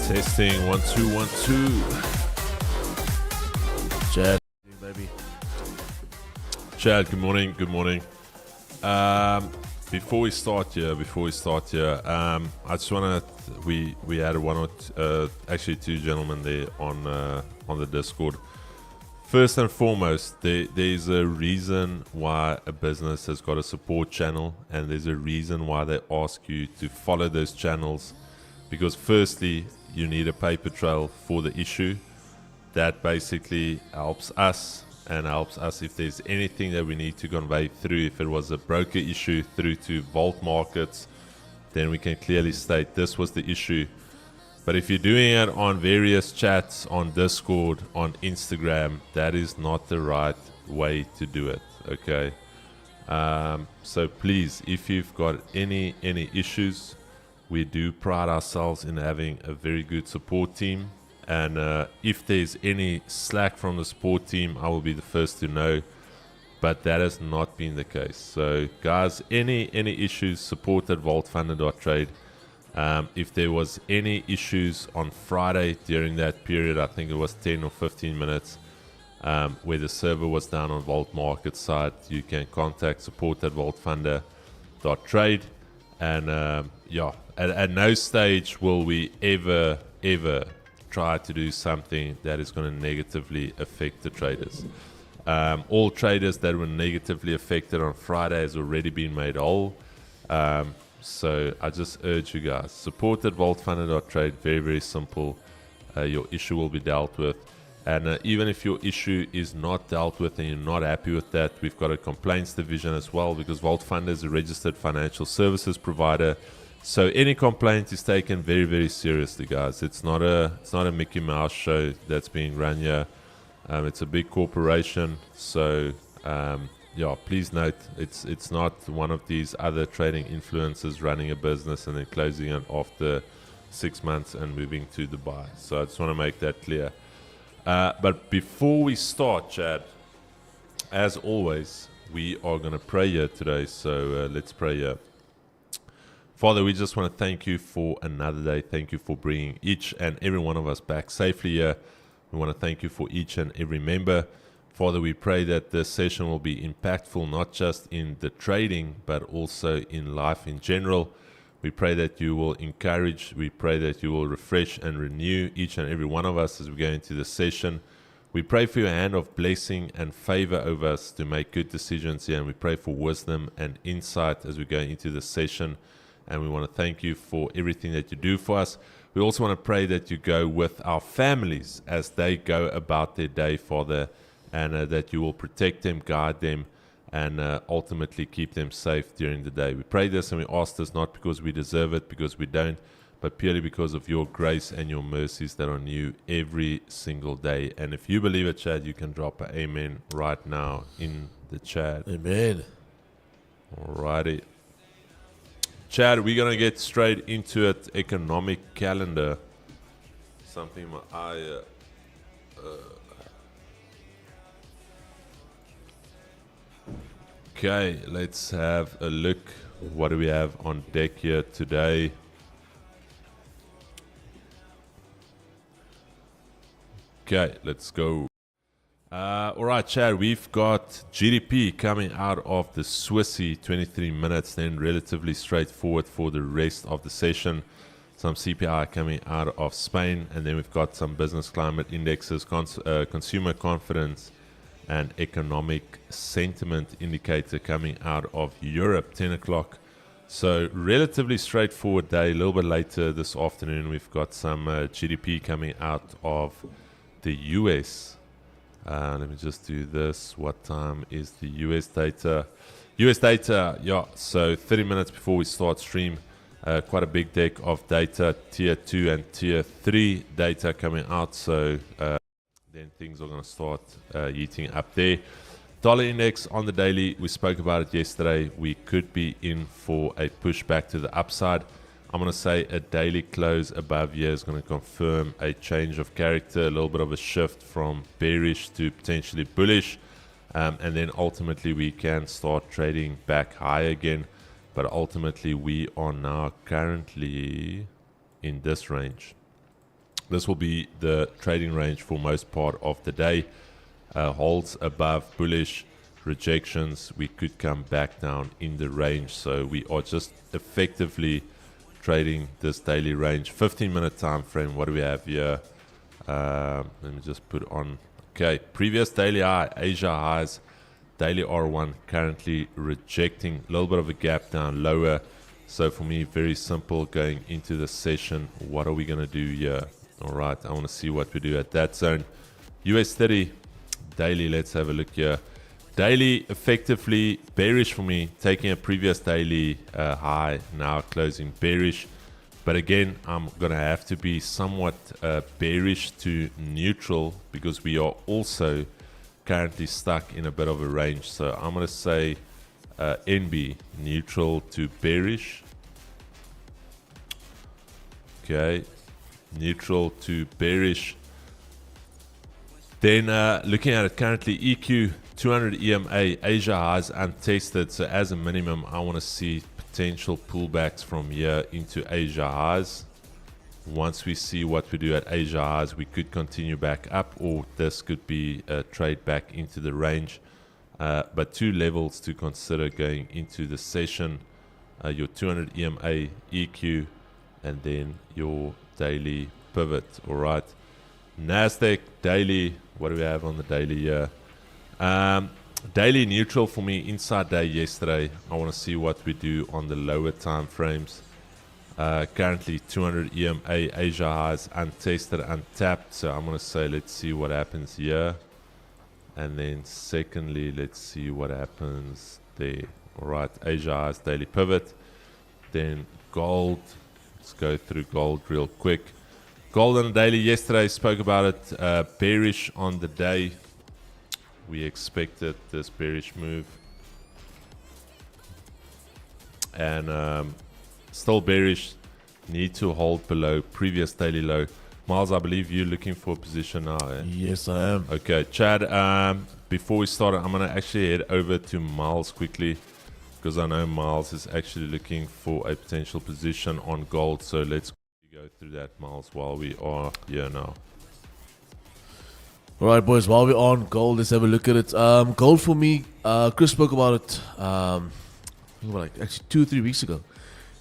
Testing 1 2 1 2. Chad, baby. Chad, good morning. Good morning. Before we start here, I just wanna we had one or actually two gentlemen there on the Discord. First and foremost, there's a reason why a business has got a support channel, and there's a reason why they ask you to follow those channels. Because firstly, you need a paper trail for the issue. That basically helps us, and helps us if there's anything that we need to convey through. If it was a broker issue through to Vault Markets, then we can clearly state this was the issue. But if you're doing it on various chats, on Discord, on Instagram, that is not the right way to do it, okay? So please, if you've got any issues, we do pride ourselves in having a very good support team, and if there's any slack from the support team, I will be the first to know, but that has not been the case. So guys, any issues, support at vaultfunder.trade. If there was any issues on Friday during that period, I think it was 10 or 15 minutes, where the server was down on Vault Market side, you can contact support at vaultfunder.trade. And yeah, at no stage will we ever try to do something that is going to negatively affect the traders. All traders that were negatively affected on Friday has already been made whole. So I just urge you guys, support at vaultfunder.trade, very simple. Your issue will be dealt with. And even if your issue is not dealt with and you're not happy with that, we've got a complaints division as well, because Vault Funder is a registered financial services provider. So any complaint is taken very seriously, guys. It's not a Mickey Mouse show that's being run here. It's a big corporation. So yeah, please note, it's not one of these other trading influencers running a business and then closing it after 6 months and moving to Dubai. So I just want to make that clear. But before we start, Chad, as always, we are going to pray here today. So let's pray here. Father, we just want to thank you for another day. Thank you for bringing each and every one of us back safely here. We want to thank you for each and every member. Father, we pray that this session will be impactful, not just in the trading, but also in life in general. We pray that you will encourage, we pray that you will refresh and renew each and every one of us as we go into the session. We pray for your hand of blessing and favor over us to make good decisions here, and we pray for wisdom and insight as we go into the session. And we want to thank you for everything that you do for us. We also want to pray that you go with our families as they go about their day, Father, and that you will protect them, guide them, and ultimately keep them safe during the day. We pray this and we ask this not because we deserve it, because we don't, but purely because of your grace and your mercies that are new every single day. And if you believe it, Chad, you can drop an amen right now in the chat. Amen. Alrighty. Chad, we're going to get straight into it. Economic calendar. Something my eye... Okay, let's have a look. What do we have on deck here today? Okay, let's go. All right, Chad, we've got GDP coming out of the Swissy, 23 minutes, then relatively straightforward for the rest of the session. Some CPI coming out of Spain, and then we've got some business climate indexes, consumer confidence, and economic sentiment indicator coming out of Europe, 10 o'clock. So relatively straightforward day. A little bit later this afternoon, we've got some GDP coming out of the US. Let me just do this. What time is the US data? US data, yeah, so 30 minutes before we start stream. Quite a big deck of data, tier 2 and tier 3 data coming out. So then things are going to start heating up there. Dollar index on the daily, we spoke about it yesterday. We could be in for a pushback to the upside. I'm going to say a daily close above here is going to confirm a change of character, a little bit of a shift from bearish to potentially bullish. And then ultimately we can start trading back high again. But ultimately we are now currently in this range. This will be the trading range for most part of the day. Holds above bullish, rejections, we could come back down in the range. So we are just effectively trading this daily range. 15-minute time frame. What do we have here? Let me just put on. Okay, previous daily high, Asia highs, daily R1 currently rejecting, a little bit of a gap down lower. So for me, very simple going into the session. What are we going to do here? All right, I want to see what we do at that zone. US 30 daily, let's have a look here. Daily effectively bearish for me, taking a previous daily high, now closing bearish. But again, I'm going to have to be somewhat bearish to neutral because we are also currently stuck in a bit of a range. So I'm going to say NB, neutral to bearish. Okay, neutral to bearish. Then looking at it currently, EQ 200 EMA, Asia highs untested. So as a minimum, I want to see potential pullbacks from here into Asia highs. Once we see what we do at Asia highs, we could continue back up, or this could be a trade back into the range. But two levels to consider going into the session: your 200 EMA, EQ, and then your daily pivot. All right. Nasdaq daily, what do we have on the daily here? Daily neutral for me, inside day yesterday. I want to see what we do on the lower time frames. Currently 200 EMA, Asia highs untested, untapped. So I'm going to say let's see what happens here. And then secondly, let's see what happens there. All right, Asia highs, daily pivot. Then gold. Let's go through gold real quick. Gold on the daily yesterday, spoke about it, bearish on the day. We expected this bearish move. And still bearish, need to hold below previous daily low. Miles, I believe you're looking for a position now. Eh? Yes, I am. Okay, Chad, before we start, I'm going to actually head over to Miles quickly, because I know Miles is actually looking for a potential position on gold. So let's go through that, Miles, while we are here now. All right, boys, while we're on gold, let's have a look at it. Gold for me, Chris spoke about it like actually 2 or 3 weeks ago.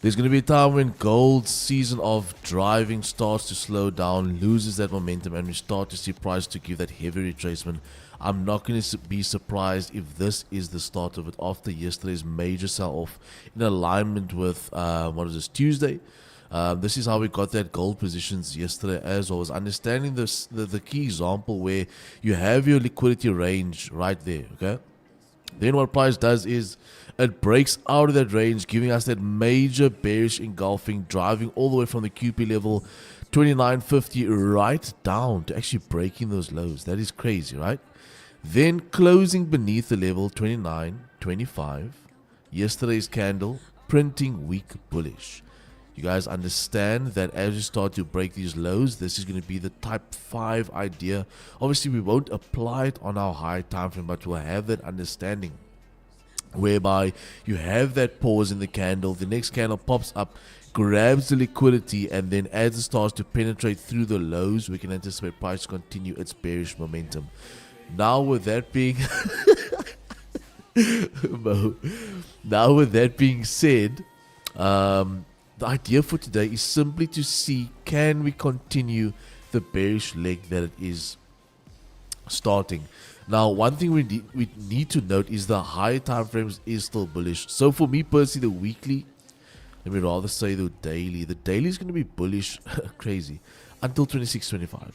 There's going to be a time when gold's season of driving starts to slow down, loses that momentum, and we start to see price to give that heavy retracement. I'm not going to be surprised if this is the start of it after yesterday's major sell-off in alignment with, Tuesday. This is how we got that gold positions yesterday as well, was understanding this, the key example where you have your liquidity range right there, okay? Then what price does is it breaks out of that range, giving us that major bearish engulfing, driving all the way from the QP level 29.50 right down to actually breaking those lows. That is crazy, right? Then closing beneath the level 29.25, yesterday's candle, printing weak bullish. You guys understand that as you start to break these lows, this is going to be the type 5 idea. Obviously, we won't apply it on our high time frame, but we'll have that understanding whereby you have that pause in the candle, the next candle pops up, grabs the liquidity, and then as it starts to penetrate through the lows, we can anticipate price to continue its bearish momentum. Now with that being said, the idea for today is simply to see, can we continue the bearish leg that it is starting. Now, one thing we need to note is the higher time frames is still bullish. So for me personally, the weekly, let me rather say the daily is going to be bullish crazy until 26.25.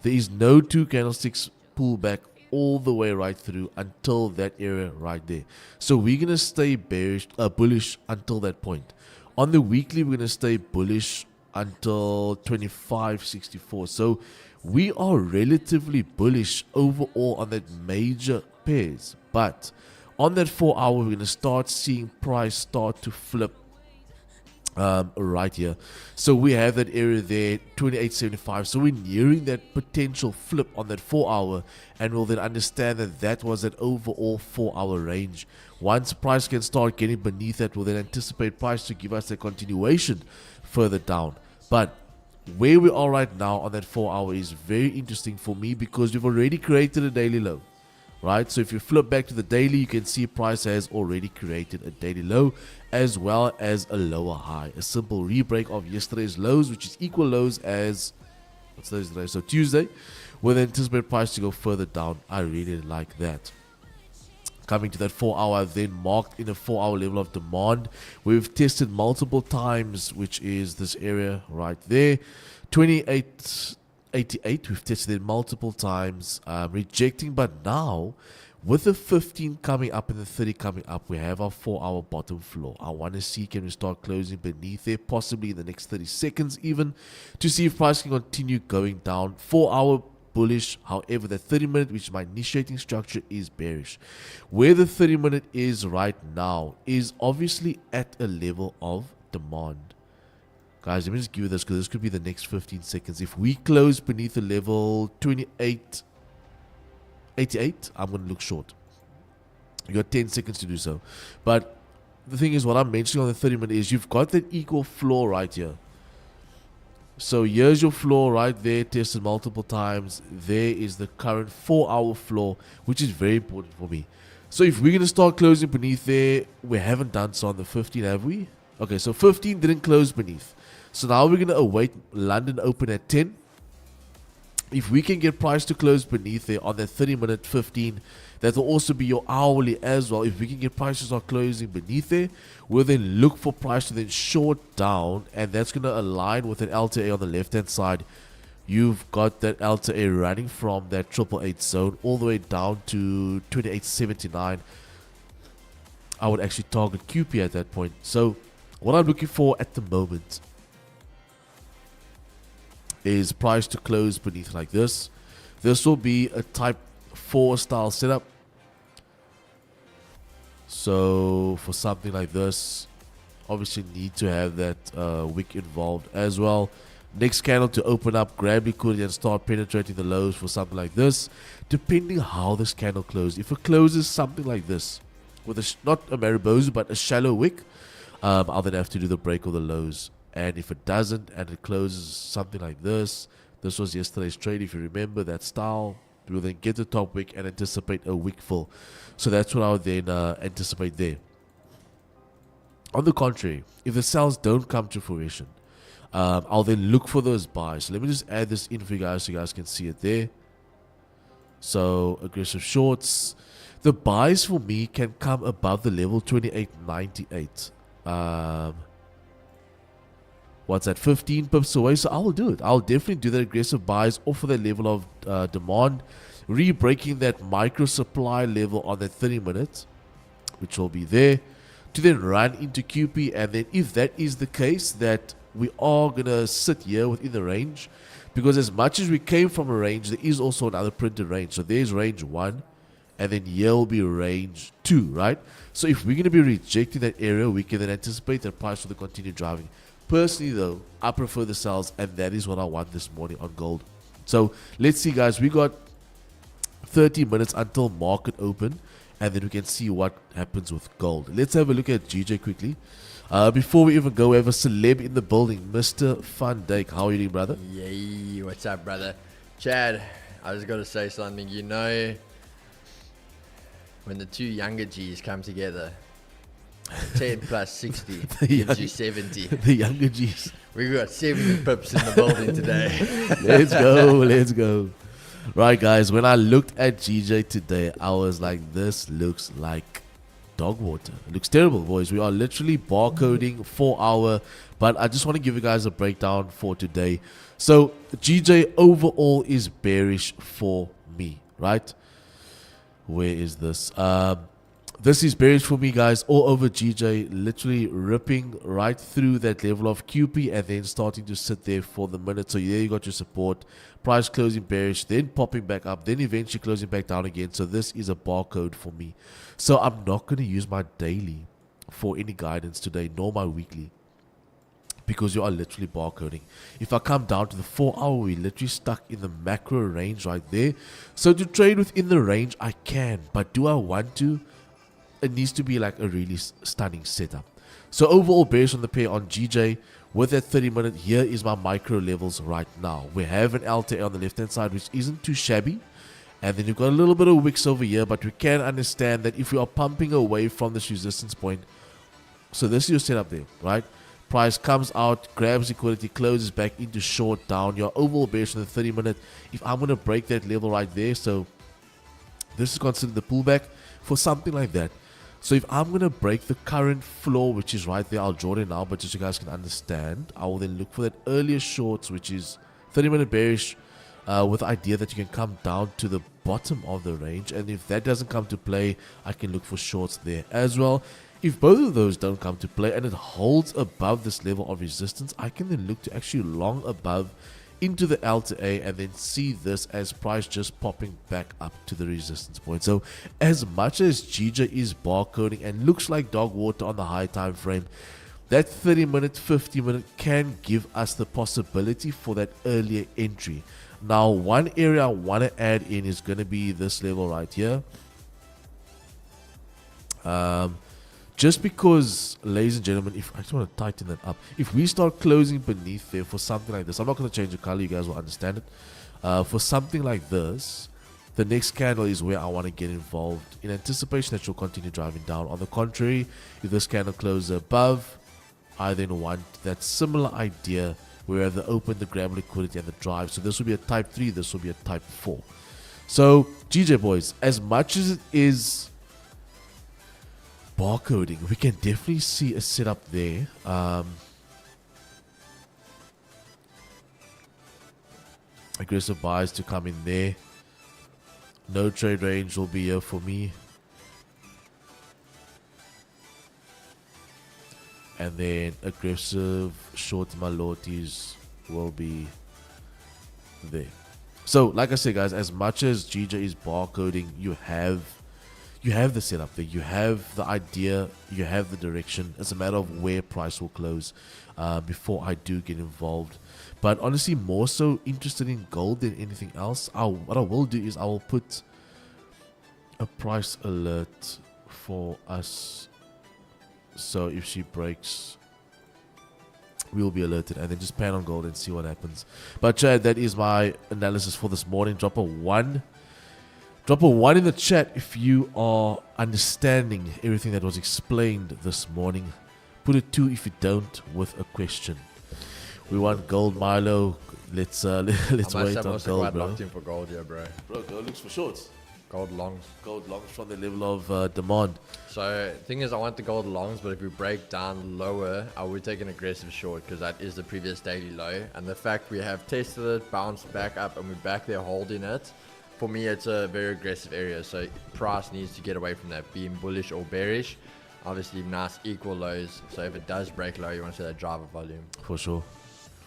There is no 2 candlesticks pullback all the way right through until that area right there. So we're going to stay bullish until that point. On the weekly, we're going to stay bullish until 25.64. So we are relatively bullish overall on that major pairs. But on that 4 hour, we're going to start seeing price start to flip right here. So we have that area there, 28.75. So we're nearing that potential flip on that 4 hour, and we'll then understand that that was that overall 4 hour range. Once price can start getting beneath that, we'll then anticipate price to give us a continuation further down. But where we are right now on that 4 hour is very interesting for me, because we've already created a daily low. Right, so if you flip back to the daily, you can see price has already created a daily low as well as a lower high. A simple rebreak of yesterday's lows, which is equal lows as, what's today's day? So Tuesday, with anticipate price to go further down. I really like that. Coming to that 4 hour, I've then marked in a 4 hour level of demand. We've tested multiple times, which is this area right there, 28.88. We've tested it multiple times, rejecting, but now with the 15 coming up and the 30 coming up, we have our 4 hour bottom floor. I want to see, can we start closing beneath there, possibly in the next 30 seconds even, to see if price can continue going down. 4 hour bullish, however the 30 minute, which is my initiating structure, is bearish. Where the 30 minute is right now is obviously at a level of demand. Guys, let me just give you this, because this could be the next 15 seconds. If we close beneath the level 28.88, I'm going to look short. You got 10 seconds to do so. But the thing is, what I'm mentioning on the 30 minute is you've got that equal floor right here. So here's your floor right there, tested multiple times. There is the current 4 hour floor, which is very important for me. So if we're going to start closing beneath there, we haven't done so on the 15, have we? Okay, so 15 didn't close beneath. So now we're going to await London open at 10. If we can get price to close beneath there on that 30 minute 15, that will also be your hourly as well. If we can get prices to start closing beneath there, we'll then look for price to then short down, and that's going to align with an LTA on the left hand side. You've got that LTA running from that 888 zone all the way down to 28.79. I would actually target QP at that point. So what I'm looking for at the moment is price to close beneath like this. This will be a type 4 style setup. So for something like this, obviously need to have that wick involved as well. Next candle to open up, grab liquidity and start penetrating the lows for something like this, depending how this candle closes. If it closes something like this, with a not a Maribosa but a shallow wick, I'll then have to do the break of the lows. And if it doesn't and it closes something like this, this was yesterday's trade, if you remember that style, we'll then get the top wick and anticipate a wick fill. So that's what I would then anticipate there. On the contrary, if the sales don't come to fruition, I'll then look for those buys. So let me just add this in for you guys so you guys can see it there. So aggressive shorts. The buys for me can come above the level 28.98. What's that, 15 pips away? So I will do it. I'll definitely do that aggressive buys off of that level of demand, re-breaking that micro supply level on that 30 minutes, which will be there, to then run into QP. And then if that is the case, that we are going to sit here within the range, because as much as we came from a range, there is also another printed range. So there's range 1, and then here will be range 2, right? So if we're going to be rejecting that area, we can then anticipate that price will continue driving. Personally though, I prefer the sells, and that is what I want this morning on gold. So let's see guys, we got 30 minutes until market open, and then we can see what happens with gold. Let's have a look at GJ quickly. Before we even go, we have a celeb in the building, Mr. Van Dijk. How are you doing, brother? Yay, what's up, brother? Chad, I just got to say something. You know, when the two younger G's come together, 10 plus 60 gives you 70. The younger G's. We got 70 pips in the building today. Let's go, let's go. Right, guys, when I looked at GJ today, I was like, this looks like dog water. It looks terrible, boys. We are literally barcoding 4 hour, but I just want to give you guys a breakdown for today. So GJ overall is bearish for me, right? Where is this? This is bearish for me, guys, all over GJ, literally ripping right through that level of QP and then starting to sit there for the minute. So there you got your support, price closing bearish, then popping back up, then eventually closing back down again. So this is a barcode for me. So I'm not going to use my daily for any guidance today, nor my weekly, because you are literally barcoding. If I come down to the 4 hour, we're literally stuck in the macro range right there. So to trade within the range, I can, but do I want to? It needs to be like a really stunning setup. So overall bearish on the pair on GJ with that 30 minute. Here is my micro levels right now. We have an LTA on the left hand side, which isn't too shabby, and then you've got a little bit of wicks over here, but we can understand that if we are pumping away from this resistance point, so this is your setup there, right? Price comes out, grabs liquidity, closes back into short down. Your overall bearish on the 30 minute. If I'm going to break that level right there, so this is considered the pullback for something like that. So if I'm going to break the current floor, which is right there, I'll draw it now, but just so you guys can understand, I will then look for that earlier shorts, which is 30 minute bearish, with the idea that you can come down to the bottom of the range. And if that doesn't come to play, I can look for shorts there as well. If both of those don't come to play and it holds above this level of resistance, I can then look to actually long above into the LTA and then see this as price just popping back up to the resistance point. So as much as GJ is barcoding and looks like dog water on the high time frame, that 30 minute, 50 minute can give us the possibility for that earlier entry. Now, one area I want to add in is going to be this level right here. Just because, ladies and gentlemen, if I just want to tighten that up, if we start closing beneath there for something like this, I'm not going to change the color, you guys will understand it. For something like this, the next candle is where I want to get involved in anticipation that she'll continue driving down. On the contrary, if this candle closes above, I then want that similar idea where the open, the grab liquidity, and the drive. So this will be a type 3, this will be a type 4. So, GJ boys, as much as it is barcoding, we can definitely see a setup there. Aggressive buys to come in there. No trade range will be here for me. And then aggressive short malorties will be there. So, like I said, guys, as much as GJ is barcoding, you have the setup there, you have the idea, you have the direction. It's a matter of where price will close before I do get involved. But honestly, more so interested in gold than anything else. What I will do is I will put a price alert for us, so if she breaks, we'll be alerted, and then just pan on gold and see what happens. But Chad, that is my analysis for this morning. Drop a 1 in the chat if you are understanding everything that was explained this morning. Put a 2 if you don't, with a question. We want gold, Milo. Let's wait on gold, bro. Locked in for gold, yeah, bro. Bro, gold looks for shorts. Gold longs. Gold longs from the level of demand. So thing is, I want the gold longs, but if we break down lower, I would take an aggressive short because that is the previous daily low. And the fact we have tested it, bounced back up, and we're back there holding it, for me, it's a very aggressive area. So price needs to get away from that, being bullish or bearish. Obviously, nice equal lows. So if it does break low, you want to see that driver volume. For sure.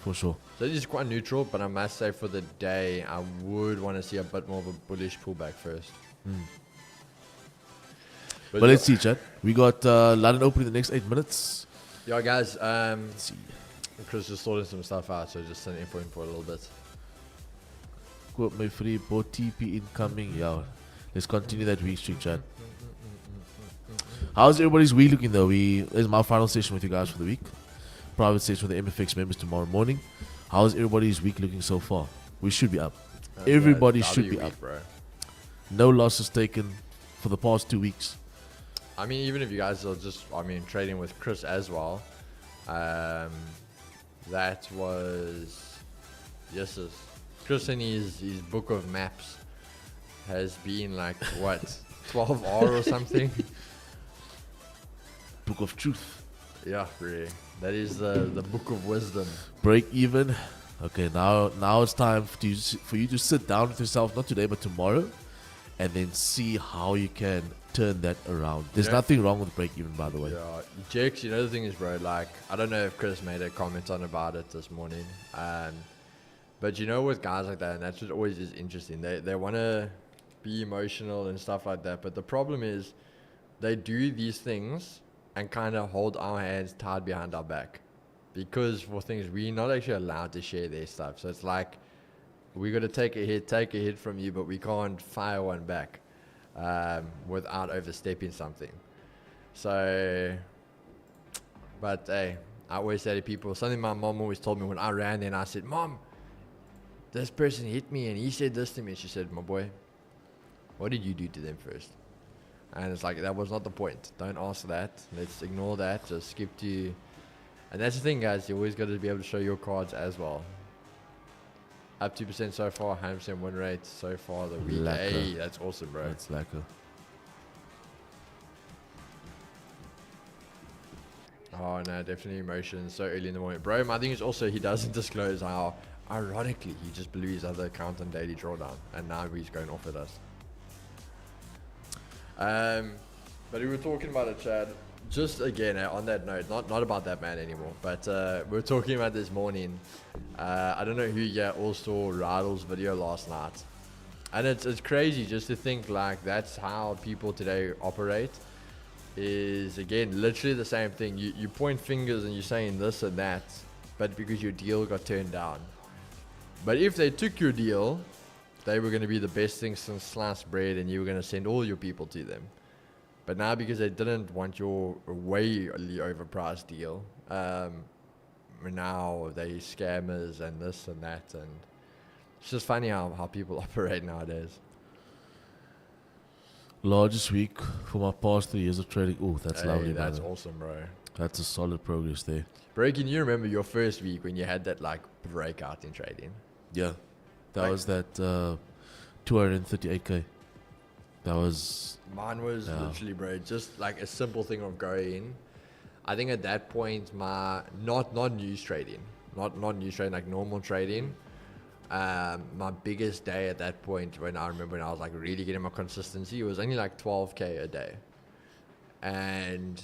For sure. So this is quite neutral, but I must say for the day, I would want to see a bit more of a bullish pullback first. But let's see, Chad. We got London open in the next 8 minutes. Yeah, guys. Let's see. Chris just sorting some stuff out, so just send info in for a little bit. Quote my free bot TP incoming. Yeah, let's continue that week streak, Chad. How's everybody's week looking though? This is my final session with you guys for the week. Private session with the MFX members tomorrow morning. How's everybody's week looking so far? We should be up. Everybody should be up, bro. No losses taken for the past 2 weeks. I mean, even if you guys are just, trading with Chris as well. That was, yes, Chris in his book of maps has been like, what, 12R or something? Book of truth. Yeah, really. That is the book of wisdom. Break even. Okay, now it's time for you to sit down with yourself, not today but tomorrow, and then see how you can turn that around. There's Yeah. nothing wrong with break even, by the way. Yeah, Jakes, you know the thing is, bro, like, I don't know if Chris made a comment on about it this morning, but you know with guys like that, and that's what always is interesting, they want to be emotional and stuff like that, but the problem is they do these things and kind of hold our hands tied behind our back, because for things we're not actually allowed to share their stuff. So it's like we got to take a hit from you, but we can't fire one back without overstepping something. So, but hey, I always say to people, something my mom always told me when I ran there, and I said, Mom, this person hit me and he said this to me. She said, my boy, what did you do to them first? And it's like, that was not the point. Don't ask that. Let's ignore that. Just skip to... And that's the thing, guys. You always got to be able to show your cards as well. Up 2% so far, 100% win rate so far the week. Lekker. Hey, that's awesome, bro. That's lekker. Oh, no, definitely emotions so early in the morning. Bro, my thing is also he doesn't disclose how, ironically, he just blew his other account on daily drawdown. And now he's going off at us. But we were talking about it, Chad. Just again, on that note, not about that man anymore, but we were talking about this morning. I don't know who all saw Radl's video last night, and it's crazy just to think like that's how people today operate. Is again literally the same thing. You point fingers and you're saying this and that, but because your deal got turned down. But if they took your deal, they were going to be the best thing since sliced bread, and you were going to send all your people to them. But now because they didn't want your way overpriced deal, now they scammers and this and that, and it's just funny how people operate nowadays. Largest week for my past 3 years of trading. Oh, that's lovely, That's brother. awesome, bro. That's a solid progress there. Bro, can you remember your first week when you had that like breakout in trading? Yeah, that Like- was that 238k. That was Mine was literally, bro, just like a simple thing of going. I think at that point, my not news trading, not news trading, like normal trading. My biggest day at that point, when I was like really getting my consistency, it was only like 12k a day. And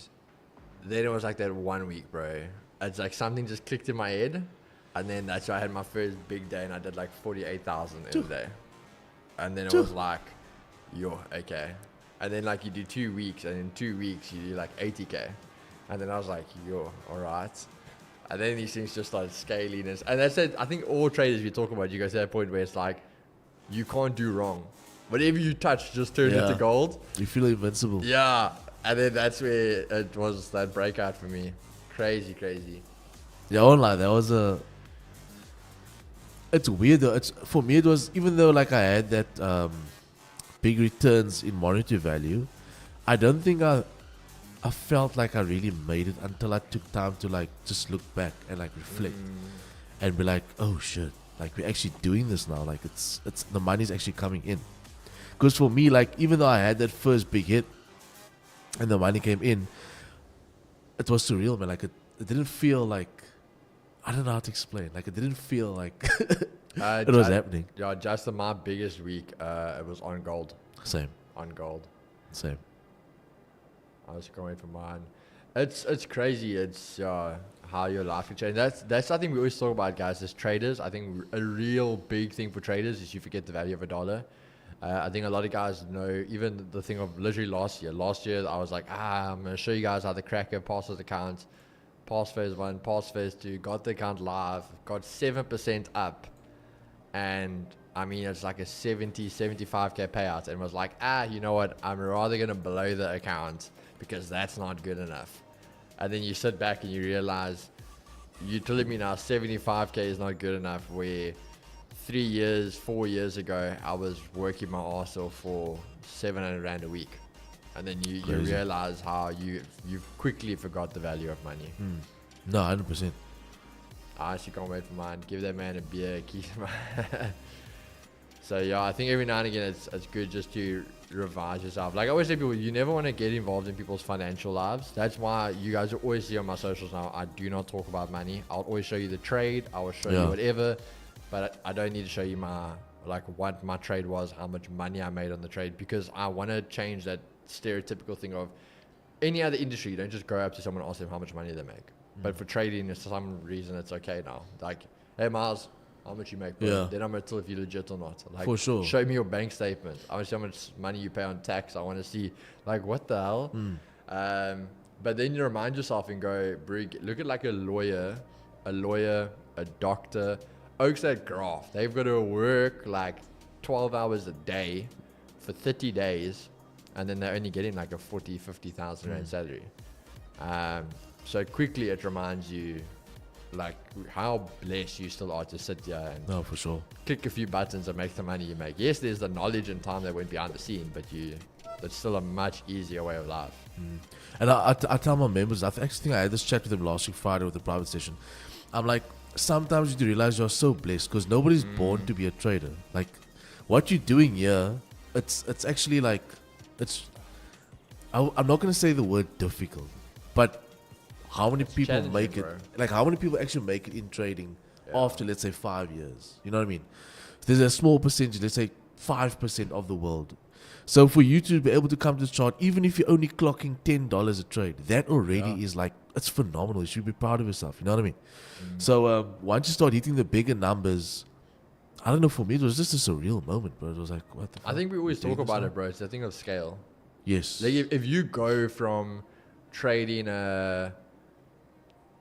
then it was like that 1 week, bro. It's like something just clicked in my head, and then that's why I had my first big day, and I did like 48,000 in a day. And then it was like, yo, okay. And then like you do 2 weeks, and in 2 weeks you do like 80k. And then I was like, yo, all right. And then these things just started scaling. And that's it. I think all traders we talk about, you guys at that point where it's like, you can't do wrong. Whatever you touch just turns into gold. You feel invincible. Yeah. And then that's where it was that breakout for me. Crazy. Yeah, I won't lie. That was a... It's weird though. For me, it was, even though like I had that big returns in monetary value, I don't think I felt like I really made it until I took time to like just look back and like reflect and be like, oh shit, like we're actually doing this now. Like it's the money's actually coming in. Because for me, like even though I had that first big hit and the money came in, it was surreal, man. Like it didn't feel like, I don't know how to explain. Like it didn't feel like it was happening. Yeah, just my biggest week, it was on gold. Same. On gold. Same. I was going for mine. It's crazy. It's how your life can change. That's something we always talk about, guys. As traders, I think a real big thing for traders is you forget the value of a dollar. I think a lot of guys know, even the thing of literally last year. Last year, I was like, I'm going to show you guys how the cracker passes account. Pass phase 1, pass phase 2, got the account live, got 7% up. And I mean, it's like a 75k payout. And was like, you know what? I'm rather going to blow the account because that's not good enough. And then you sit back and you realize you're telling me now 75k is not good enough, where 4 years ago, I was working my ass off for 700 Rand a week. And then you realize how you've quickly forgot the value of money. No, 100%. I actually can't wait for mine. Give that man a beer. Keep him. So yeah, I think every now and again it's good just to revise yourself. Like I always say, people, you never want to get involved in people's financial lives. That's why you guys will always see on my socials now, I do not talk about money. I'll always show you the trade. I will show you whatever, but I don't need to show you my like what my trade was, how much money I made on the trade, because I want to change that stereotypical thing of any other industry. You don't just go up to someone and ask them how much money they make. But for trading, for some reason, it's okay now. Like, hey, Miles, how much you make? Bro? Yeah. Then I'm going to tell if you're legit or not. Like, For sure. show me your bank statement. I want to see how much money you pay on tax. I want to see, like, what the hell? But then you remind yourself and go, Brig, look at like a lawyer, a doctor. Oaks that graph. They've got to work like 12 hours a day for 30 days, and then they're only getting like a 40, 50,000 rand salary. So quickly it reminds you like how blessed you still are to sit here and No, for sure. click a few buttons and make the money you make. Yes, there's the knowledge and time that went behind the scene, but it's still a much easier way of life. And I tell my members, I actually think I had this chat with them last week Friday with the private session. I'm like, sometimes you do realize you're so blessed because nobody's born to be a trader. Like, what you're doing here, it's actually like, I'm not going to say the word difficult, but how many people make it? bro. Like, how many people actually make it in trading after, let's say, 5 years? You know what I mean? There's a small percentage, let's say 5% of the world. So for you to be able to come to this chart, even if you're only clocking $10 a trade, that already is like, it's phenomenal. You should be proud of yourself. You know what I mean? So once you start hitting the bigger numbers, I don't know, for me, it was just a surreal moment, bro. It was like, what the fuck? I think we always You're doing talk this about now? it, bro. It's the thing of scale. Yes. Like if you go from trading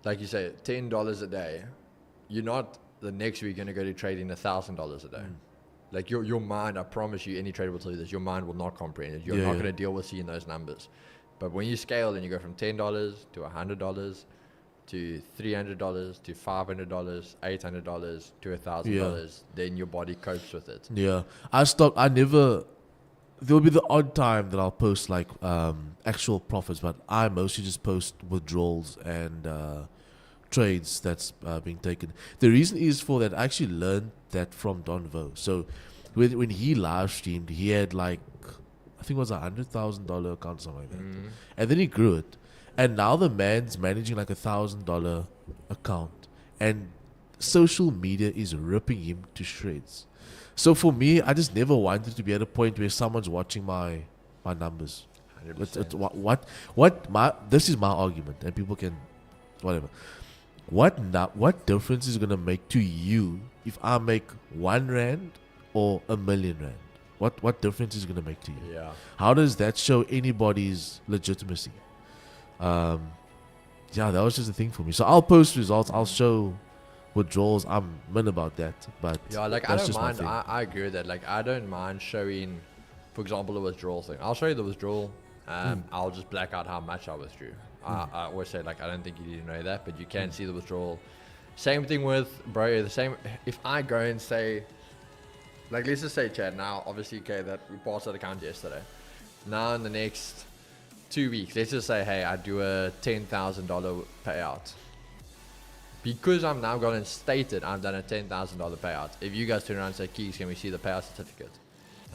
like you say, $10 a day, you're not the next week going to go to trading $1,000 a day. Like your mind, I promise you, any trader will tell you this, your mind will not comprehend it. You're not going to deal with seeing those numbers. But when you scale and you go from $10 to $100 to $300 to $500, $800 to $1,000, then your body copes with it. Yeah. There'll be the odd time that I'll post like actual profits, but I mostly just post withdrawals and trades that's being taken. The reason is for that I actually learned that from Don Vo. So when he live streamed, he had like, I think it was $100,000 account, something like that. And then he grew it. And now the man's managing like $1,000 account. And social media is ripping him to shreds. So for me, I just never wanted to be at a point where someone's watching my numbers. 100%. This is my argument, and people can, whatever. What difference is it gonna make to you if I make 1 rand or 1,000,000 rand? What difference is it gonna make to you? Yeah. How does that show anybody's legitimacy? Yeah, that was just a thing for me. So I'll post results. I'll show withdrawals. I'm min about that, but Yeah, like I that's don't just my mind. thing. I agree with that. Like I don't mind showing, for example, the withdrawal thing. I'll show you the withdrawal. I'll just black out how much I withdrew. I always say like I don't think you need to know that, but you can see the withdrawal. Same thing with bro. The same. If I go and say, like let's just say, Chad. Now, obviously, okay, that we passed that account yesterday. Now in the next 2 weeks, let's just say, hey, I do a $10,000 payout. Because I'm now going and stated I've done a $10,000 payout. If you guys turn around and say, Keys, can we see the payout certificate?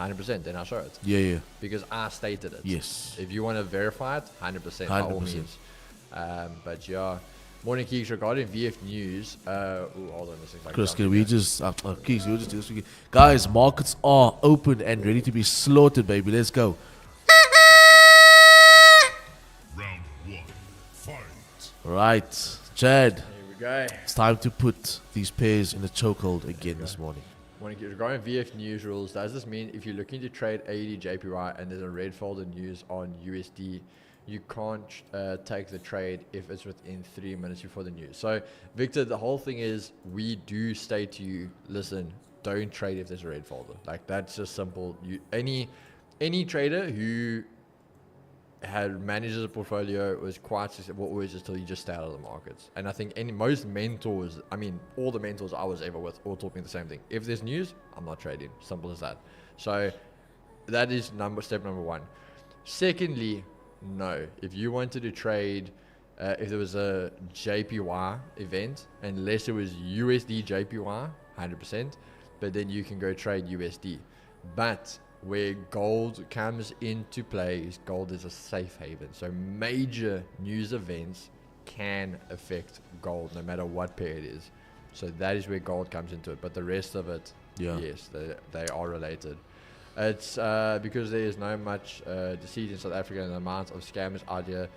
100%, then I'll show it. Yeah. Because I stated it. Yes. If you want to verify it, 100%, by all 100%. means. But yeah, morning Keys regarding VF News. Hold on a second. Chris, can we just Keys, we'll just do this again. Guys, markets are open and ready to be slaughtered, baby. Let's go. Round 1, fight. Right, Chad. Here we go. It's time to put these pairs in a chokehold again this morning. Morning Keys regarding VF News rules. Does this mean if you're looking to trade AUD JPY and there's a red folder news on USD, you can't take the trade if it's within 3 minutes before the news? So, Victor, the whole thing is we do state to you, listen, don't trade if there's a red folder. Like, that's just simple. Any trader who manages a portfolio was quite successful, will always just tell you just stay out of the markets. And I think most mentors, I mean, all the mentors I was ever with, all talking the same thing. If there's news, I'm not trading. Simple as that. So that is step number 1. Secondly, no. If you wanted to trade, if there was a JPY event, unless it was USD JPY, 100%, but then you can go trade USD. But where gold comes into play is gold is a safe haven. So major news events can affect gold no matter what pair it is. So that is where gold comes into it. But the rest of it, Yeah. Yes, they are related. It's because there is no much deceit in South Africa, and the amount of scammers out here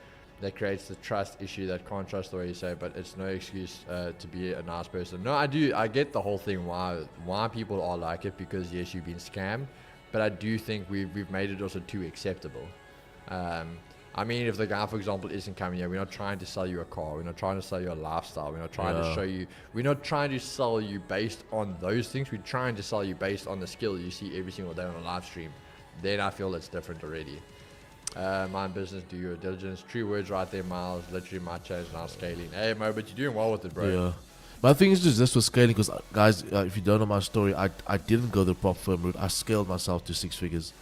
that creates the trust issue that can't trust the way you say, but it's no excuse to be a nice person. No, I get the whole thing why people are like it, because yes, you've been scammed, but I do think we've made it also too acceptable. I mean, if the guy, for example, isn't coming here, we're not trying to sell you a car. We're not trying to sell you a lifestyle. We're not trying to show you. We're not trying to sell you based on those things. We're trying to sell you based on the skill you see every single day on a live stream. Then I feel it's different already. Mind business, do your diligence. True words right there, Miles. Literally my change now scaling. Hey, Mo, but you're doing well with it, bro. Yeah. My thing is just this was scaling because, guys, if you don't know my story, I didn't go the prop firm route. I scaled myself to 6 figures.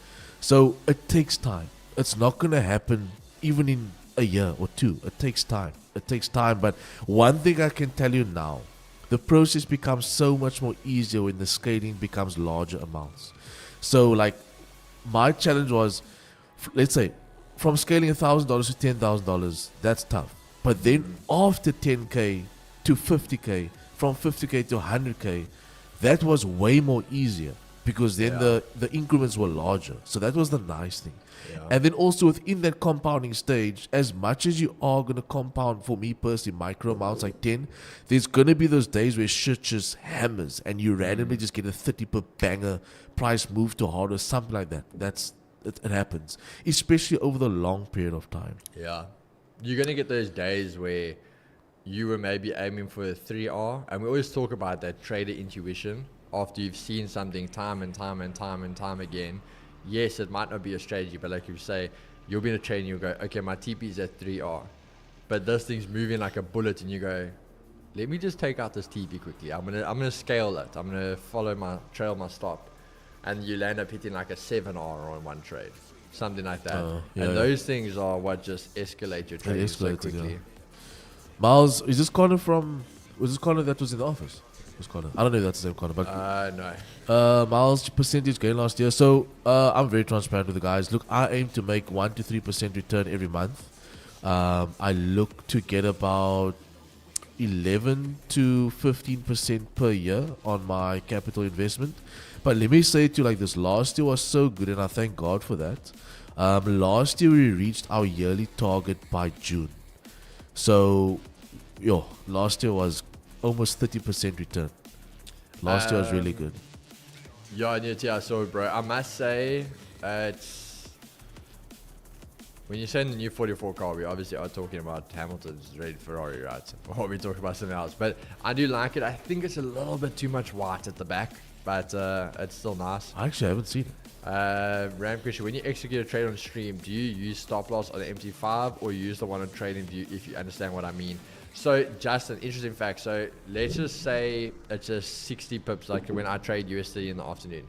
So it takes time. It's not going to happen even in a year or two. It takes time. It takes time. But one thing I can tell you now, the process becomes so much more easier when the scaling becomes larger amounts. So, like, my challenge was, let's say, from scaling $1,000 to $10,000, that's tough. But then after 10K to 50K, from 50K to 100K, that was way more easier because then the increments were larger. So that was the nice thing. Yeah. And then also within that compounding stage, as much as you are going to compound, for me personally, micro amounts like 10, there's going to be those days where shit just hammers and you randomly just get a 30 per banger, price move to hard or something like that. It happens, especially over the long period of time. Yeah. You're going to get those days where you were maybe aiming for a 3R, and we always talk about that trader intuition after you've seen something time and time and time and time again. Yes, it might not be a strategy, but like you say, you'll be in a trade and you'll go, okay, my TP is at 3R, but this thing's moving like a bullet, and you go, let me just take out this TP quickly. I'm gonna scale it. I'm gonna trail my stop, and you land up hitting like a 7R on one trade, something like that. Those things are what just escalate your trading so quickly. Yeah. Miles, was this Connor that was in the office? I don't know if that's the same Connor, but no. Miles percentage gain last year. So I'm very transparent with the guys. Look, I aim to make 1 to 3% return every month. I look to get about 11 to 15% per year on my capital investment. But let me say to you like this: last year was so good, and I thank God for that. Last year we reached our yearly target by June. So, last year was almost 30% return. Last year was really good. Yeah, I saw it, bro. I must say, it's when you say the new 44 car, we obviously are talking about Hamilton's red Ferrari, right? Or we talk about something else. But I do like it. I think it's a little bit too much white at the back, but it's still nice. I actually haven't seen it. Ram question, when you execute a trade on stream, do you use stop loss on the MT5 or use the one on trading view, if you understand what I mean? So just an interesting fact. So let's just say it's just 60 pips, like when I trade USD in the afternoon.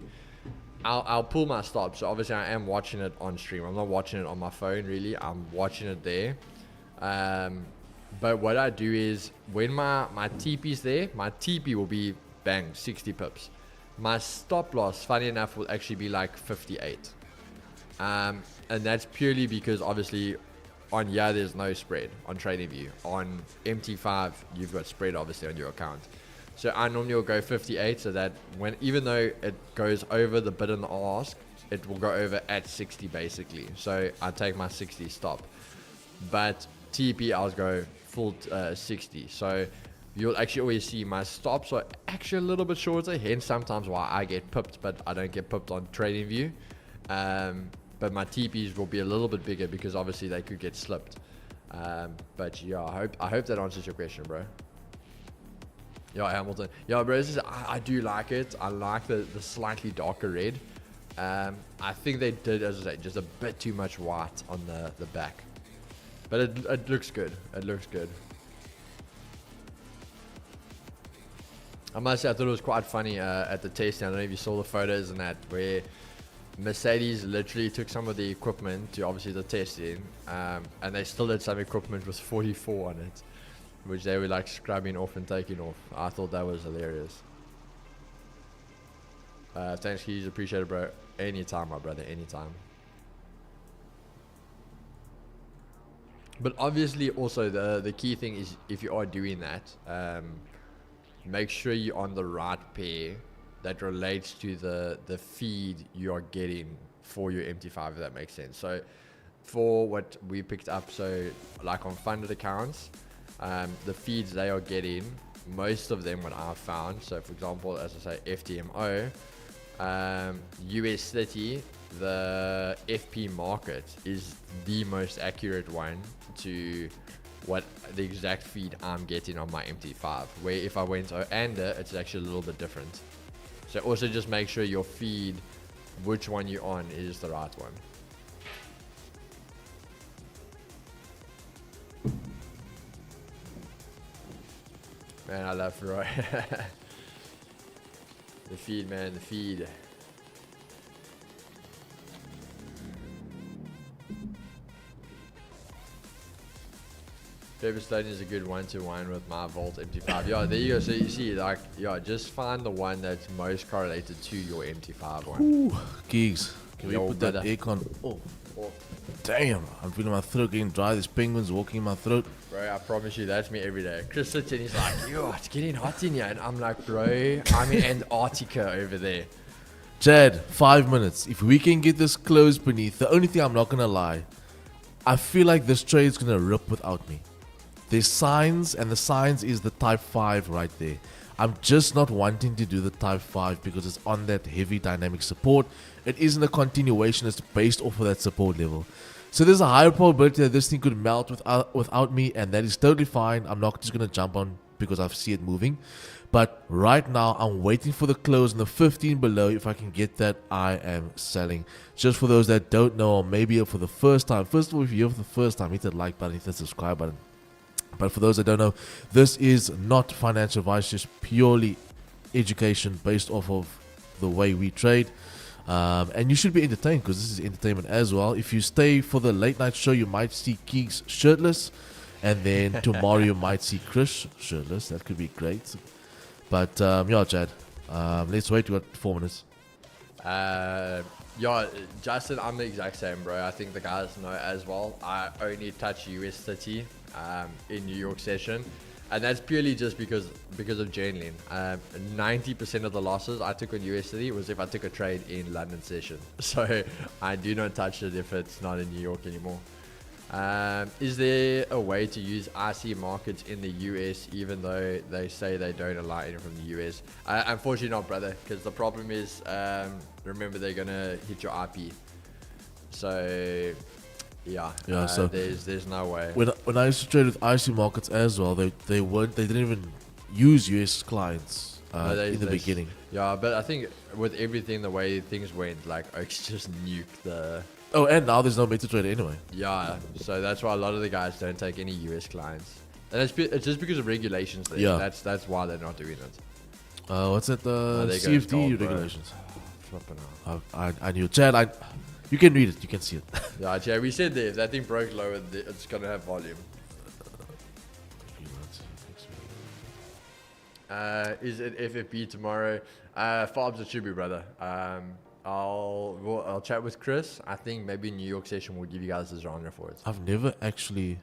I'll pull my stop. So obviously I am watching it on stream. I'm not watching it on my phone really. I'm watching it there. But what I do is when my TP's there, my TP will be bang 60 pips. My stop loss, funny enough, will actually be like 58. And that's purely because obviously on there's no spread on TradingView. On MT5, you've got spread obviously on your account. So I normally will go 58 so that even though it goes over the bid and the ask, it will go over at 60 basically. So I take my 60 stop. But TP, I'll go full 60. So you'll actually always see my stops are actually a little bit shorter, hence sometimes why I get pipped, but I don't get pipped on TradingView. But my TPs will be a little bit bigger because obviously they could get slipped. But yeah, I hope that answers your question, bro. Yeah, Hamilton. Yeah, bro, I do like it. I like the slightly darker red. I think they did, as I say, just a bit too much white on the back. But it looks good. It looks good. I must say, I thought it was quite funny at the tasting. I don't know if you saw the photos and that, where Mercedes literally took some of the equipment to obviously the testing, and they still had some equipment with 44 on it, which they were like scrubbing off and taking off. I thought that was hilarious. Thanks, Keys. Appreciate it, bro. Anytime, my brother. Anytime. But obviously, also the key thing is if you are doing that, make sure you're on the right pair that relates to the feed you are getting for your MT5, if that makes sense. So for what we picked up, so like on funded accounts, the feeds they are getting, most of them what I've found, so for example, as I say, FTMO, US 30, the FP market is the most accurate one to what the exact feed I'm getting on my MT5, where if I went under, it's actually a little bit different. So also just make sure your feed, which one you're on, is the right one. Man, I love Roy. The feed, man, the feed. Pepperstone is a good one-to-one with my Volt MT5. Yeah, there you go. So you see, like, yeah, just find the one that's most correlated to your MT5 one. Ooh, gigs. Can Yo, we put that brother. aircon? Oh, Oh, damn. I'm feeling my throat getting dry. There's penguins walking in my throat. bro, I promise you, that's me every day. Chris sits and he's like, yo, it's getting hot in here. And I'm like, bro, I'm in Antarctica over there. Chad, 5 minutes. If we can get this closed beneath, the only thing I'm not going to lie, I feel like this trade's going to rip without me. There's signs, and the signs is the type 5 right there. I'm just not wanting to do the type 5 because it's on that heavy dynamic support. It isn't a continuation, it's based off of that support level. So there's a higher probability that this thing could melt without me, and that is totally fine. I'm not just going to jump on because I see it moving. But right now, I'm waiting for the close in the 15 below. If I can get that, I am selling. Just for those that don't know, or maybe for the first time. First of all, if you're here for the first time, hit that like button, hit that subscribe button. But for those that don't know, this is not financial advice, just purely education based off of the way we trade. And you should be entertained because this is entertainment as well. If you stay for the late night show, you might see Keeks shirtless. And then tomorrow you might see Chris shirtless. That could be great. But yeah, Chad, let's wait. We got 4 minutes. Yeah, Justin, I'm the exact same, bro. I think the guys know as well. I only touch US 30 in New York session, and that's purely just because of journaling. 90% of the losses I took on US 30 was if I took a trade in London session. So I do not touch it if it's not in New York anymore. Is there a way to use IC markets in the US even though they say they don't allow any from the US? Unfortunately not, brother, because the problem is, remember, they're going to hit your IP. So, yeah, so there's no way. When I used to trade with IC markets as well, they didn't even use US clients in the beginning. Yeah, but I think with everything, the way things went, like Oaks just nuked the... Oh, and now there's no MetaTrader anyway. Yeah, so that's why a lot of the guys don't take any US clients. And it's just because of regulations there. Yeah. That's why they're not doing it. What's it? there goes CFD gold, bro. regulations. Flipping out. I knew. Chad, you can read it. You can see it. Yeah, we said that if that thing broke lower, it's going to have volume. Is it FFB tomorrow? Fobs, it should be, brother. I'll chat with Chris. I think maybe New York session will give you guys the genre for it. I've never actually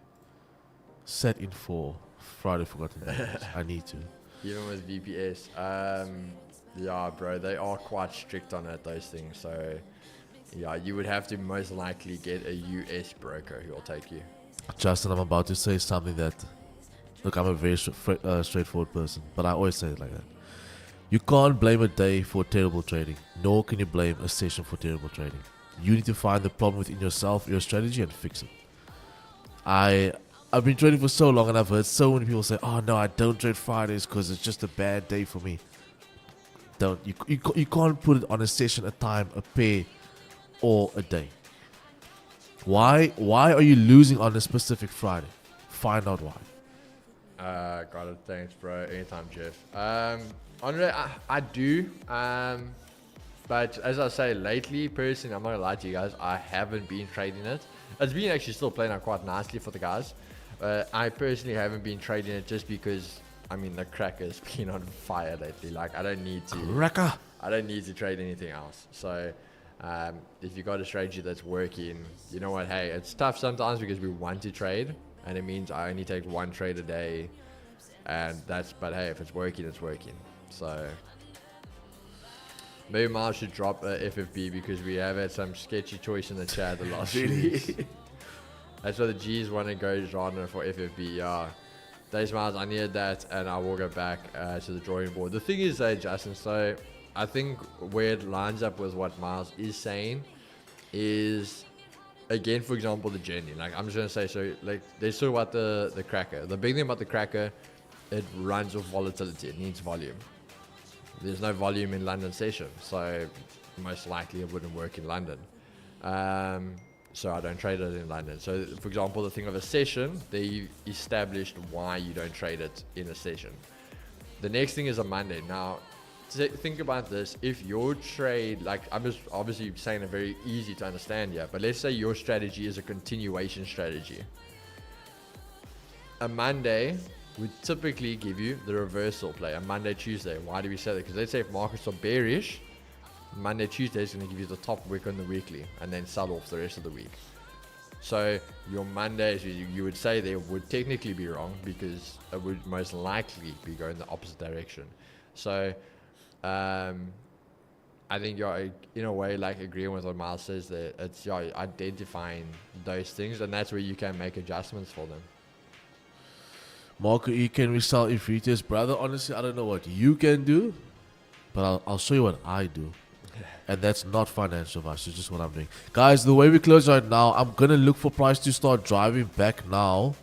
sat in for Friday Forgotten Days. I need to. Even with VPS. Yeah, bro, they are quite strict on it, those things. So, yeah, you would have to most likely get a US broker who will take you. Justin, I'm about to say something that... Look, I'm a very straightforward person, but I always say it like that. You can't blame a day for terrible trading, nor can you blame a session for terrible trading. You need to find the problem within yourself, your strategy, and fix it. I've been trading for so long, and I've heard so many people say, "Oh no, I don't trade Fridays because it's just a bad day for me." You can't put it on a session, a time, a pair, or a day. Why are you losing on a specific Friday? Find out why. Got it. Thanks, bro. Anytime, Jeff. Andre, I do. But as I say, lately, personally, I'm not gonna lie to you guys, I haven't been trading it. It's been actually still playing out quite nicely for the guys. I personally haven't been trading it just because, I mean, the cracker's been on fire lately. Like, I don't need to trade anything else. So, if you got a strategy that's working, you know what? Hey, it's tough sometimes because we want to trade, and it means I only take one trade a day, but hey, if it's working, it's working. So, Maybe Miles should drop FFB because we have had some sketchy choice in the chat the last few Really? weeks. That's why the G's want to go genre for FFB. Yeah. Thanks, Miles. I needed that, and I will go back to the drawing board. The thing is, Justin, so I think where it lines up with what Miles is saying is, again, for example, the journey. Like, I'm just going to say, so, like, they talk about the cracker. The big thing about the cracker, it runs with volatility. It needs volume. There's no volume in London session, so most likely it wouldn't work in London. So I don't trade it in London. So, for example, the thing of a session, they established why you don't trade it in a session. The next thing is a Monday. Now, think about this. If your trade, like, I'm just obviously saying it very easy to understand here, but let's say your strategy is a continuation strategy. A Monday would typically give you the reversal play, a Monday, Tuesday. Why do we say that? Because let's say if markets are bearish, Monday, Tuesday is going to give you the top wick on the weekly and then sell off the rest of the week. So your Mondays, you would say they would technically be wrong because it would most likely be going the opposite direction. So I think you're in a way like agreeing with what Miles says, that it's identifying those things, and that's where you can make adjustments for them. Marco E, can we sell if retails? Brother, honestly, I don't know what you can do, but I'll show you what I do. And that's not financial advice, it's just what I'm doing. Guys, the way we close right now, I'm going to look for price to start driving back now.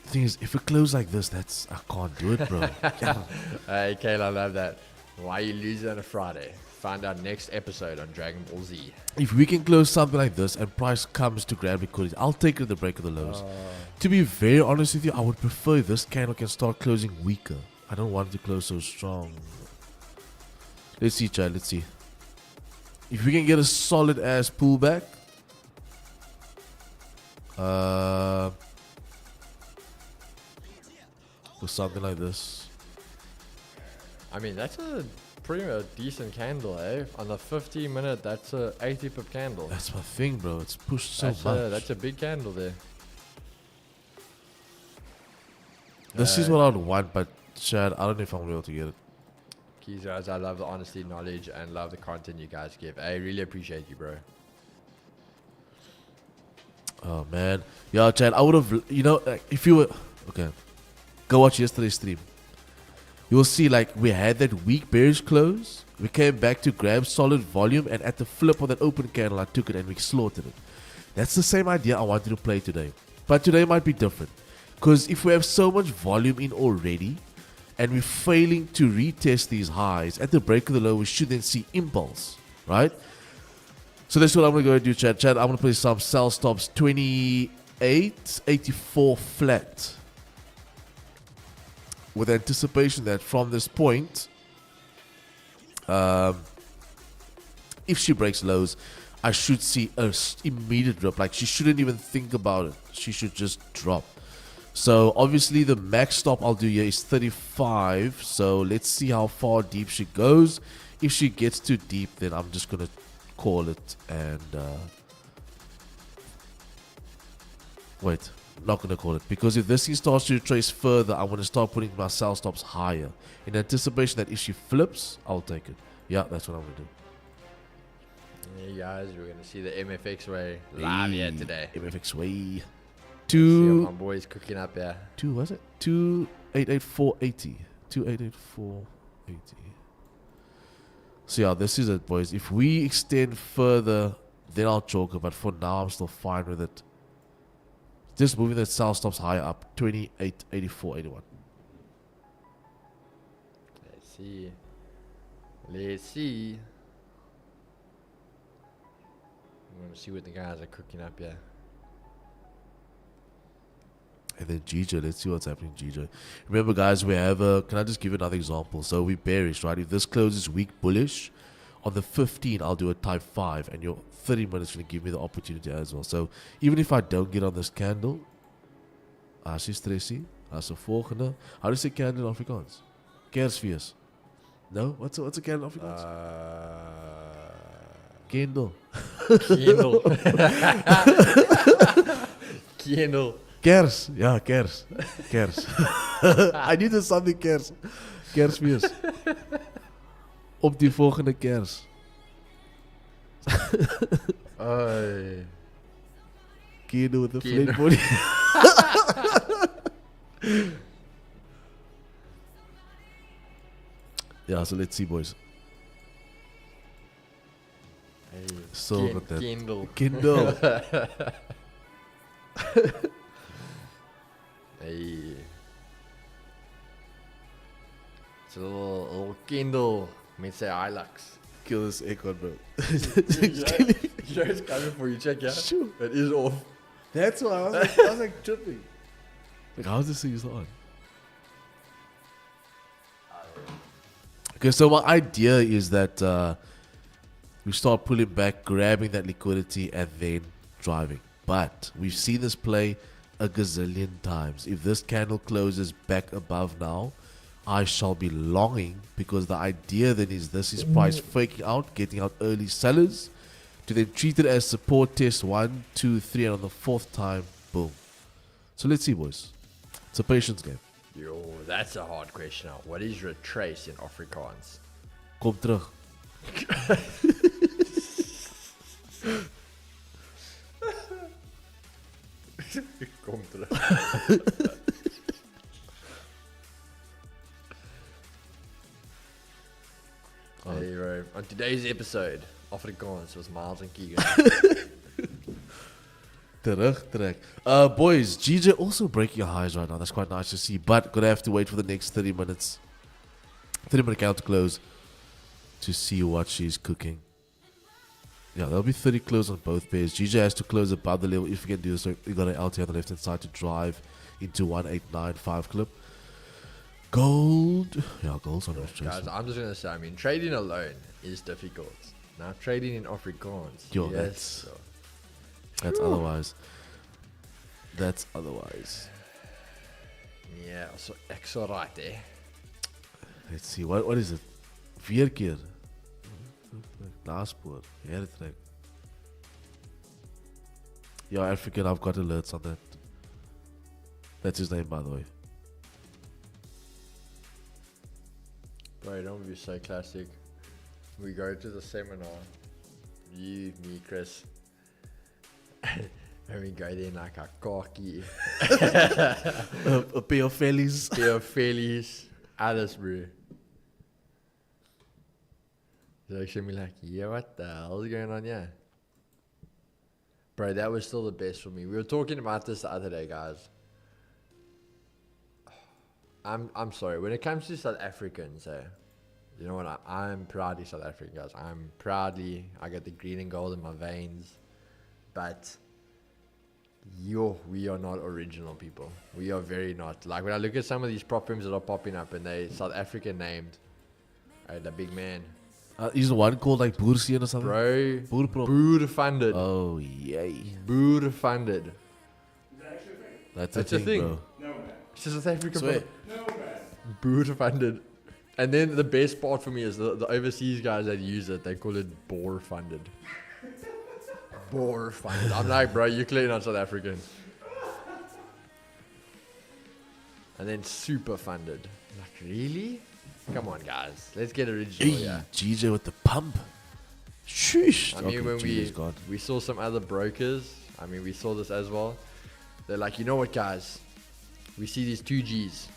The thing is, if we close like this, I can't do it, bro. Hey, Kayla, I love that. Why you losing on a Friday? Find out next episode on Dragon Ball Z. If we can close something like this and price comes to grab liquidity, I'll take it at the break of the lows. To be very honest with you, I would prefer this candle can start closing weaker. I don't want it to close so strong. Let's see, Chad. Let's see. If we can get a solid ass pullback, or something like this. I mean, that's a pretty decent candle, eh? On the 15-minute, that's a 80 pip candle. That's my thing, bro. It's pushed so much. That's a big candle there. This is what I would want, but Chad, I don't know if I'm gonna be able to get it. Keys, guys, I love the honesty, knowledge, and love the content you guys give. I really appreciate you, bro. Oh man, yeah, Chad. I would have, like, if you were okay, go watch yesterday's stream. You'll see, like, we had that weak bearish close. We came back to grab solid volume, and at the flip of that open candle, I took it and we slaughtered it. That's the same idea I wanted to play today, but today might be different, because if we have so much volume in already, and we're failing to retest these highs at the break of the low, we should then see impulse, right? So that's what I'm going to go do, Chad. Chad, I'm going to play some sell stops 28.84 flat. With anticipation that from this point, if she breaks lows, I should see an immediate drop. Like, she shouldn't even think about it. She should just drop. So obviously the max stop I'll do here is 35. So let's see how far deep she goes. If she gets too deep, then I'm just going to call it and wait, not going to call it, because if this thing starts to retrace further, I'm going to start putting my sell stops higher in anticipation that if she flips, I'll take it. Yeah, that's what I'm going to do. Hey guys, we're going to see the MFX way live here today. MFX way. See what my boys cooking up here. 288480. 288480. So yeah, this is it, boys. If we extend further, then I'll choke it. But for now, I'm still fine with it. Just moving that sell stops higher up. 288481. Let's see. Let's see. I'm going to see what the guys are cooking up here. And then GJ, let's see what's happening, GJ. Remember, guys, we have can I just give you another example? So we bearish, right? If this closes weak bullish, on the 15, I'll do a type 5, and your 30 minutes going to give me the opportunity as well. So even if I don't get on this candle, as is stressie, as a volgende. How do you say candle in Afrikaans? Kersfees. No? What's a candle in Afrikaans? Candle. Candle. Candle. Kers. Ja, kers. Kers. I needed something kers. Kersfees. Op die volgende kers. Oei. Kino with the Kino. flat body. Yeah, so let's see, boys. Hey, Still got that. Kindle. Kindle. Hey. It's a little Kindle. Met sy Hilux. Kill this aircon, bro. Sure, it's coming for you. Check, yeah? Sure. It is off. That's why I was like tripping. Like, how's this thing on? Okay, so my idea is that we start pulling back, grabbing that liquidity, and then driving. But we've seen this play a gazillion times. If this candle closes back above now, I shall be longing, because the idea then is this is price faking out, getting out early sellers, to then treat it as support test 1, 2, 3, and on the fourth time, boom. So let's see, boys. It's a patience game. Yo, that's a hard question now. What is retrace in Afrikaans? Kom terug. Kom terug. Hey, bro. On today's episode, Afrikaans was Miles and Keegan. Terugtrek. Boys, GJ also breaking highs right now. That's quite nice to see. But gonna have to wait for the next 30 minutes. 30-minute count to close to see what she's cooking. Yeah, there'll be 30 close on both pairs. GJ has to close above the level if you can do so. You got an LT on the left hand side to drive into 1895 clip. Gold. Yeah, gold's on Guys, retracement. I'm just gonna say, I mean, trading alone is difficult. Now, trading in Afrikaans. Yo, yes. That's otherwise. That's otherwise. Yeah, so extra right, eh? Let's see. What is it? 4 keer. Naspoor. Hertrek. Yeah, African, I've got alerts on that. That's his name, by the way. Bro, don't be so classic. We go to the seminar. You, me, Chris. And we go there in like a khaki. A pair of fellies. Pair of Phillies. Alles, bro. So actually be like, yeah, what the hell is going on here? Bro, that was still the best for me. We were talking about this the other day, guys. I'm sorry. When it comes to South Africans, you know what? I'm proudly South African, guys. I got the green and gold in my veins. But we are not original people. We are very not. Like when I look at some of these prop firms that are popping up and they South African named, the big man, He's the one called like Boersien or something? bro, Boerprop. Boer funded, Oh, yay. Boer funded. That's That's a a thing, thing. bro. It's just South African. Swear. Boer funded. And then the best part for me is the overseas guys that use it, they call it Boer funded. Boer funded. I'm like, bro, you're clearly not South African. And then super funded. Like, really? Come on, guys. Let's get original, Hey, yeah. GJ with the pump. Sheesh. I mean, Okay, when GJ's gone. we saw some other brokers, I mean, we saw this as well. They're like, you know what, guys? We see these 2Gs.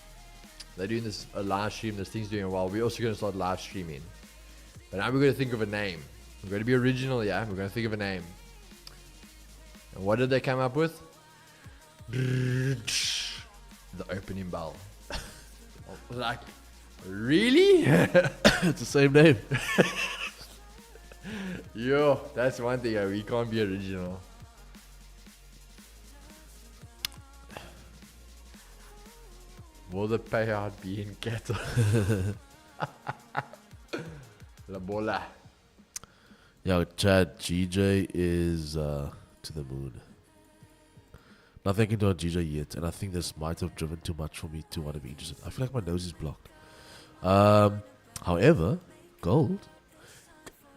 They're doing this a live stream. This thing's doing well. We're also going to start live streaming. But now we're going to think of a name. We're going to be original, yeah? We're going to think of a name. And what did they come up with? The opening bell. I was like, really? It's the same name. Yo, that's one thing. We can't be original. Will the payout be in cattle? La bola. Yo, Chad, GJ is to the moon. Nothing I can do on GJ yet, and I think this might have driven too much for me to want to be interested. I feel like my nose is blocked. However, gold.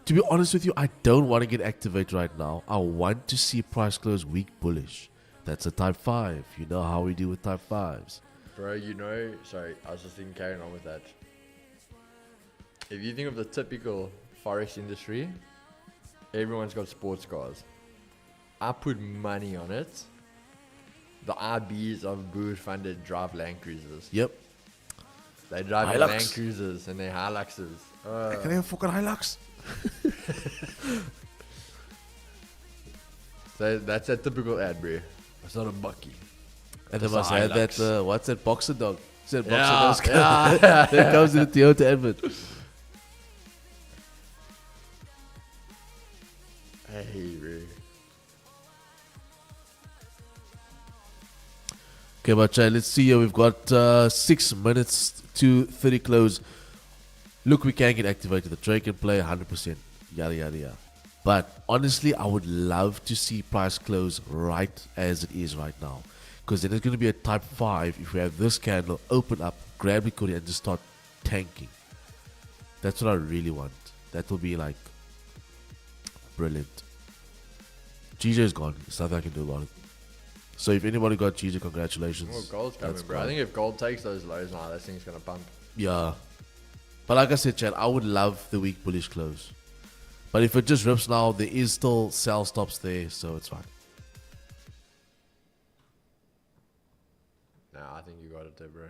To be honest with you, I don't want to get activated right now. I want to see price close weak bullish. That's a type 5. You know how we do with type 5s. Bro, you know, sorry, I was just thinking carrying on with that. If you think of the typical forex industry, everyone's got sports cars. I put money on it. The IBs of Booth funded drive Land Cruisers. Yep. They drive Hilux. Land Cruisers and their Hiluxes. Can I have a fucking Hilux? So that's a typical ad, bro. It's not a bucky. And they It's must a have that, Hilux. what's that, boxer dog? Is that boxer Yeah, dog? yeah. That comes in the Toyota advert. Hey, bro. Okay, but let's see here. We've got 6 minutes to 30 close. Look, we can get activated. The trade can play 100%. Yada, yada, yada. But honestly, I would love to see price close right as it is right now. Because then it's going to be a type 5 if we have this candle open up, grab liquidity and just start tanking. That's what I really want. That will be like brilliant. GJ is gone. There's nothing I can do about it. So if anybody got GJ, congratulations. Well, gold's coming, That's bro. I gone. think if gold takes those lows now, that thing's going to pump. Yeah. But like I said, Chad, I would love the weak bullish close. But if it just rips now, there is still sell stops there, so it's fine. Nah, I think you got it there, bro.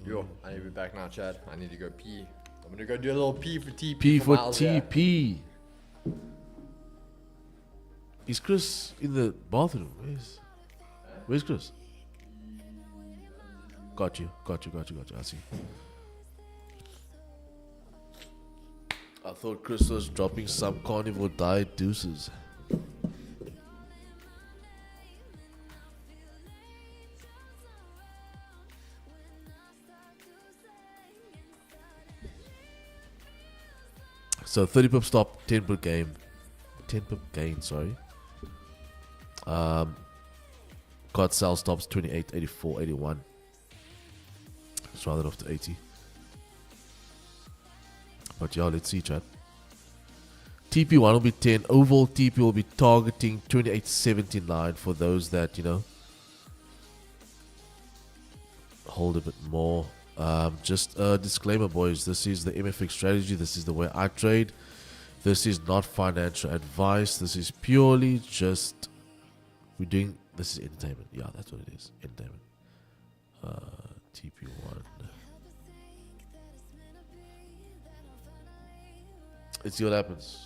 Yo, I need to be back now, Chad. I need to go pee. I'm going to go do a little pee for TP. P for Miles, yeah. TP. Is Chris in the bathroom? Where's Chris? Got you. I see. I thought Chris was dropping some carnivore diet deuces. So 30 pip stop, 10 pip game. 10 pip gain, sorry. Got sell stops 28, 84, 81. Let's round it off to 80. But yeah, let's see, chat. TP1 will be 10. Overall TP will be targeting 28.79 for those that, you know, hold a bit more. Just a disclaimer, boys. This is the MFX strategy. This is the way I trade. This is not financial advice. This is purely just this is entertainment. Yeah, that's what it is. Entertainment. TP1. Let's see what happens.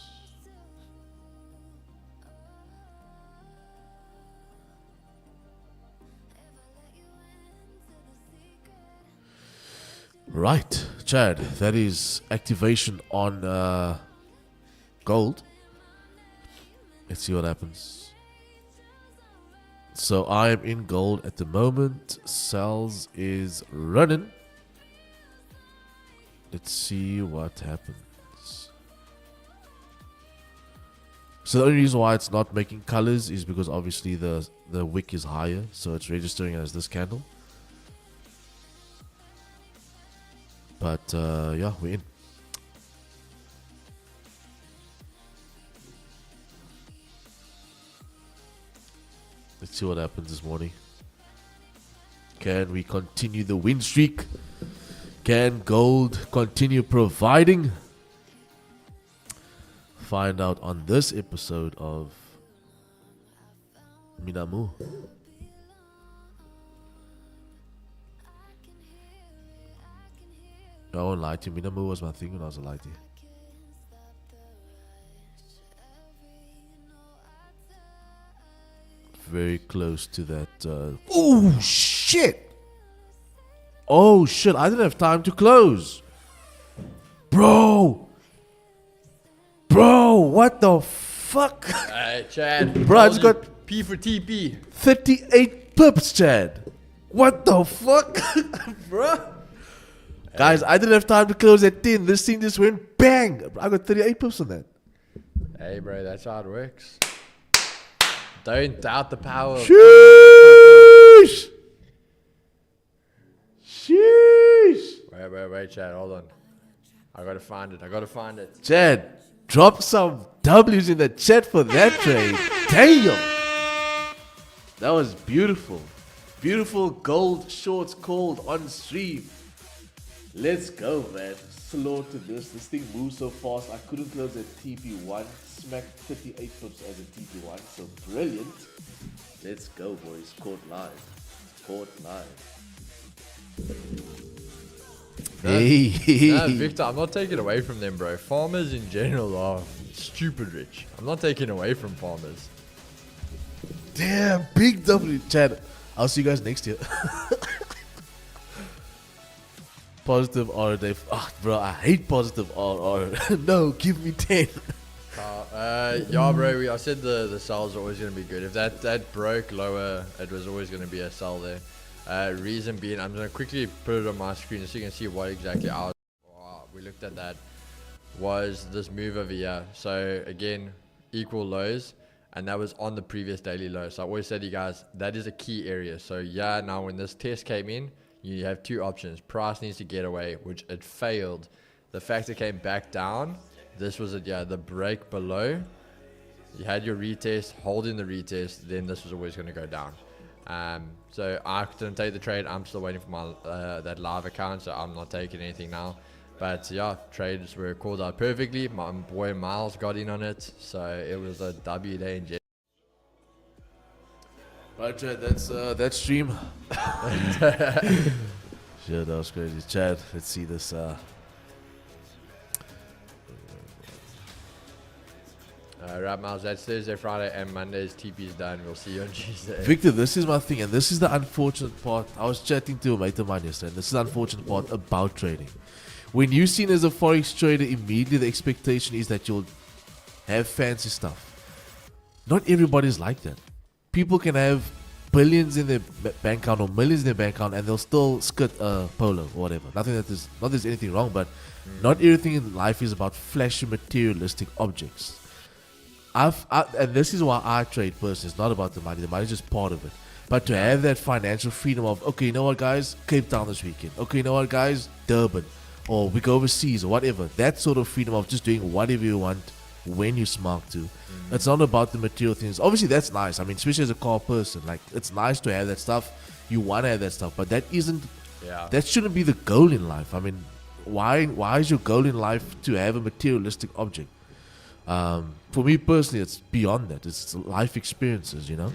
Right, Chad, that is activation on gold. Let's see what happens. So I am in gold at the moment. Sales is running. Let's see what happens. So the only reason why it's not making colors is because obviously the wick is higher, so it's registering as this candle. But yeah, we're in. Let's see what happens this morning. Can we continue the win streak? Can gold continue providing? Find out on this episode of Minamu. I won't lie to you. Minamu was my thing when I was a lighty. Very close to that. Oh, shit! Oh, shit. I didn't have time to close. Bro! Bro, what the fuck? Hey, Chad. Bro, I just got P for TP. 38 pips, Chad. What the fuck? Bro? Guys, I didn't have time to close at 10. This thing just went bang. I got 38 pips on that. Hey, bro, that's how it works. Don't doubt the power. Sheesh! Sheesh! Wait, Chad, hold on. I gotta find it. Chad, drop some W's in the chat for that trade. Damn! That was beautiful. Beautiful gold shorts called on stream. Let's go, man. Slaughter this. This thing moves so fast. I couldn't close at TP1. Smacked 38 pips as a TP1. So brilliant. Let's go, boys. Caught live. Caught live. Hey. No, Victor, I'm not taking away from them, bro. Farmers in general are stupid rich. I'm not taking away from farmers. Damn, big W. Chad, I'll see you guys next year. Positive R, Dave. Ah, bro, I hate positive R. No, give me 10. Yeah, bro. I said the sells are always going to be good. If that broke lower, it was always going to be a sell there. Reason being, I'm going to quickly put it on my screen so you can see what exactly we looked at. That was this move over here. So again, equal lows, and that was on the previous daily low. So I always said to you guys, that is a key area. So yeah, now when this test came in, you have two options. Price needs to get away, which it failed. The fact it came back down, this was it. Yeah, the break below. You had your retest, holding the retest, then this was always going to go down. So I didn't take the trade. I'm still waiting for my that live account, so I'm not taking anything now. But yeah, trades were called out perfectly. My boy Miles got in on it, so it was a W day in general. Right, Chad, that's that stream. Shit, that was crazy. Chad, let's see this. Right, Miles, that's Thursday, Friday, and Monday's TP's done. We'll see you on Tuesday. Victor, this is my thing, and this is the unfortunate part. I was chatting to a mate of mine yesterday, and this is the unfortunate part about trading. When you're seen as a forex trader, immediately the expectation is that you'll have fancy stuff. Not everybody's like that. People can have billions in their bank account or millions in their bank account, and they'll still skirt a polo or whatever. Not there's anything wrong, but not everything in life is about flashy materialistic objects. And this is why I trade personally. It's not about the money. The money is just part of it. But to have that financial freedom of, okay, you know what, guys? Cape Town this weekend. Okay, you know what, guys? Durban. Or we go overseas or whatever. That sort of freedom of just doing whatever you want when you smart to. It's not about the material things. Obviously, that's nice. I mean, especially as a car person. Like, it's nice to have that stuff. You want to have that stuff. But that isn't... Yeah. That shouldn't be the goal in life. I mean, why is your goal in life to have a materialistic object? For me personally, it's beyond that. It's life experiences, you know.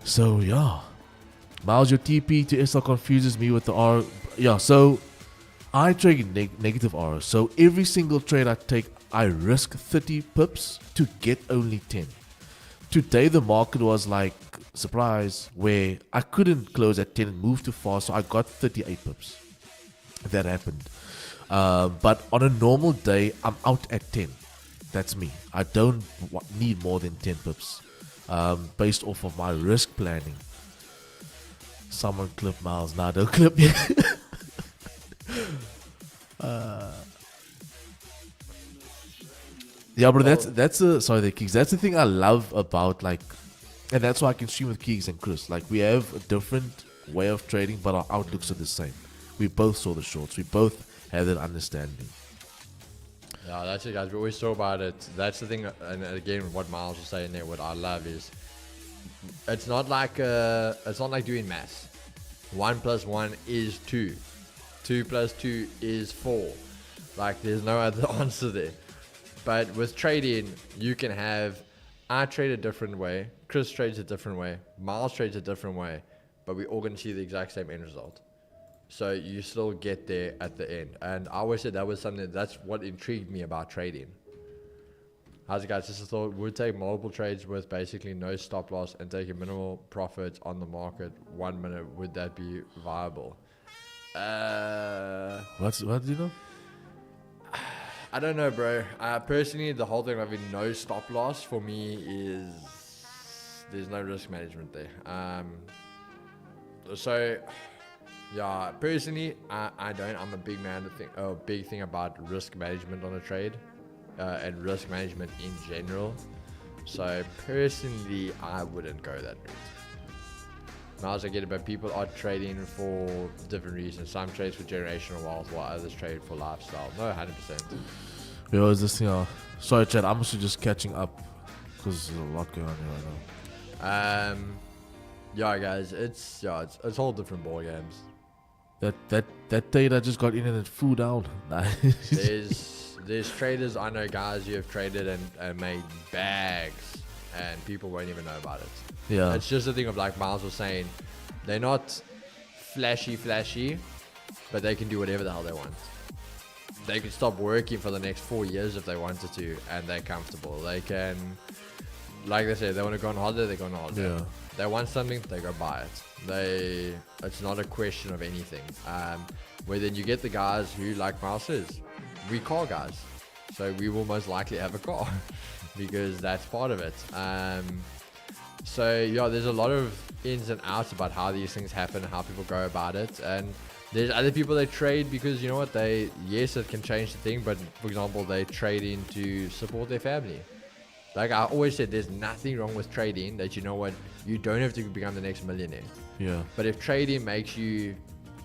So yeah, Miles, your TP to SL confuses me with the R. Yeah, so I trade negative R. So every single trade I take, I risk 30 pips to get only 10. Today the market was like surprise, where I couldn't close at 10 and move too fast, so I got 38 pips. That happened. But on a normal day, I'm out at 10. That's me. I don't need more than 10 pips based off of my risk planning. Someone clip Miles. Nah, don't clip me. Yeah, bro, that's sorry, the Keeks. That's the thing I love about, like, and that's why I can stream with Keeks and Chris. Like, we have a different way of trading, but our outlooks are the same. We both saw the shorts. We both have that understanding. Yeah, that's it, guys. We always talk about it. That's the thing, and again, what Miles was saying there, what I love is, it's not like doing maths. 1 + 1 is 2. 2 + 2 is 4. Like, there's no other answer there. But with trading, you can have, I trade a different way, Chris trades a different way, Miles trades a different way, but we're all going to see the exact same end result. So you still get there at the end. And I always said that was something, that's what intrigued me about trading. How's it, guys? Just a thought, would take multiple trades with basically no stop loss and take a minimal profit on the market 1 minute. Would that be viable? What do you know? I don't know, bro. Personally, the whole thing of having no stop loss for me is there's no risk management there. So yeah, personally, I don't. I'm a big man. Big thing about risk management on a trade, and risk management in general. So personally, I wouldn't go that route. Now, I get it, but people are trading for different reasons. Some trades for generational wealth, while others trade for lifestyle. No, 100%. Yo, is this thing? Sorry, Chad. I'm also just catching up because there's a lot going on here right now. Yeah, guys, it's whole different ball games. That day that I just got in and it flew down. Nice. There's traders, I know guys who have traded and made bags, and people won't even know about it. Yeah. It's just the thing of, like Miles was saying, they're not flashy, but they can do whatever the hell they want. They could stop working for the next 4 years if they wanted to, and they're comfortable. They can, like they said, they want to go on holiday, they go on holiday. Yeah. They want something, they go buy it. It's not a question of anything. Where then you get the guys who, like Miles says, we car guys, so we will most likely have a car because that's part of it. So yeah, there's a lot of ins and outs about how these things happen, how people go about it, and there's other people that trade because you know what, yes, it can change the thing, but for example, they trade in to support their family. Like I always said, there's nothing wrong with trading. That you know what, you don't have to become the next millionaire. Yeah. But if trading makes you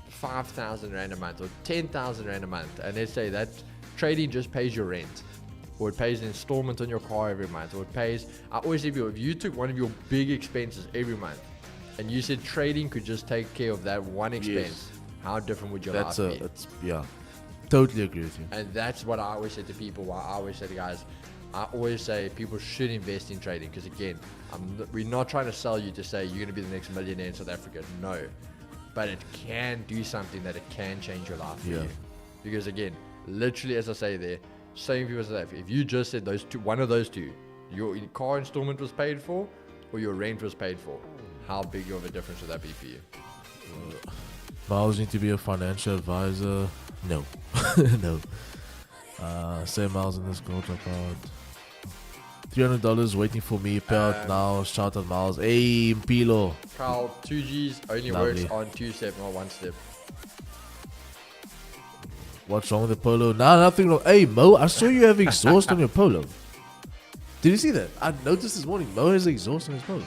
5,000 rand a month or 10,000 rand a month, and let's say that trading just pays your rent, or it pays an installment on your car every month, or it pays, I always say, if you took one of your big expenses every month and you said trading could just take care of that one expense, how different would your life be? Yeah, totally agree with you. And that's what I always say to people. What I always say to guys, I always say people should invest in trading, because again, we're not trying to sell you to say you're going to be the next millionaire in South Africa. No, but it can do something that it can change your life for you. Because again, literally, as I say there, same people say, if you just said those two, one of those two, your car installment was paid for or your rent was paid for, how big of a difference would that be for you? Miles need to be a financial advisor. No. No. Say Miles in this gold dropout. $300 waiting for me. Pay out now. Shout out Miles. Hey, Mpilo. Carl, 2Gs only Lovely. works on 2-step, not 1-step. What's wrong with the polo? Nah, nothing wrong. Hey, Mo, I saw you have exhaust on your polo. Did you see that? I noticed this morning. Mo has exhaust on his polo.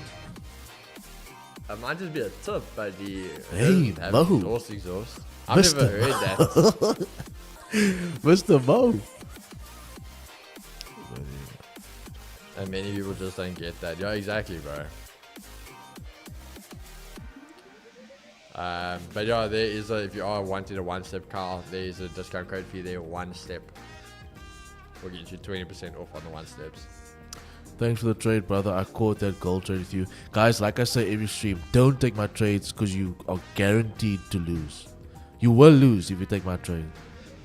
It might just be a tip, but he Hey, doesn't have Mo. exhaust. I've Mr. never heard that. Mr. Mo. And many people just don't get that. Yeah, exactly, bro. But yeah, there is if you are wanting a 1-step car, there is a discount code for you there, 1-step. Will get you 20% off on the 1-steps. Thanks for the trade, brother. I caught that gold trade with you. Guys, like I say every stream, don't take my trades because you are guaranteed to lose. You will lose if you take my trade.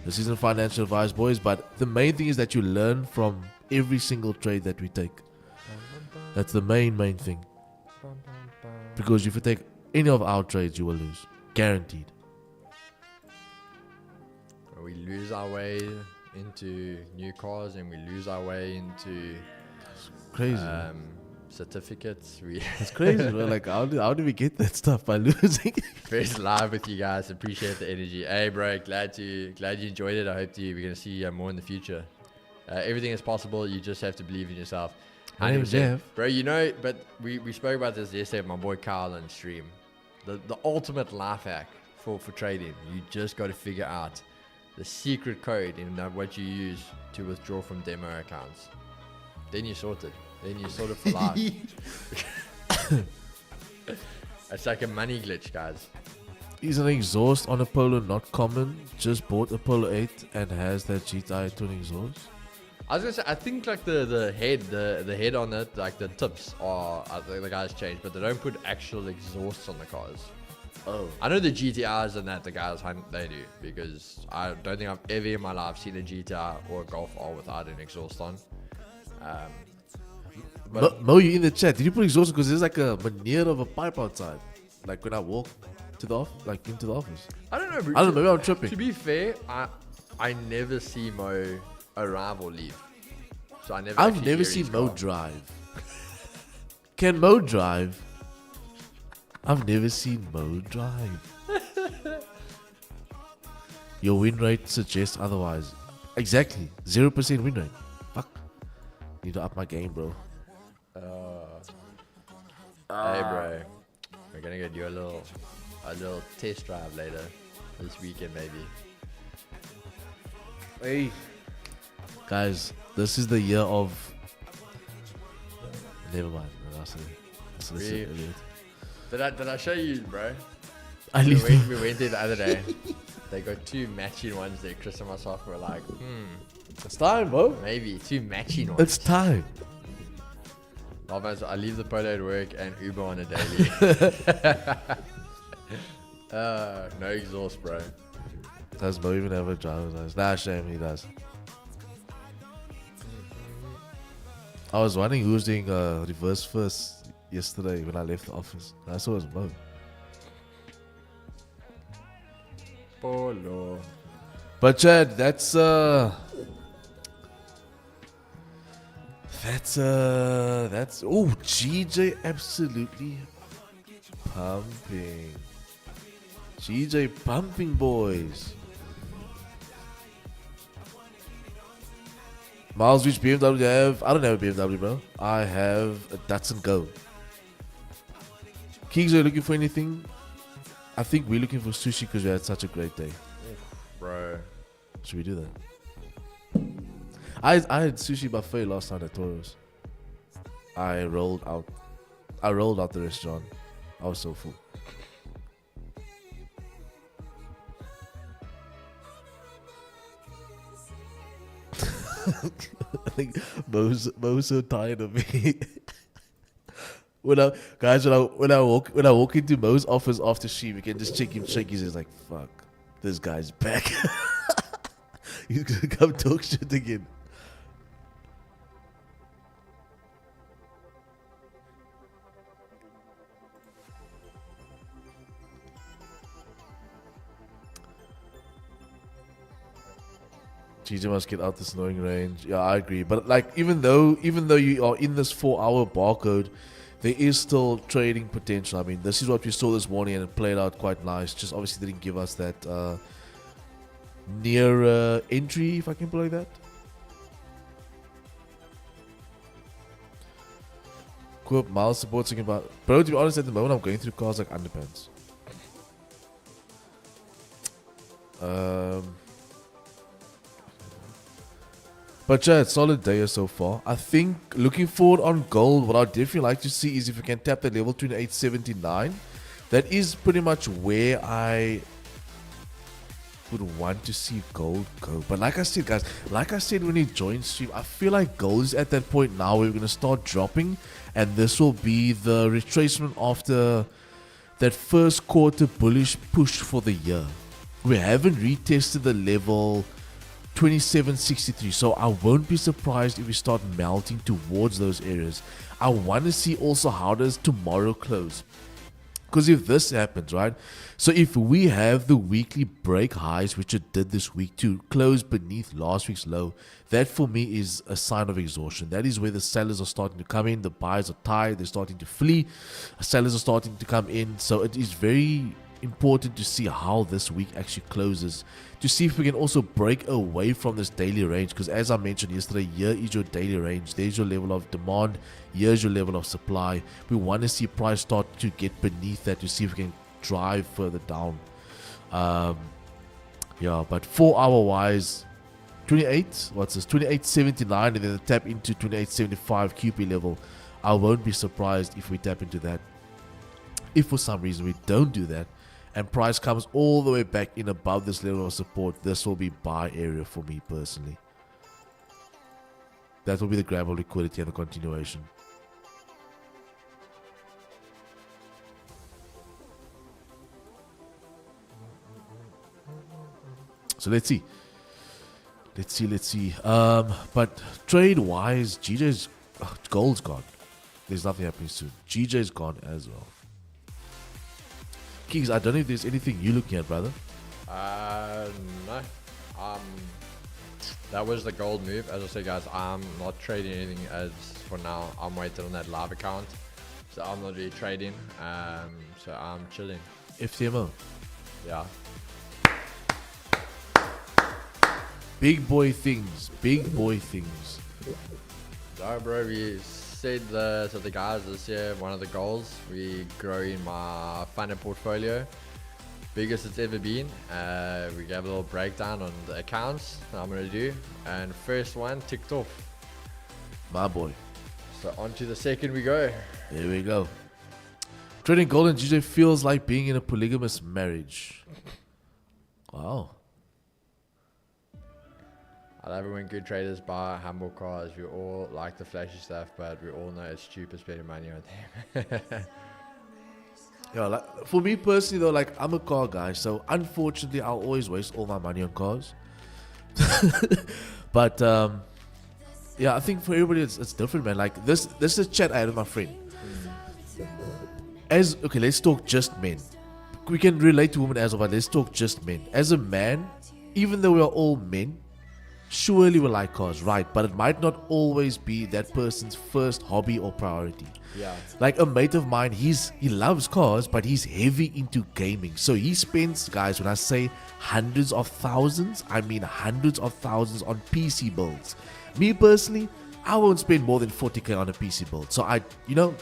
This isn't financial advice, boys, but the main thing is that you learn from every single trade that we take. That's the main thing. Because if you take any of our trades, you will lose. Guaranteed. We lose our way into new cars, and we lose our way into Crazy. certificates. It's crazy, bro. Like, how do we get that stuff by losing? First live with you guys. Appreciate the energy. Hey, bro, glad you enjoyed it. I hope we're gonna see you more in the future. Everything is possible. You just have to believe in yourself. 100%. Jeff. Bro, you know, but we spoke about this yesterday with my boy Carl on stream. The ultimate life hack for trading. You just got to figure out the secret code in what you use to withdraw from demo accounts. Then you're sorted. Then you're sorted for life. It's like a money glitch, guys. Is an exhaust on a Polo not common? Just bought a Polo 8 and has that GTI twin exhaust. I was gonna say, I think like the head on it, like the tips are, I think the guys changed, but they don't put actual exhausts on the cars. Oh. I know the GTRs and that the guys they do, because I don't think I've ever in my life seen a GTR or a Golf R without an exhaust on. But Mo, you in the chat? Did you put exhaust? Because there's like a veneer of a pipe outside. Like when I walk to the into the office. I don't know. Bro. I don't know. Maybe I'm tripping. To be fair, I never see Mo arrive or leave. So I've never seen Mo drive. Can Mo drive? I've never seen Mo drive. Your win rate suggests otherwise. Exactly. 0% win rate. Fuck. Need to up my game, bro. Hey, bro. We're gonna go do a little test drive later this weekend, maybe. Hey. Guys, this is the year of... Never mind. That's it. Did I show you, bro? I We leave went there the other day. They got 2 matching ones there. Chris and myself were like, It's time, bro. maybe 2 matching ones. It's time. Otherwise, I leave the polo at work and Uber on a daily. No exhaust, bro. Does Mo even have a driver's license? Nah, shame, he does. I was wondering who was doing reverse first yesterday when I left the office. I saw it was Mo. Polo. But Chad, that's oh GJ absolutely pumping. GJ pumping, boys. Miles, which BMW do you have? I don't have a BMW, bro. I have a Datsun Go. Kings, are you looking for anything? I think we're looking for sushi because we had such a great day. Bro. Should we do that? I had sushi buffet last night at Toros. I rolled out the restaurant. I was so full. I think Mo's so tired of me. When I walk into Mo's office after she, we can just check him, shake his. He's like, fuck, this guy's back. He's gonna come talk shit again. GJ must get out this annoying range. Yeah, I agree. But like, even though you are in this 4-hour barcode, there is still trading potential. I mean, this is what we saw this morning, and it played out quite nice. Just obviously didn't give us that near entry, if I can play that. Cool. Miles support talking about, bro. To be honest, at the moment I'm going through cars like underpants. But yeah, it's solid day so far. I think looking forward on gold, what I'd definitely like to see is if we can tap that level 2879. That is pretty much where I would want to see gold go. But like I said, guys, like I said when you joined stream, I feel like gold is at that point now where we're going to start dropping. And this will be the retracement after that first quarter bullish push for the year. We haven't retested the level 2763, so I won't be surprised if we start melting towards those areas. I want to see also how does tomorrow close, because if this happens, right, so if we have the weekly break highs, which it did this week to close beneath last week's low, that for me is a sign of exhaustion. That is where the sellers are starting to come in, the buyers are tired, they're starting to flee, sellers are starting to come in. So it is very important to see how this week actually closes, to see if we can also break away from this daily range, because as I mentioned yesterday, here is your daily range, there's your level of demand, here's your level of supply. We want to see price start to get beneath that to see if we can drive further down. Yeah, but 4 hour wise, 2879, and then the tap into 2875 QP level. I won't be surprised if we tap into that. If for some reason we don't do that and price comes all the way back in above this level of support, this will be buy area for me personally. That will be the grab of liquidity and the continuation. So let's see. But trade wise, GJ's gold's gone. There's nothing happening soon. GJ's gone as well. Kings, I don't know if there's anything you're looking at, brother. No. That was the gold move. As I said, guys, I'm not trading anything as for now. I'm waiting on that live account, so I'm not really trading. So I'm chilling. FTMO. Yeah. Big boy things. Big boy things. So, bro, we said to the guys this year, one of the goals, we growing my funded portfolio. Biggest it's ever been. We gave a little breakdown on the accounts that I'm going to do. And first one ticked off. My boy. So on to the second we go. There we go. Trading gold and GJ feels like being in a polygamous marriage. Wow. I love it when good traders buy humble cars. We all like the flashy stuff, but we all know it's stupid spending money on them. Yeah, like, for me personally though, like I'm a car guy, so unfortunately I'll always waste all my money on cars. But yeah, I think for everybody it's different, man. Like this is a chat I had with my friend. Okay, let's talk just men. We can relate to women as well, but let's talk just men. As a man, even though we are all men, surely we like cars, right? But it might not always be that person's first hobby or priority. Yeah. Like a mate of mine, he loves cars, but he's heavy into gaming. So he spends, guys, when I say hundreds of thousands, I mean hundreds of thousands on PC builds. Me personally, I won't spend more than 40k on a PC build. So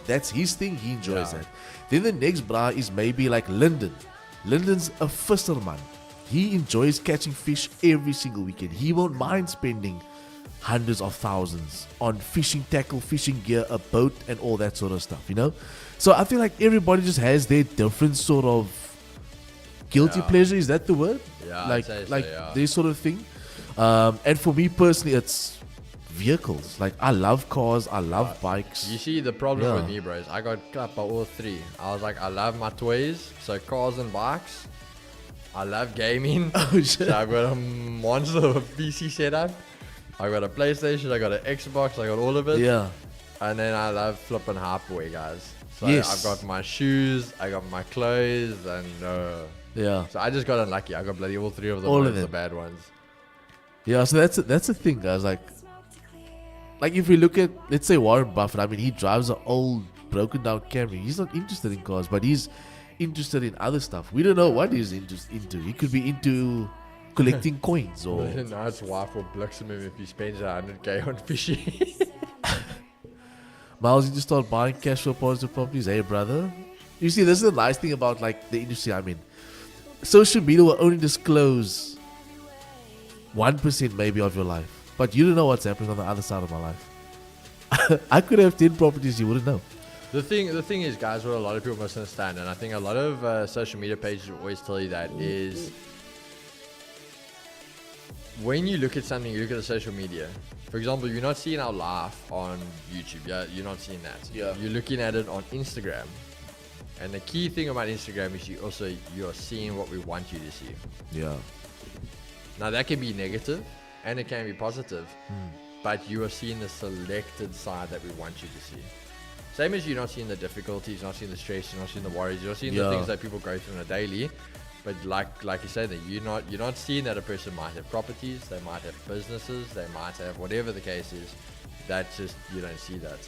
that's his thing. He enjoys that. Then the next bra is maybe like Lyndon. Lyndon's a fisherman. He enjoys catching fish every single weekend. He won't mind spending hundreds of thousands on fishing tackle, fishing gear, a boat, and all that sort of stuff, So I feel like everybody just has their different sort of guilty pleasure. Is that the word? Yeah, like I'd say like so, yeah. this sort of thing. And for me personally, it's vehicles. Like I love cars, I love bikes. You see, the problem with Yeah. me, bros, I got clapped by all three. I was like, I love my toys, so cars and bikes. I love gaming. Oh shit. So I've got a monster of a PC setup. I got a PlayStation, I got an Xbox, I got all of it. Yeah. And then I love flipping Hyperway, guys. So Yes. I've got my shoes, I got my clothes, and Yeah. so I just got unlucky. I got bloody all three of them, All of the them. bad ones. Yeah, so that's the thing, guys. Like if we look at, let's say, Warren Buffett, I mean, he drives an old broken down Camry. He's not interested in cars, but he's interested in other stuff. We don't know what he's into. He could be into collecting coins or Now his wife will blitzen him if he spends 100k on fishing. Miles, you just start buying cash flow positive properties. Hey, brother. You see, this is the nice thing about like the industry I'm in. Social media will only disclose 1% maybe of your life, but you don't know what's happening on the other side of my life. I could have 10 properties you wouldn't know. The thing is, guys, what a lot of people must understand, and I think a lot of social media pages will always tell you that, is when you look at something, you look at the social media. For example, you're not seeing our live on YouTube. Yeah, you're not seeing that. Yeah. You're looking at it on Instagram. And the key thing about Instagram is you're seeing what we want you to see. Yeah. Now that can be negative and it can be positive, but you are seeing the selected side that we want you to see. Same as you're not seeing the difficulties, not seeing the stress, you're not seeing the worries, you're not seeing the things that people go through on a daily. But like you say, that you're not seeing that a person might have properties, they might have businesses, they might have whatever the case is. That's just, you don't see that.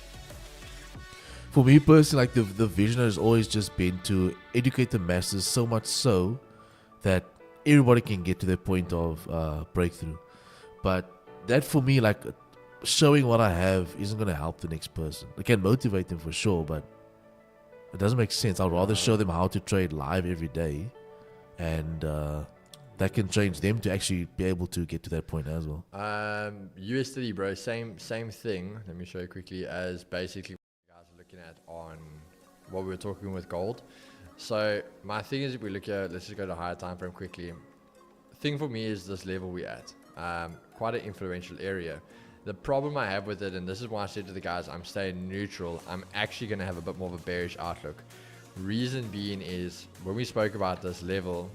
For me personally, like the vision has always just been to educate the masses, so much so that everybody can get to their point of breakthrough. But that for me, like showing what I have isn't going to help the next person. It can motivate them for sure, but it doesn't make sense. I'd rather show them how to trade live every day, and that can change them to actually be able to get to that point as well. USD, bro, same thing. Let me show you quickly as basically what you guys are looking at on what we were talking with gold. So my thing is, if we look at, let's just go to higher time frame quickly. Thing for me is this level we're at, quite an influential area. The problem I have with it, and this is why I said to the guys, I'm staying neutral. I'm actually going to have a bit more of a bearish outlook. Reason being is, when we spoke about this level,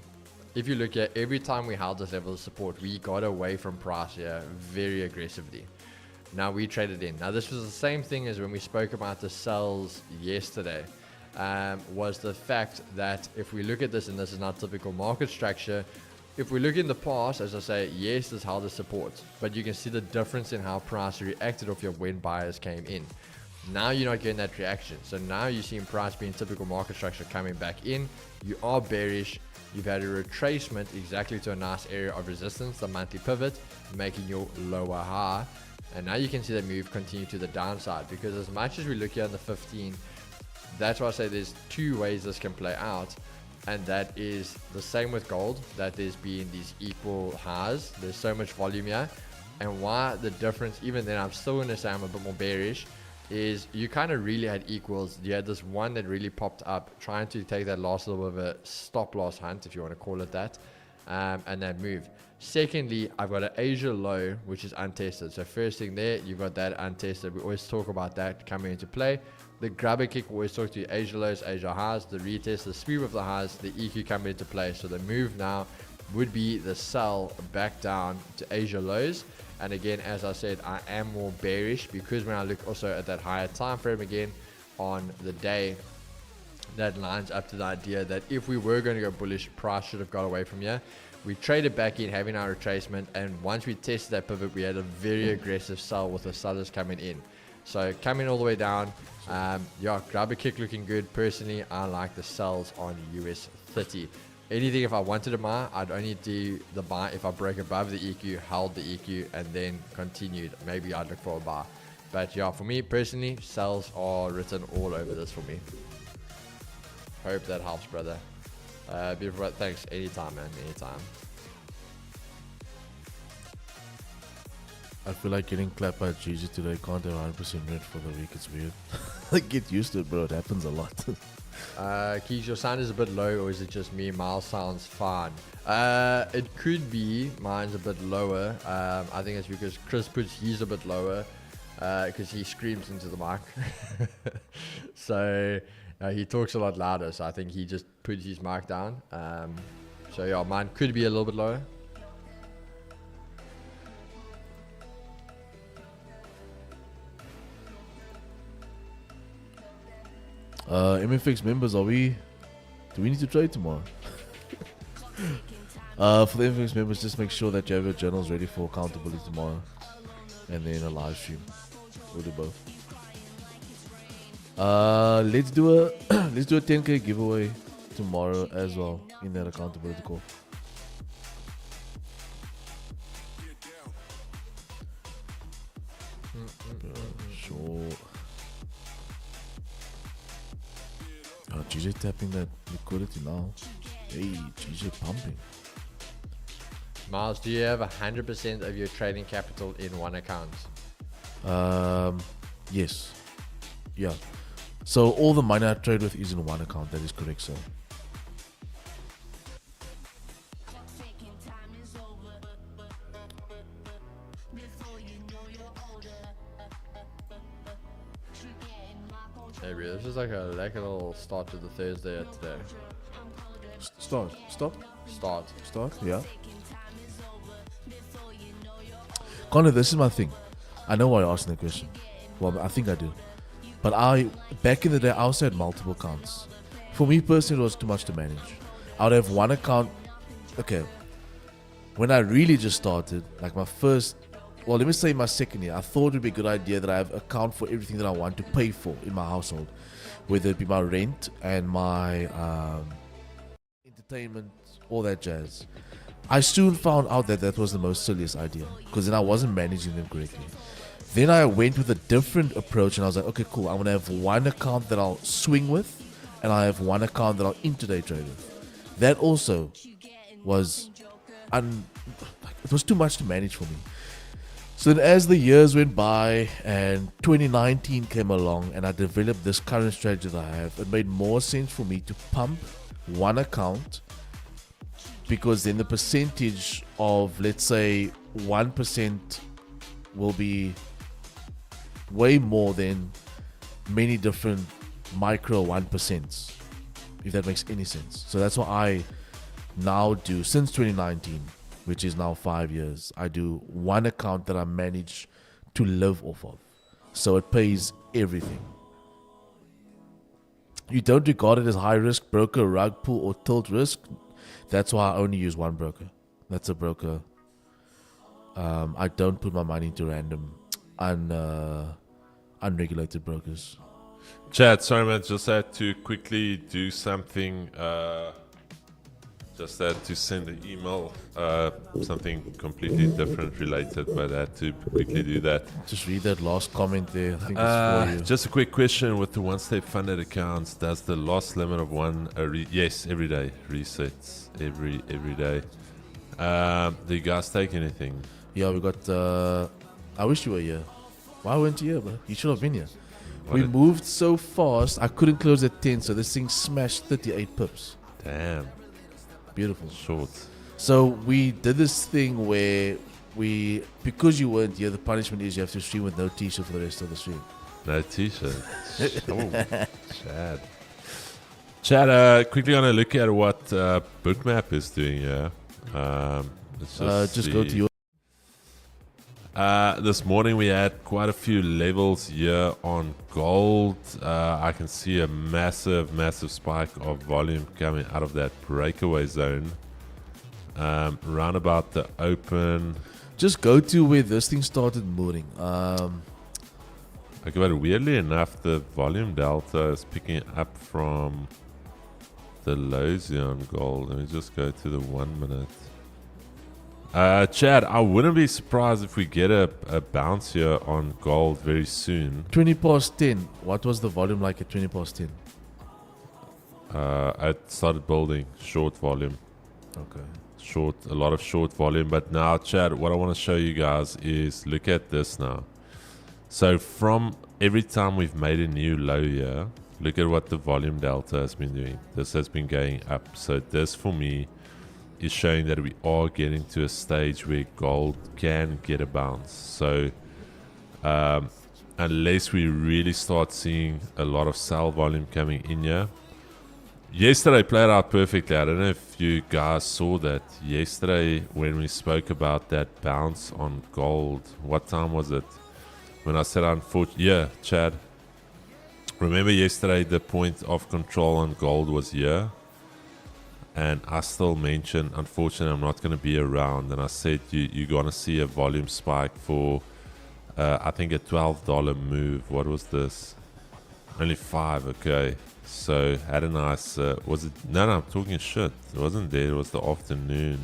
if you look at every time we held this level of support, we got away from price here very aggressively. Now we traded in. Now this was the same thing as when we spoke about the sells yesterday, was the fact that if we look at this, and this is not typical market structure, if we look in the past, as I say, yes, this held the support, but you can see the difference in how price reacted off your when buyers came in. Now you're not getting that reaction. So now you're seeing price being typical market structure coming back in. You are bearish. You've had a retracement exactly to a nice area of resistance, the monthly pivot, making your lower high. And now you can see that move continue to the downside, because as much as we look here on the 15, that's why I say there's two ways this can play out. And that is the same with gold, that there's been these equal highs. There's so much volume here. And why the difference, even then I'm still going to say I'm a bit more bearish, is you kind of really had equals. You had this one that really popped up, trying to take that last little bit of a stop loss hunt, if you want to call it that, and that move. Secondly, I've got an Asia low, which is untested. So first thing there, you've got that untested. We always talk about that coming into play. The grubber kick, we always talk to you Asia lows, Asia highs, the retest, the sweep of the highs, the EQ coming into play. So the move now would be the sell back down to Asia lows. And again, as I said, I am more bearish because when I look also at that higher time frame again on the day, that lines up to the idea that if we were going to go bullish, price should have got away from here. We traded back in, having our retracement, and once we tested that pivot, we had a very aggressive sell with the sellers coming in. So coming all the way down, yeah, grubber kick looking good. Personally, I like the sells on US 30. Anything if I wanted to buy, I'd only do the buy if I broke above the EQ, held the EQ, and then continued. Maybe I'd look for a buy. But yeah, for me personally, sells are written all over this for me. Hope that helps, brother. Beautiful. Thanks. Anytime, man. Anytime. I feel like getting clapped by GG today. Can't have 100% red for the week. It's weird. Like, get used to it, bro. It happens a lot. Keys, your sound is a bit low, or is it just me? Miles sounds fine. It could be mine's a bit lower. I think it's because Chris puts his a bit lower because he screams into the mic. So he talks a lot louder. So I think he just puts his mic down. So yeah, mine could be a little bit lower. MFX members, do we need to trade tomorrow? For the MFX members, just make sure that you have your journals ready for accountability tomorrow, and then a live stream. We'll do both. Let's do a 10k giveaway tomorrow as well in that accountability call. Sure. GJ tapping that liquidity now. Hey, GJ pumping. Miles, do you have 100% of your trading capital in one account? Yes. Yeah. So all the money I trade with is in one account. That is correct, sir. Hey, bro, this is like a little start to the Thursday today. Start. Yeah. Connor, this is my thing. I know why you're asking the question. Well, I think I do. But back in the day, I also had multiple accounts. For me personally, it was too much to manage. I would have one account. Okay. When I really just started, like my first, well, let me say my second year, I thought it would be a good idea that I have account for everything that I want to pay for in my household. Whether it be my rent and my entertainment, all that jazz. I soon found out that that was the most silliest idea, because then I wasn't managing them correctly. Then I went with a different approach, and I was like, okay, cool. I'm going to have one account that I'll swing with, and I have one account that I'll intraday trade with. That also was, it was too much to manage for me. So then as the years went by and 2019 came along and I developed this current strategy that I have, it made more sense for me to pump one account, because then the percentage of, let's say, 1% will be way more than many different micro 1%, if that makes any sense. So that's what I now do since 2019, which is now 5 years. I do one account that I manage to live off of, so it pays everything. You don't regard it as high risk, broker, rug pull, or tilt risk. That's why I only use one broker. That's a broker. I don't put my money into random unregulated brokers. Chad, sorry man, just had to quickly do something. Just had to send an email, something completely different related, but I had to quickly do that. Just read that last comment there. I think it's for you. Just a quick question with the one-step funded accounts. Does the loss limit of one? Yes, every day resets every day. Do you guys take anything? Yeah, we got. I wish you were here. Why weren't you here, bro? You should have been here. We moved so fast, I couldn't close at 10, so this thing smashed 38 pips. Damn. Beautiful. Short. So we did this thing where because you weren't here, the punishment is you have to stream with no t-shirt for the rest of the stream. No t-shirt. Chad, quickly gonna look at what Bookmap is doing here. Let's just go to your... This morning we had quite a few levels here on gold. I can see a massive spike of volume coming out of that breakaway zone. Round about the open. Just go to where this thing started moving. Okay, but weirdly enough, the volume delta is picking up from the lows here on gold. Let me just go to the 1 minute. Chad, I wouldn't be surprised if we get a bounce here on gold very soon. 20 past 10. What was the volume like at 20 past 10? I started building short volume. Okay. A lot of short volume. But now, Chad, what I want to show you guys is look at this now. So from every time we've made a new low here, look at what the volume delta has been doing. This has been going up. So this for me is showing that we are getting to a stage where gold can get a bounce. So unless we really start seeing a lot of sell volume coming in here. Yesterday played out perfectly. I don't know if you guys saw that yesterday when we spoke about that bounce on gold. What time was it? When I said unfortunately, yeah, Chad. Remember yesterday the point of control on gold was here. And I still mentioned, unfortunately, I'm not going to be around. And I said you're going to see a volume spike for, I think, a $12 move. What was this? Only 5, okay. So had a nice, was it? No, I'm talking shit. It wasn't there. It was the afternoon.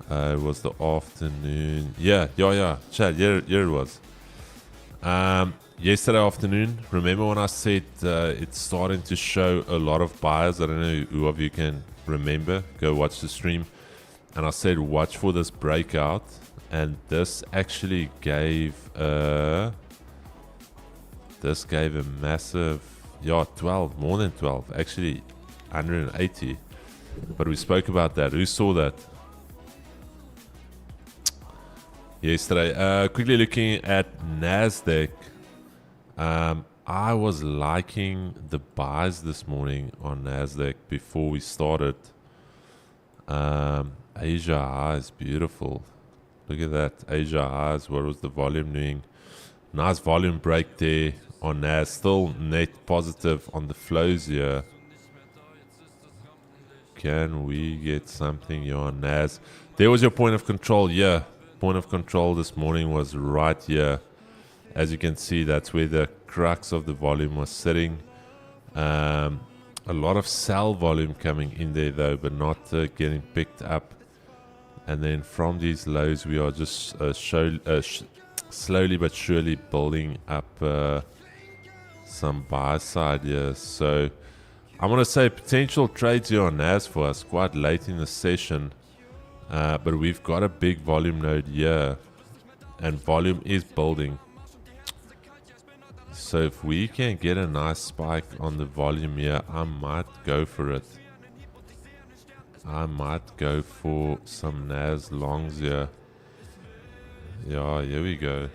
It was the afternoon. Yeah. Chad, here it was. Yesterday afternoon, remember when I said it's starting to show a lot of buyers? I don't know who of you can remember. Go watch the stream. And I said watch for this breakout. And this actually gave a massive, 12, more than 12. Actually, 180. But we spoke about that. Who saw that? Yesterday. Quickly looking at Nasdaq. I was liking the buys this morning on Nasdaq before we started. Asia highs, beautiful. Look at that, Asia highs. What was the volume doing? Nice volume break there on Nas. Still net positive on the flows here. Can we get something here on Nas? There was your point of control. Yeah, point of control this morning was right here. As you can see, that's where the crux of the volume was sitting. A lot of sell volume coming in there though, but not getting picked up. And then from these lows, we are just slowly but surely building up some buy side here. So I'm going to say potential trades here on NAS for us quite late in the session. But we've got a big volume node here. And volume is building. So if we can get a nice spike on the volume here, I might go for it. I might go for some NAS longs here. Yeah, here we go.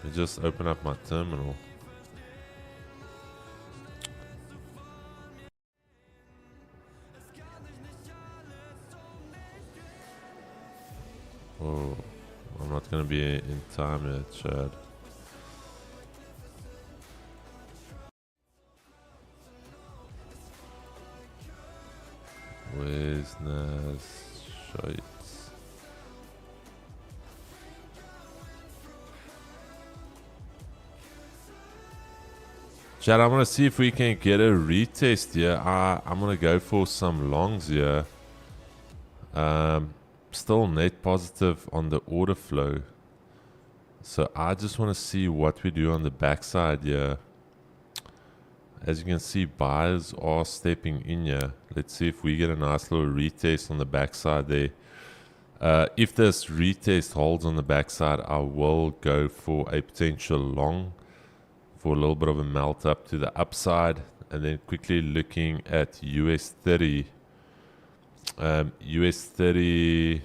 Let me just open up my terminal. Oh, I'm not going to be in time yet, Chad. Where's Nas? Shite. Chad, I'm going to see if we can get a retest here. I'm going to go for some longs here. Still net positive on the order flow. So I just want to see what we do on the backside here. As you can see, buyers are stepping in here. Let's see if we get a nice little retest on the backside there. If this retest holds on the backside, I will go for a potential long. for a little bit of a melt up to the upside, and then quickly looking at US 30. US 30,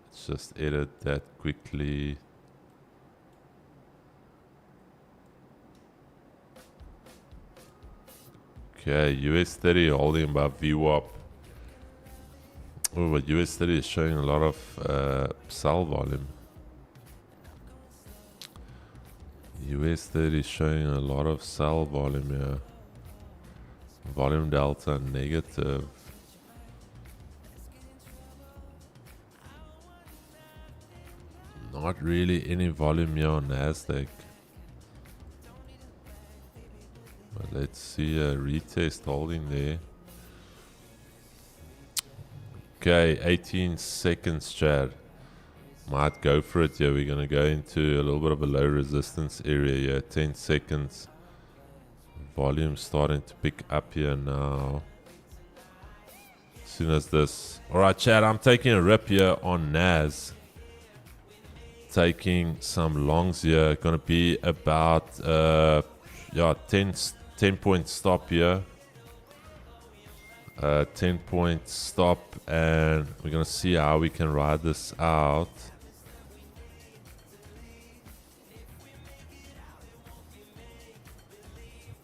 let's just edit that quickly. Okay, US 30 holding above VWAP. Oh, but US 30 is showing a lot of sell volume. US 30 is showing a lot of sell volume here. Volume delta negative. Not really any volume here on Nasdaq. But let's see a retest holding there. Okay, 18 seconds, Chad. Might go for it here. We're going to go into a little bit of a low resistance area here. 10 seconds. Volume starting to pick up here now. As soon as this. Alright, Chad, I'm taking a rip here on NAS. Taking some longs here. Going to be about 10 point stop here. 10 point stop, and we're going to see how we can ride this out.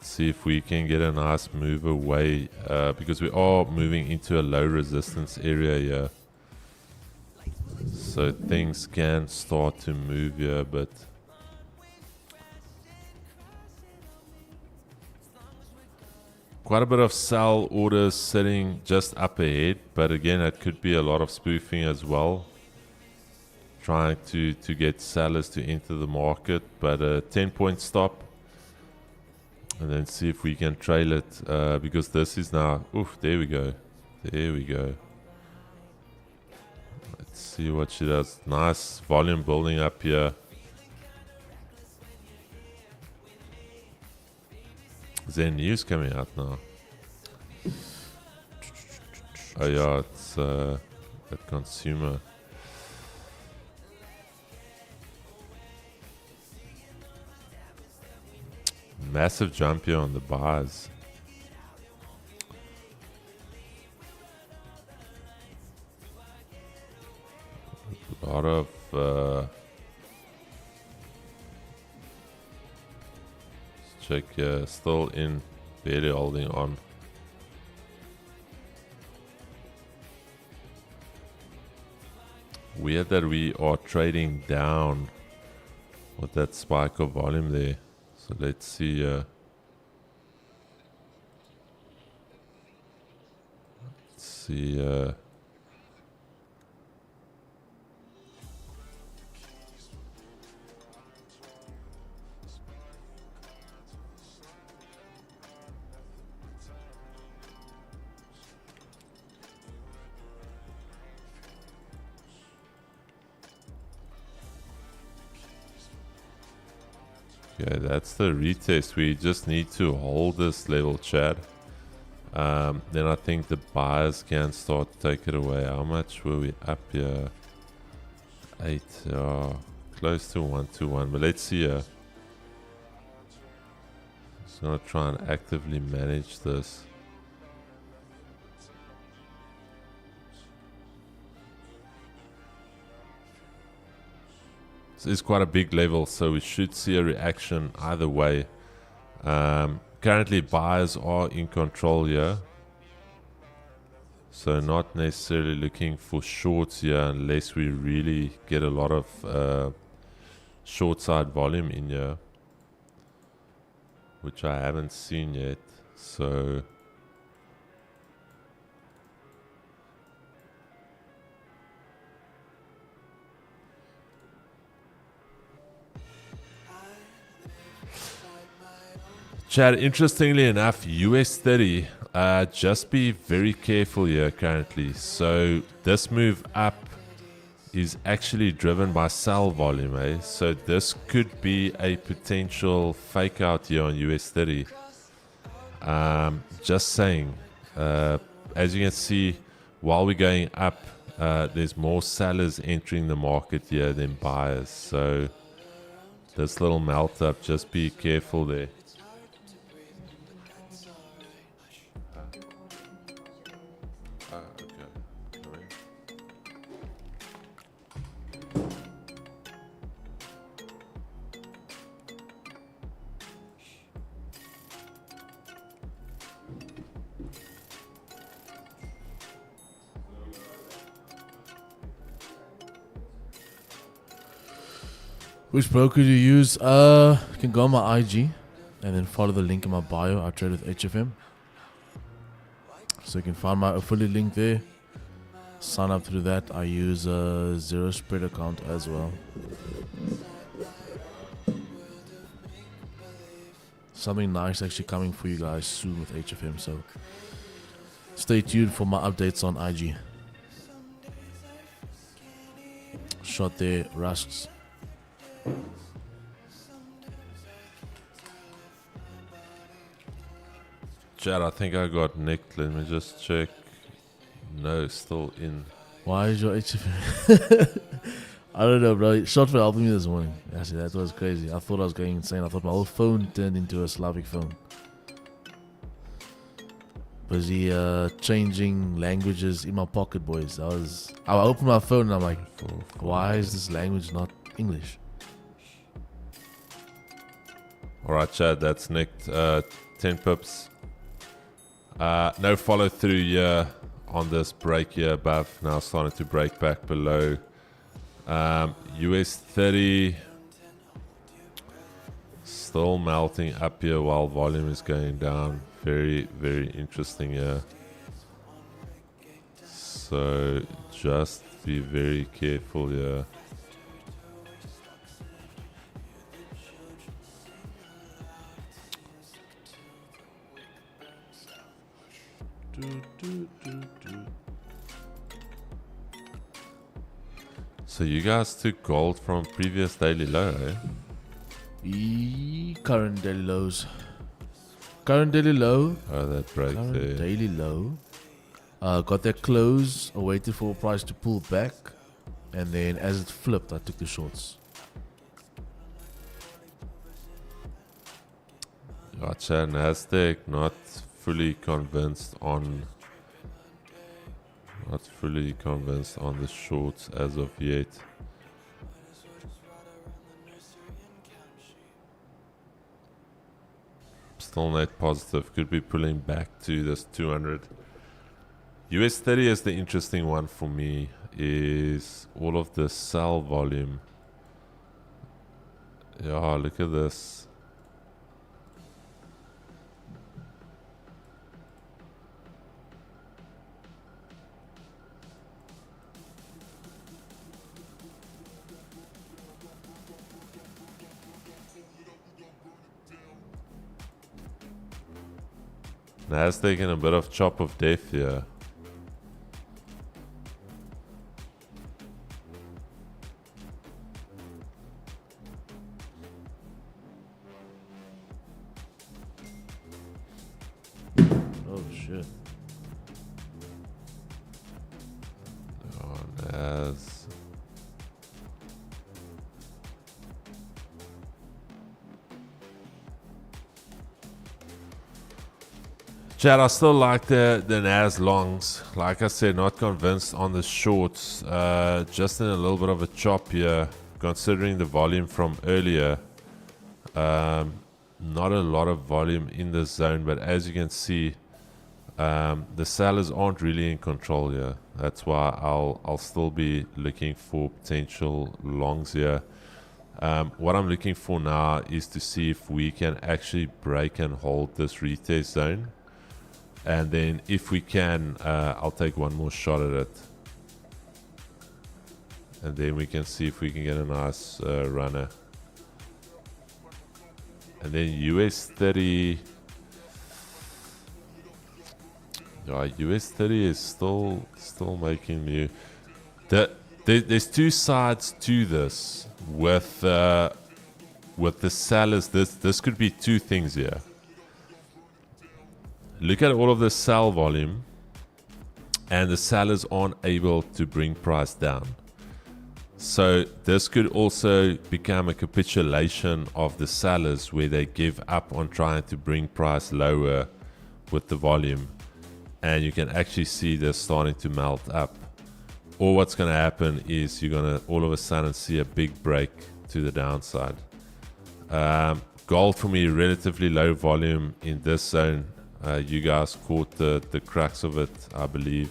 See if we can get a nice move away, because we are moving into a low resistance area here. So things can start to move here, but quite a bit of sell orders sitting just up ahead, but again, it could be a lot of spoofing as well. Trying to get sellers to enter the market, but a 10 point stop. And then see if we can trail it, because this is now, oof, there we go. There we go. Let's see what she does. Nice volume building up here. Is there news coming out now? Oh yeah, it's at consumer. Massive jump here on the buys. A lot of check, still in, barely holding on. Weird that we are trading down with that spike of volume there. So let's see. Let's see. Okay, that's the retest. We just need to hold this level, Chad. Then I think the buyers can start to take it away. How much were we up here? 8, close to 121. But let's see here. Just gonna try and actively manage this. This is quite a big level, so we should see a reaction either way. Currently buyers are in control here, so not necessarily looking for shorts here unless we really get a lot of short side volume in here, which I haven't seen yet. So Chad, interestingly enough, US 30, just be very careful here currently. So this move up is actually driven by sell volume, eh? So this could be a potential fake out here on US 30. Just saying, as you can see, while we're going up, there's more sellers entering the market here than buyers. So this little melt up, just be careful there. Okay. Sorry. Which broker do you use? You can go on my IG and then follow the link in my bio. I trade with HFM. So you can find my affiliate link there. Sign up through that. I use a zero spread account as well. Something nice actually coming for you guys soon with HFM. So stay tuned for my updates on IG. Shot there, Rusks. Chad, I think I got nicked. Let me just check. No, still in. Why is your HFM? I don't know, bro. Shot for helping me this morning. Actually, that was crazy. I thought I was going insane. I thought my whole phone turned into a Slavic phone. Busy changing languages in my pocket, boys. I opened my phone and I'm like, why is this language not English? Alright, Chad, that's nicked. 10 pips. No follow through here on this break here above. Now starting to break back below. US 30 still melting up here while volume is going down. Very, very interesting here. So just be very careful here. So you guys took gold from previous daily low, eh? Current daily lows. Current daily low. Oh, that break Current there. daily low. Got that close. I waited for price to pull back. And then as it flipped, I took the shorts. Gotcha. Nasdaq not fully convinced on the shorts as of yet. Still net positive. Could be pulling back to this 200. US 30 is the interesting one for me. Is all of the sell volume. Yeah, look at this. Nasdaq in a bit of chop of death here. Oh shit. Oh, Nas. Chad, I still like the Nas longs. Like I said, not convinced on the shorts. Just in a little bit of a chop here, considering the volume from earlier. Not a lot of volume in this zone, but as you can see, the sellers aren't really in control here. That's why I'll still be looking for potential longs here. What I'm looking for now is to see if we can actually break and hold this retest zone. And then if we can, I'll take one more shot at it. And then we can see if we can get a nice runner. And then US 30. Yeah, US 30 is still making me. There's two sides to this. With the sellers, this could be two things here. Look at all of the sell volume, and the sellers aren't able to bring price down. So this could also become a capitulation of the sellers where they give up on trying to bring price lower with the volume. and you can actually see they're starting to melt up. Or what's going to happen is you're going to all of a sudden see a big break to the downside. Gold for me, relatively low volume in this zone. You guys caught the crux of it, I believe.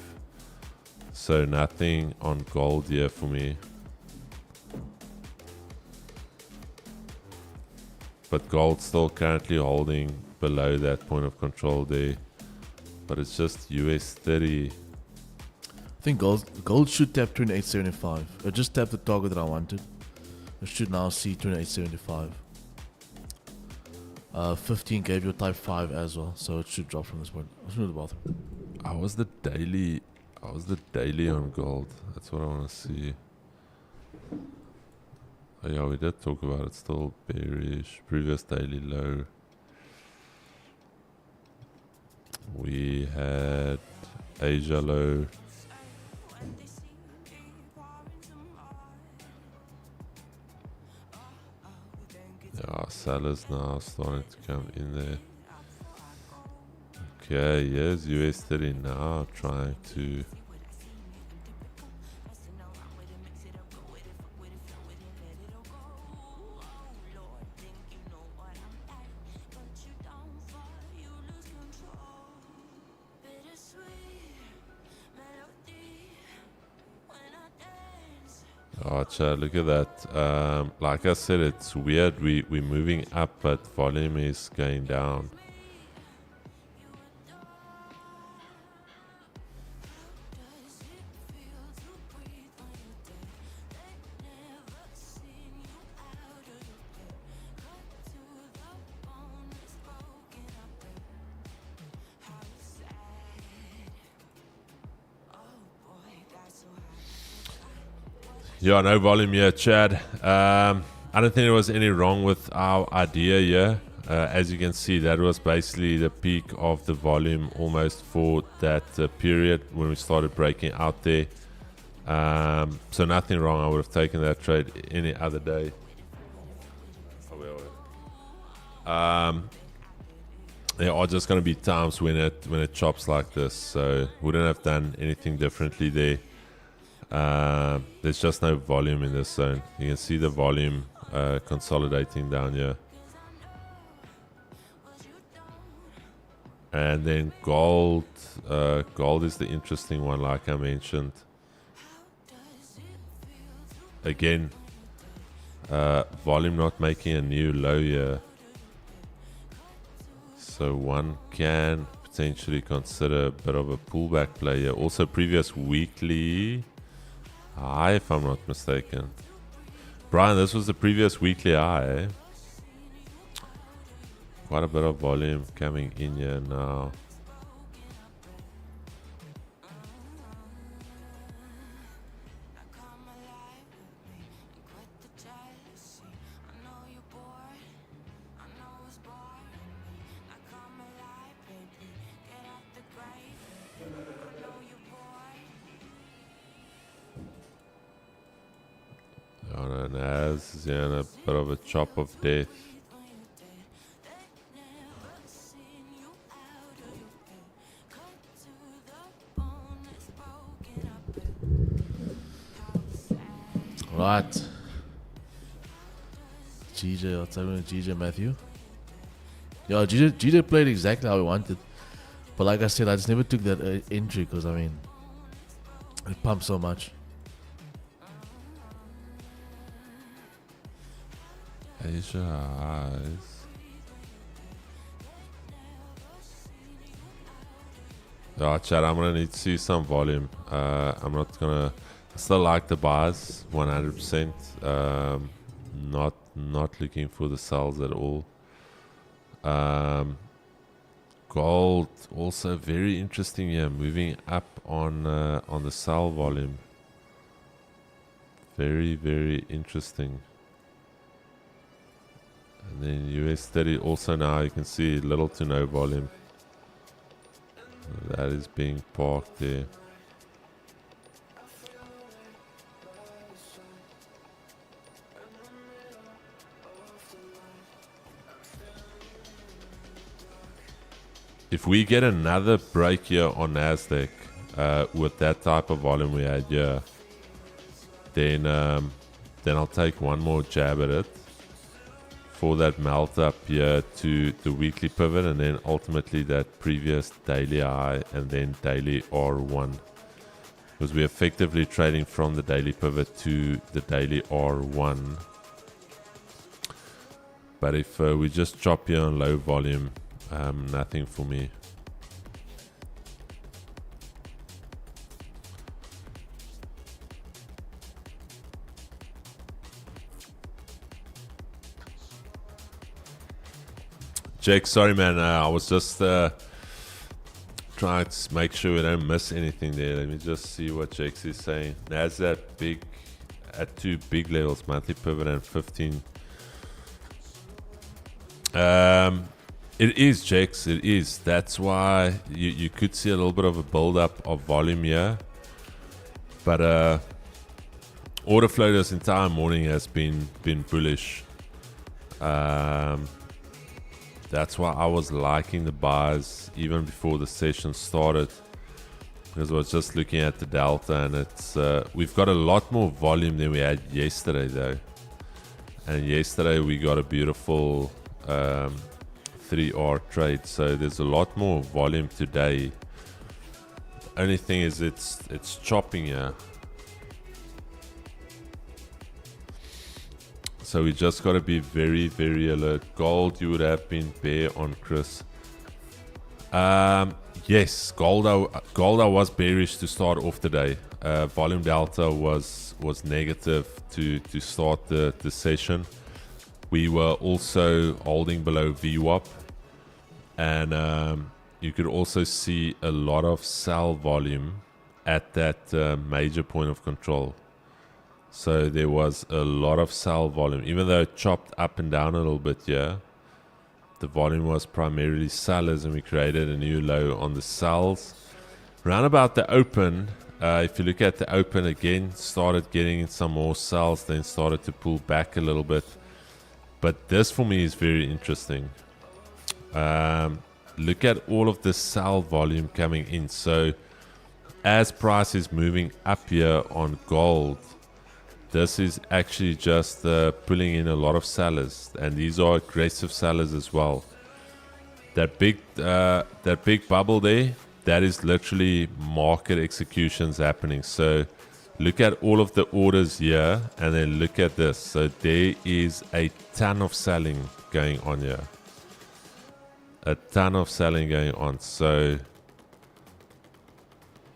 So nothing on gold here for me. But gold still currently holding below that point of control there. But it's just US 30. I think gold should tap 28.75. I just tapped the target that I wanted. I should now see 28.75. 15 gave you a type 5 as well, so it should drop from this point. Let's go to the bathroom. I was the daily on gold. That's what I want to see. Oh yeah, we did talk about it. Still bearish. Previous daily low. We had Asia low. Yeah, sellers now starting to come in there. Okay, yes, US 30 now trying to. Oh, Chad, look at that. Like I said, it's weird. We're moving up, but volume is going down. Yeah, no volume here, Chad. I don't think there was any wrong with our idea here. As you can see, that was basically the peak of the volume almost for that period when we started breaking out there. So nothing wrong. I would have taken that trade any other day. There are just going to be times when it chops like this, so wouldn't have done anything differently there. There's just no volume in this zone. You can see the volume consolidating down here. And then gold. Gold is the interesting one, like I mentioned. Again, volume not making a new low here. So one can potentially consider a bit of a pullback play here. Also previous weekly high, if I'm not mistaken. Brian, this was the previous weekly high. Quite a bit of volume coming in here now. Nas is in a bit of a chop of death. Right. GJ, what's happening with GJ Matthew? Yo, GJ played exactly how we wanted. But like I said, I just never took that entry because, I mean, it pumps so much. Asia highs. Yeah, Chad, I'm gonna need to see some volume. I'm not gonna. I still like the buys 100%. Not looking for the sells at all. Gold also very interesting here, moving up on the sell volume. Very interesting. And then US 30 also now you can see little to no volume. That is being parked there. if we get another break here on Nasdaq with that type of volume we had here, then I'll take one more jab at it for that melt up here to the weekly pivot, and then ultimately that previous daily high and then daily R1, because we're effectively trading from the daily pivot to the daily R1. But if we just chop here on low volume, nothing for me. Jake, sorry man, I was just trying to make sure we don't miss anything there. Let me just see what Jake is saying. Nasdaq big at 2 big levels, monthly pivot and 15. It is, Jakes, it is. That's why you could see a little bit of a build up of volume here. But order flow this entire morning has been bullish. That's why I was liking the buys even before the session started, because I was just looking at the delta, and it's we've got a lot more volume than we had yesterday though. And yesterday we got a beautiful 3R trade, so there's a lot more volume today. Only thing is it's chopping here. So we just got to be very, very alert. Gold, you would have been bear on, Chris. Yes, gold I was bearish to start off the day. Volume delta was negative to start the session. We were also holding below VWAP, and you could also see a lot of sell volume at that major point of control. So there was a lot of sell volume, even though it chopped up and down a little bit here. The volume was primarily sellers, and we created a new low on the sells. Round about the open, if you look at the open again, started getting some more sells, then started to pull back a little bit. But this for me is very interesting. Look at all of the sell volume coming in. So as price is moving up here on gold, this is actually just pulling in a lot of sellers, and these are aggressive sellers as well. That big bubble there, that is literally market executions happening. So look at all of the orders here, and then look at this. So there is a ton of selling going on here. A ton of selling going on. So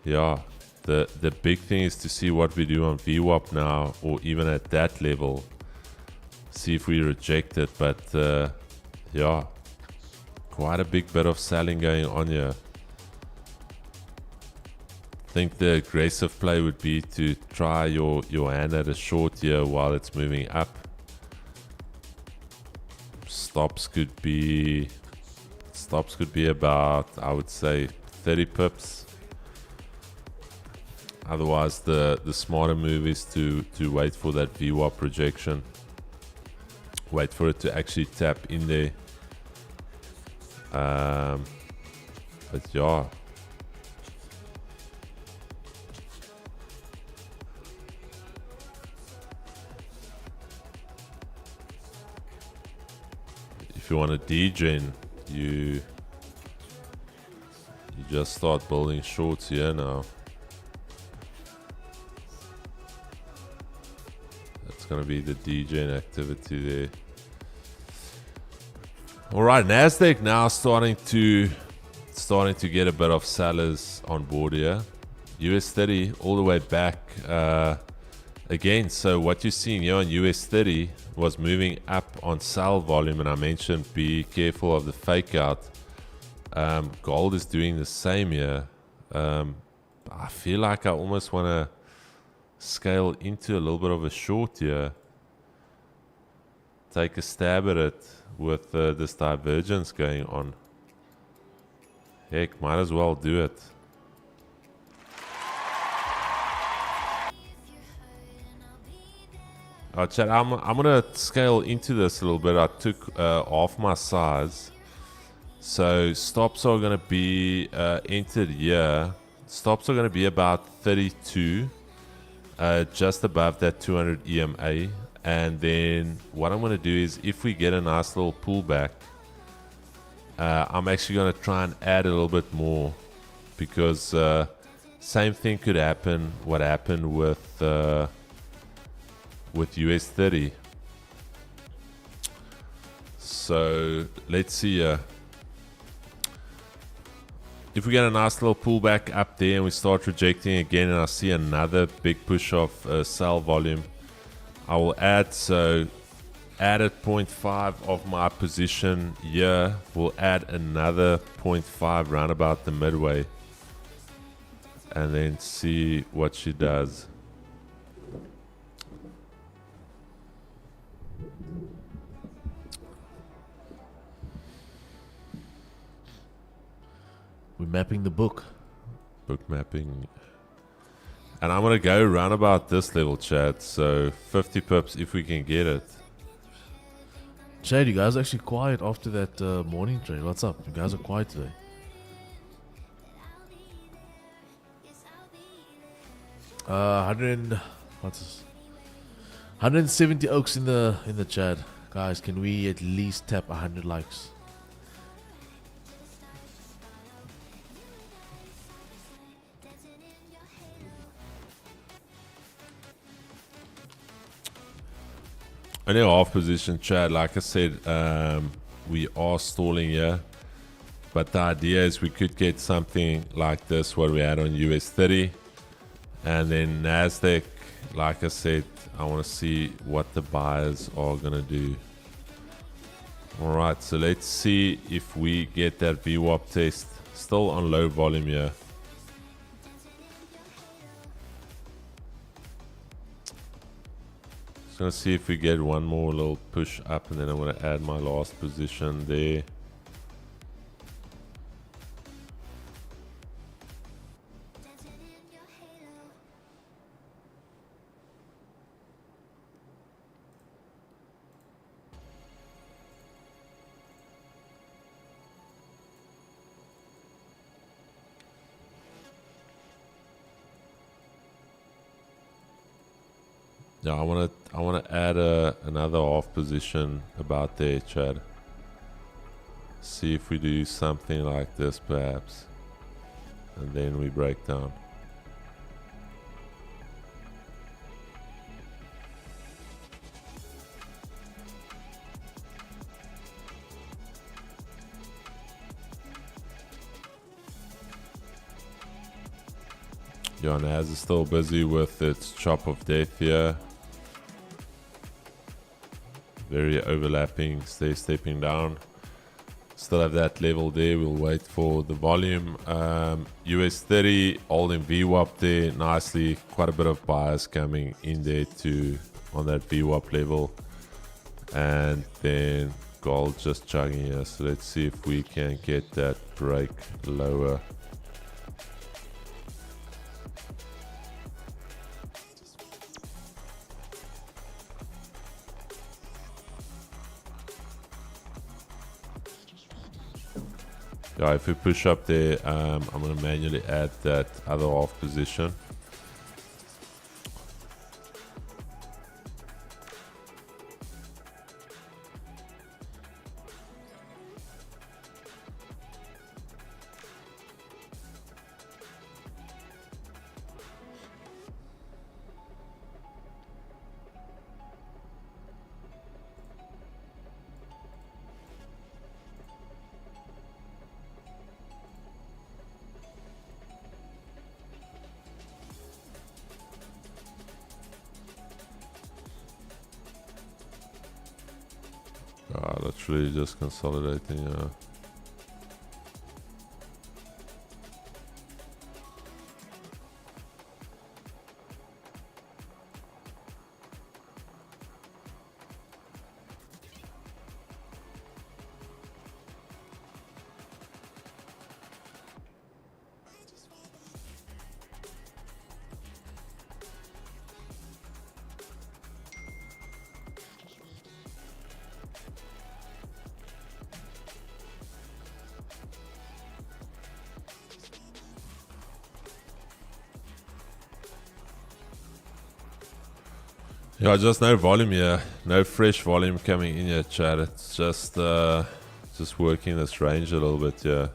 yeah. The big thing is to see what we do on VWAP now, or even at that level. See if we reject it. But yeah, quite a big bit of selling going on here. I think the aggressive play would be to try your hand at a short here while it's moving up. Stops could be about, I would say, 30 pips. Otherwise, the smarter move is to wait for that VWAP projection. Wait for it to actually tap in there. But yeah. If you want a degen, you just start building shorts here now. Going to be the degen activity there. All right, Nasdaq now starting to get a bit of sellers on board here. US 30 all the way back again. So what you're seeing here on US 30 was moving up on sell volume, and I mentioned be careful of the fake out. Gold is doing the same here. I feel like I almost want to scale into a little bit of a short here. Take a stab at it with this divergence going on. Heck, might as well do it. Chat, I'm gonna scale into this a little bit. I took off my size So stops are going to be entered here. Stops are going to be about 32, just above that 200 EMA. And then what I'm going to do is, if we get a nice little pullback, I'm actually going to try and add a little bit more, because same thing could happen. What happened with US 30. So let's see. If we get a nice little pullback up there and we start rejecting again, and I see another big push of sell volume, I will add. So added 0.5 of my position here. We'll add another 0.5 round about the midway, and then see what she does. We're mapping the book. Book mapping. And I'm going to go round about this level, chat. So 50 pips if we can get it. Chad, you guys are actually quiet after that morning trade. What's up? You guys are quiet today. What's this? 170 oaks in the chat. Guys, can we at least tap 100 likes? Only half position, Chad. Like I said, we are stalling here, but the idea is we could get something like this, what we had on US 30, and then Nasdaq. Like I said, I want to see what the buyers are gonna do. All right, so let's see if we get that VWAP test. Still on low volume here. Gonna see if we get one more little push up, and then I'm gonna add my last position there. Yeah, I wanna add another half position about there, Chad. See if we do something like this perhaps, and then we break down. Yeah, Naz is still busy with its chop of death here. Very overlapping, stay stepping down. Still have that level there. We'll wait for the volume. US 30 holding VWAP there nicely. Quite a bit of buyers coming in there too on that VWAP level. And then gold just chugging here. So let's see if we can get that break lower. Yeah, if we push up there, I'm going to manually add that other half position. Literally just consolidating. Yeah, just no volume here. No fresh volume coming in here, chat. It's just working this range a little bit, yeah.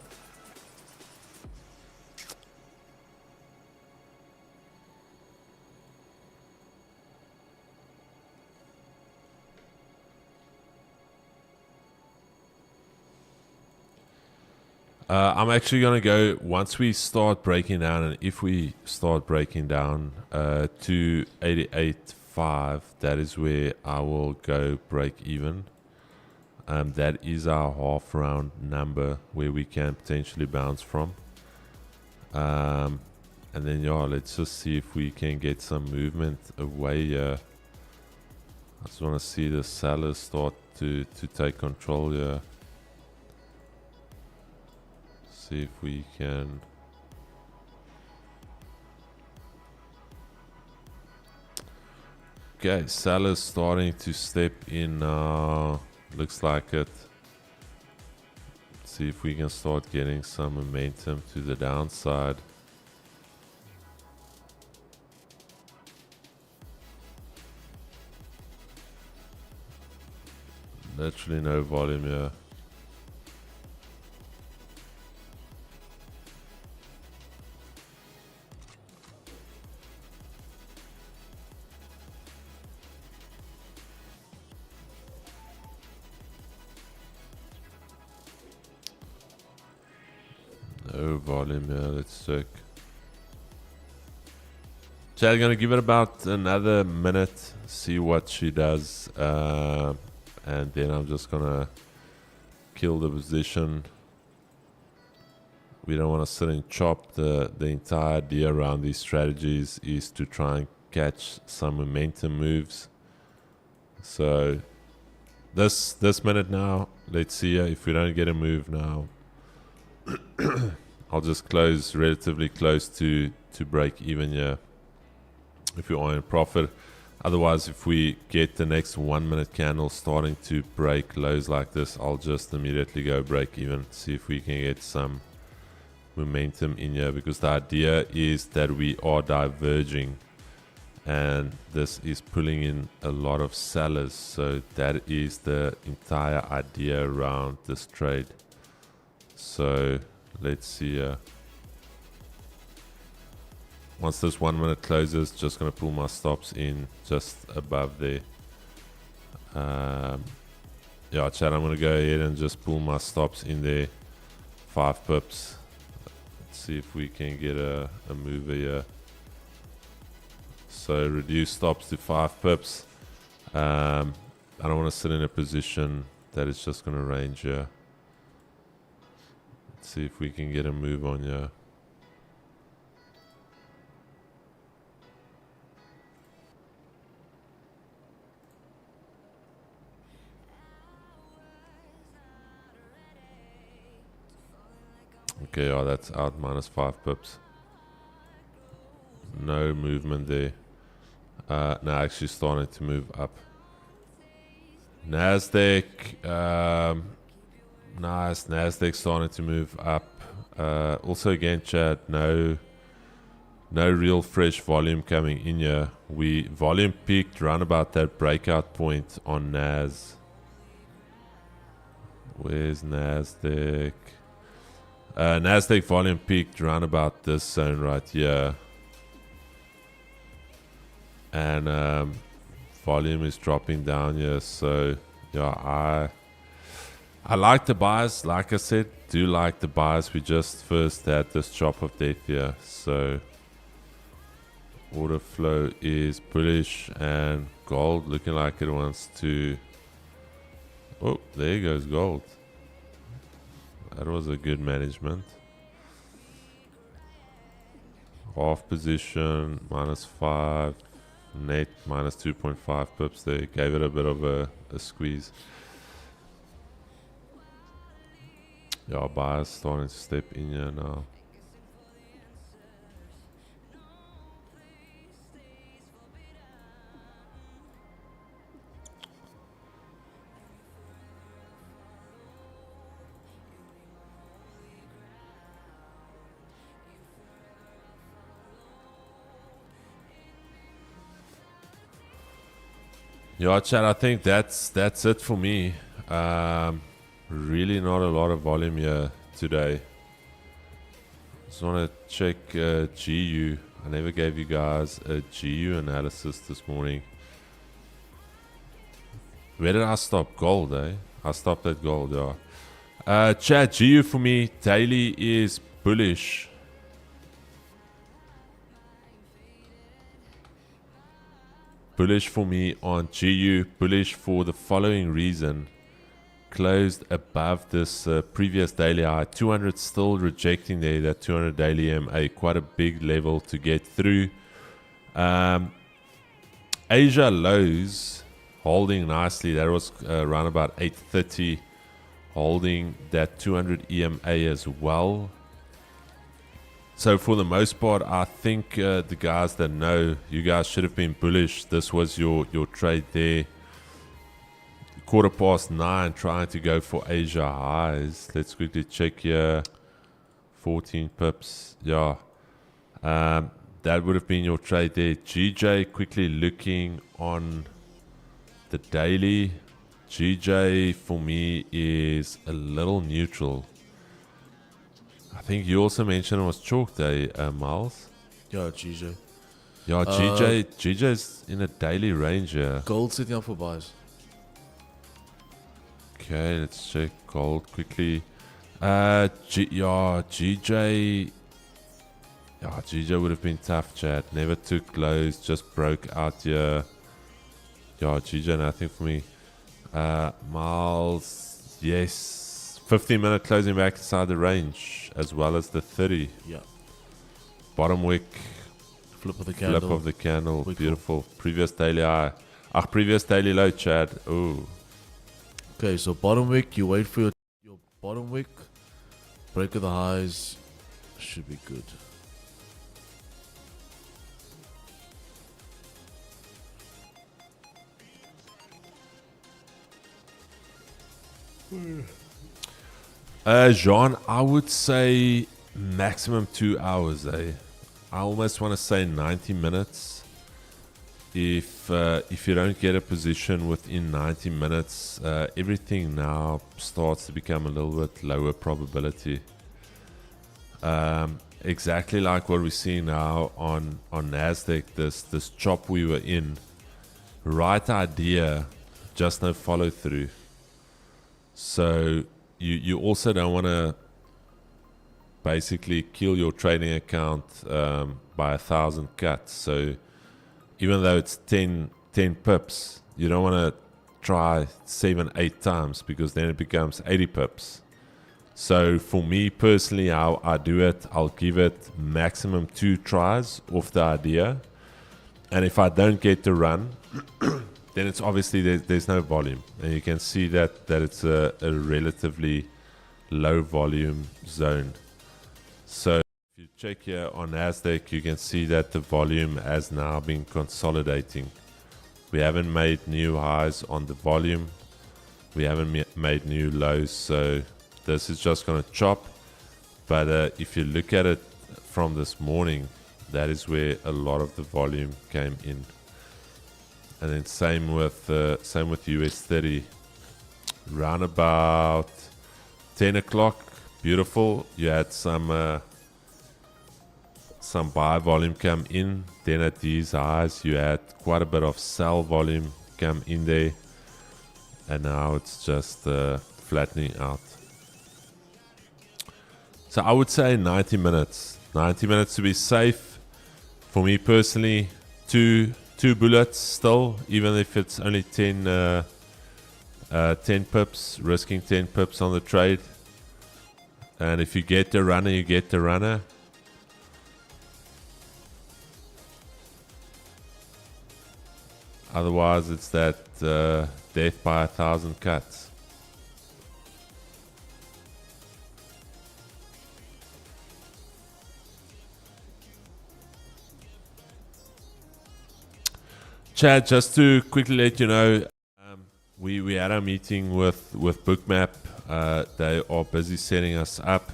I'm actually going to go, once we start breaking down, and if we start breaking down to 88.5, that is where I will go break even. That is our half round number where we can potentially bounce from. And then, yeah, let's just see if we can get some movement away here. I just want to see the sellers start to take control here. See if we can. Okay, sellers starting to step in now. Looks like it. See if we can start getting some momentum to the downside. Literally no volume here. No volume here, let's check. So I'm gonna give it about another minute, see what she does, and then I'm just gonna kill the position. We don't want to sit and chop. The entire idea around these strategies is to try and catch some momentum moves. So this minute now, let's see if we don't get a move now. I'll just close relatively close to break even here if you are in profit. Otherwise, if we get the next 1 minute candle starting to break lows like this, I'll just immediately go break even, see if we can get some momentum in here, because the idea is that we are diverging and this is pulling in a lot of sellers. So that is the entire idea around this trade. So let's see here. Once this 1 minute closes, just going to pull my stops in just above there. Yeah, chat, I'm going to go ahead and just pull my stops in there. 5 pips. Let's see if we can get a mover here. So reduce stops to 5 pips. I don't want to sit in a position that is just going to range here. Let's see if we can get a move on here. Okay, oh, that's out minus 5 pips. No movement there. Now actually starting to move up. Nasdaq, nice. Nasdaq starting to move up. Also again, chat, no real fresh volume coming in here. Volume peaked around about that breakout point on Nas. Where's Nasdaq? Nasdaq volume peaked around about this zone right here. And volume is dropping down here. So yeah, I like the buys. Like I said, do like the buys. We just first had this chop of death here. So order flow is bullish, and gold looking like it wants to. Oh, there goes gold. That was a good management. Half position, minus 5. Net, minus 2.5 pips there. Gave it a bit of a squeeze. Yeah, buyers starting to step in here now. Yeah, Chad, I think that's it for me. Really not a lot of volume here today. Just want to check GU. I never gave you guys a GU analysis this morning. Where did I stop? Gold, eh? I stopped at gold, yeah. Chad, GU for me, daily is bullish. Bullish for me on GU. Bullish for the following reason. Closed above this previous daily high. 200 still rejecting there. That 200 daily MA. Quite a big level to get through. Asia lows holding nicely. That was around about 830. Holding that 200 EMA as well. So for the most part, I think the guys that know, you guys should have been bullish. This was your trade there. 9:15, trying to go for Asia highs. Let's quickly check here. 14 pips. Yeah. That would have been your trade there. GJ quickly looking on the daily. GJ for me is a little neutral. I think you also mentioned it was chalk day, Miles. Yeah, GJ. Yeah, GJ's in a daily range here. Gold sitting up for buys. Okay, let's check gold quickly. GJ. Yeah, GJ would have been tough, Chad. Never took lows, just broke out here. Yeah, GJ, nothing for me. Miles, yes. 15-minute closing back inside the range, as well as the 30. Yeah. Bottom wick. Flip of the candle. Flip of the candle. Wick. Beautiful. Previous daily high. Previous daily low, Chad. Ooh. Okay, so bottom wick, you wait for your bottom wick. Break of the highs. Should be good. Jean, I would say maximum 2 hours, eh? I almost want to say 90 minutes. If you don't get a position within 90 minutes, everything now starts to become a little bit lower probability. Exactly like what we see now on Nasdaq, this chop we were in. Right idea, just no follow through. So you also don't want to basically kill your trading account by 1,000 cuts. So even though it's 10 pips, you don't want to try 7-8 times, because then it becomes 80 pips. So for me personally, how I do it, I'll give it maximum 2 tries off the idea. And if I don't get the run, then it's obviously there's no volume. And you can see that it's a relatively low volume zone. So if you check here on Nasdaq, you can see that the volume has now been consolidating. We haven't made new highs on the volume. We haven't made new lows. So this is just going to chop. But if you look at it from this morning, that is where a lot of the volume came in. And then same with US 30. Round about 10 o'clock, beautiful. You had some buy volume come in. Then at these highs, you had quite a bit of sell volume come in there. And now it's just flattening out. So I would say 90 minutes. 90 minutes to be safe. For me personally, two bullets still, even if it's only 10 pips, risking 10 pips on the trade. And if you get the runner, you get the runner. Otherwise, it's that death by 1,000 cuts. Chad, just to quickly let you know, we had a meeting with Bookmap. They are busy setting us up.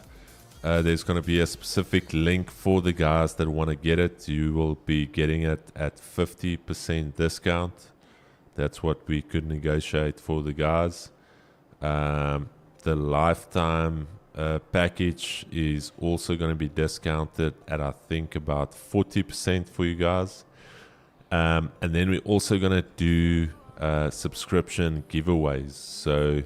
There's going to be a specific link for the guys that want to get it. You will be getting it at 50% discount. That's what we could negotiate for the guys. The lifetime package is also going to be discounted at, I think, about 40% for you guys. And then we're also going to do subscription giveaways. So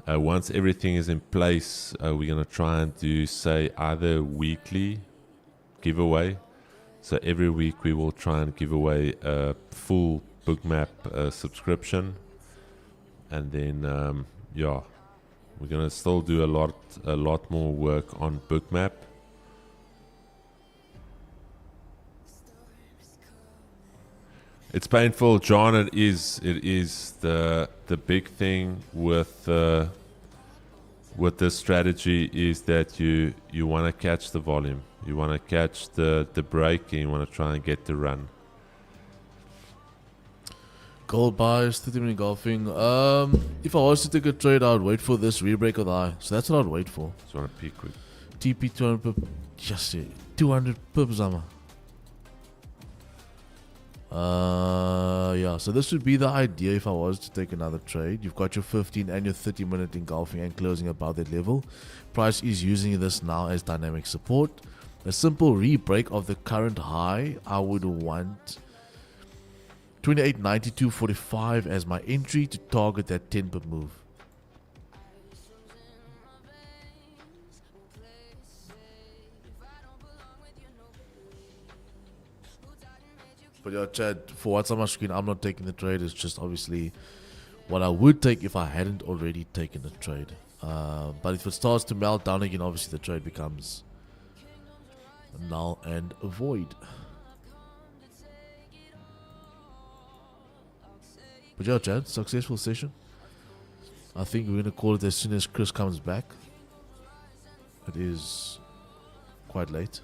once everything is in place, we're going to try and do, say, either weekly giveaway. So every week we will try and give away a full Bookmap subscription. And then, yeah, we're going to still do a lot more work on Bookmap. It's painful, John. It is the big thing with this strategy is that you want to catch the volume, you want to catch the break, and you want to try and get the run. Gold buys, 30-minute golfing. If I was to take a trade, I would wait for this rebreak of the high. So that's what I'd wait for. Just want to peek quick. TP 200 pip. Just 200 pips, Zama. Yeah, so this would be the idea if I was to take another trade. You've got your 15 and your 30-minute engulfing and closing about that level. Price is using this now as dynamic support. A simple re-break of the current high, I would want 28.92.45 as my entry to target that 10 pip move. But yeah, Chad, for what's on my screen, I'm not taking the trade. It's just obviously what I would take if I hadn't already taken the trade. But if it starts to melt down again, obviously the trade becomes null and void. But yeah, Chad, successful session. I think we're going to call it as soon as Chris comes back. It is quite late.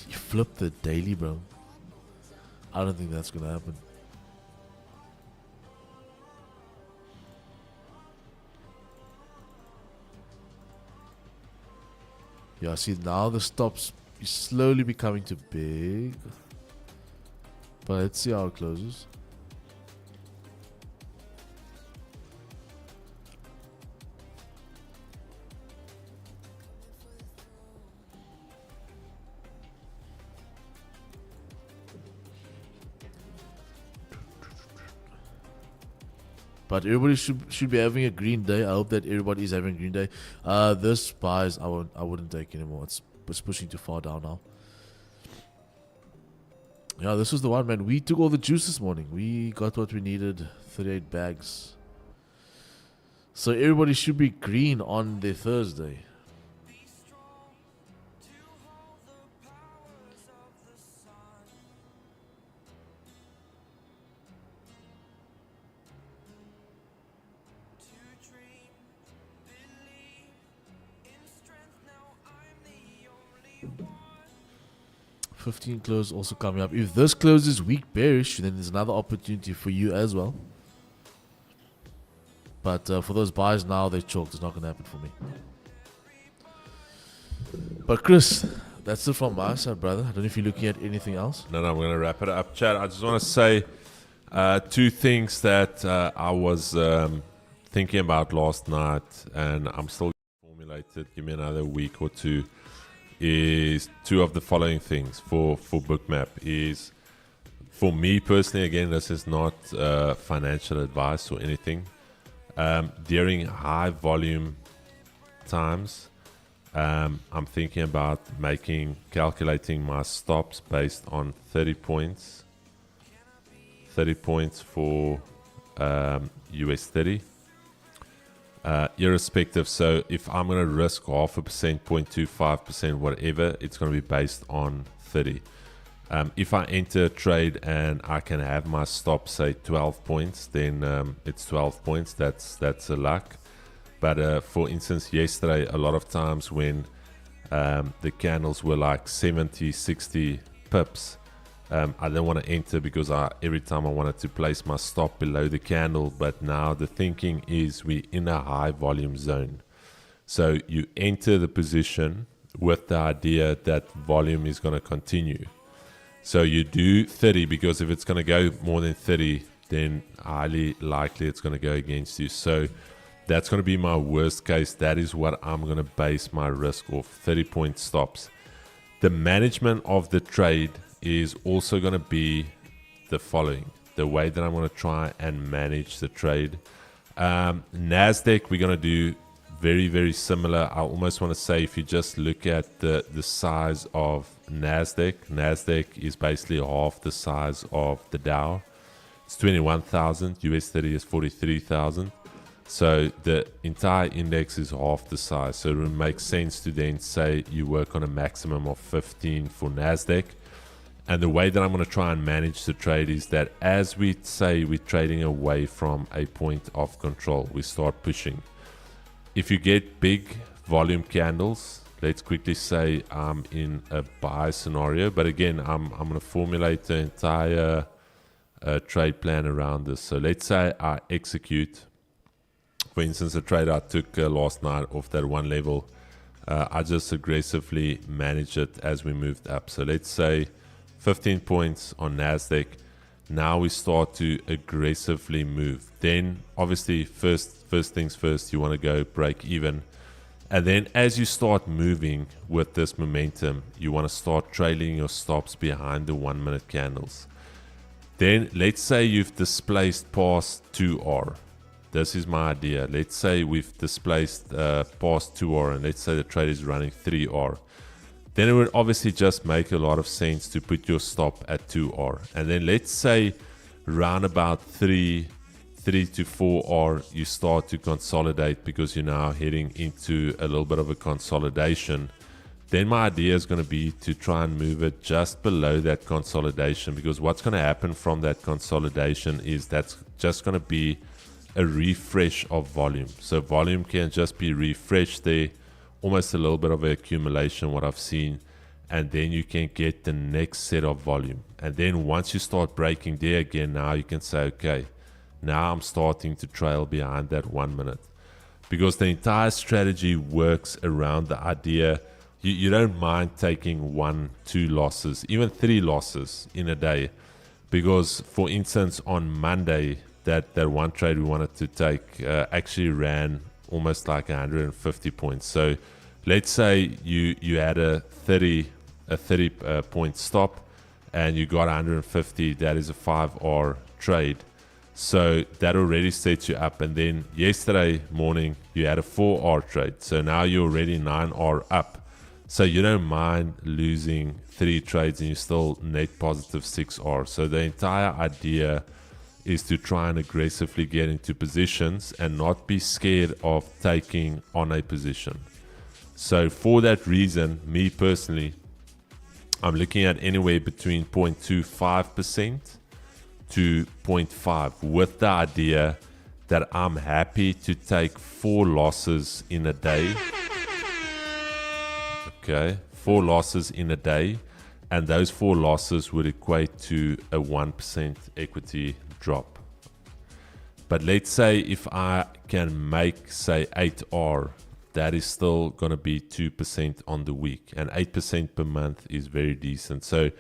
Flip the daily, bro. I don't think that's gonna happen. Yeah, see now the stops is slowly becoming too big. But let's see how it closes. But everybody should be having a green day. I hope that everybody is having a green day. This buys I wouldn't take anymore. It's pushing too far down now. Yeah, this was the one, man. We took all the juice this morning. We got what we needed. 38 bags. So everybody should be green on their Thursday. $15 close also coming up. If this closes weak bearish, then there's another opportunity for you as well. But for those buys now, they're chalked. It's not going to happen for me. But Chris, that's it from my side, brother. I don't know if you're looking at anything else. No, I'm going to wrap it up. Chad, I just want to say two things that I was thinking about last night, and I'm still formulated. Give me another week or two. Is two of the following things for Bookmap. Is for me personally, again, this is not financial advice or anything. During high volume times, I'm thinking about calculating my stops based on 30 points. 30 points for US 30. Irrespective, so if I'm going to risk 0.5%, 0.25%, whatever, it's going to be based on 30. If I enter a trade and I can have my stop, say 12 points, then it's 12 points. That's a luck. But for instance, yesterday, a lot of times when the candles were like 70, 60 pips, I didn't want to enter because every time I wanted to place my stop below the candle. But now the thinking is we're in a high volume zone. So you enter the position with the idea that volume is going to continue. So you do 30 because if it's going to go more than 30, then highly likely it's going to go against you. So that's going to be my worst case. That is what I'm going to base my risk off, 30-point stops. The management of the trade is also going to be the following. The way that I'm going to try and manage the trade. Nasdaq, we're going to do very, very similar. I almost want to say if you just look at the size of Nasdaq is basically half the size of the Dow. It's 21,000. US 30 is 43,000. So the entire index is half the size. So it would make sense to then say you work on a maximum of 15 for Nasdaq. And the way that I'm going to try and manage the trade is that as we say we're trading away from a point of control, we start pushing. If you get big volume candles, let's quickly say I'm in a buy scenario. But again, I'm going to formulate the entire trade plan around this. So let's say I execute, for instance, a trade I took last night off that one level. I just aggressively manage it as we moved up. So let's say 15 points on Nasdaq. Now we start to aggressively move. Then obviously first things first, you want to go break even. And then as you start moving with this momentum, you want to start trailing your stops behind the 1 minute candles. Then let's say you've displaced past 2R. This is my idea. Let's say we've displaced past 2R and let's say the trade is running 3R. Then it would obviously just make a lot of sense to put your stop at 2R. And then let's say round about 3 to 4R, you start to consolidate because you're now heading into a little bit of a consolidation. Then my idea is going to be to try and move it just below that consolidation, because what's going to happen from that consolidation is that's just going to be a refresh of volume. So volume can just be refreshed there, almost a little bit of an accumulation, what I've seen, and then you can get the next set of volume. And then once you start breaking there again, now you can say, okay, now I'm starting to trail behind that 1 minute, because the entire strategy works around the idea you don't mind taking 1, 2 losses, even 3 losses in a day, because for instance on Monday that one trade we wanted to take actually ran almost like 150 points. So let's say you had a 30 point stop and you got 150. That is a 5R trade. So that already sets you up. And then yesterday morning you had a 4R trade. So now you're already 9R up. So you don't mind losing 3 trades and you're still net positive 6R. So the entire idea is to try and aggressively get into positions and not be scared of taking on a position. So for that reason, me personally, I'm looking at anywhere between 0.25% to 0.5 with the idea that I'm happy to take 4 losses in a day. Okay, 4 losses in a day, and those 4 losses would equate to a 1% equity drop. But let's say if I can make, say, 8R, that is still going to be 2% on the week, and 8% per month is very decent. So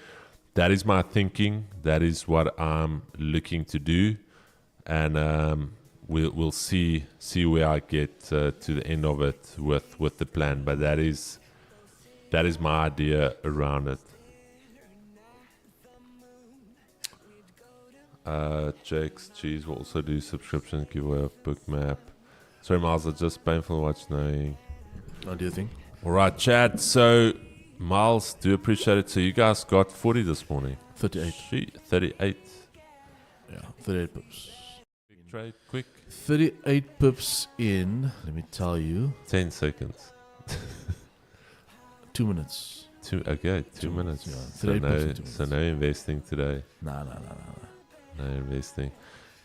that is my thinking. That is what I'm looking to do, and we'll see where I get to the end of it with the plan. But that is my idea around it. Jake's Cheese will also do subscription giveaway of Bookmap. Sorry, Miles, it's just painful to watch knowing. What do you think? All right, Chad. So, Miles, do appreciate it. So, you guys got 40 this morning. 38. 38. Yeah, 38 pips. Big trade, quick. 38 pips in, let me tell you, 10 seconds. 2 minutes. 2 minutes. Yeah, So 38 pips in 2 no, minutes. so no investing today. Nah. No investing.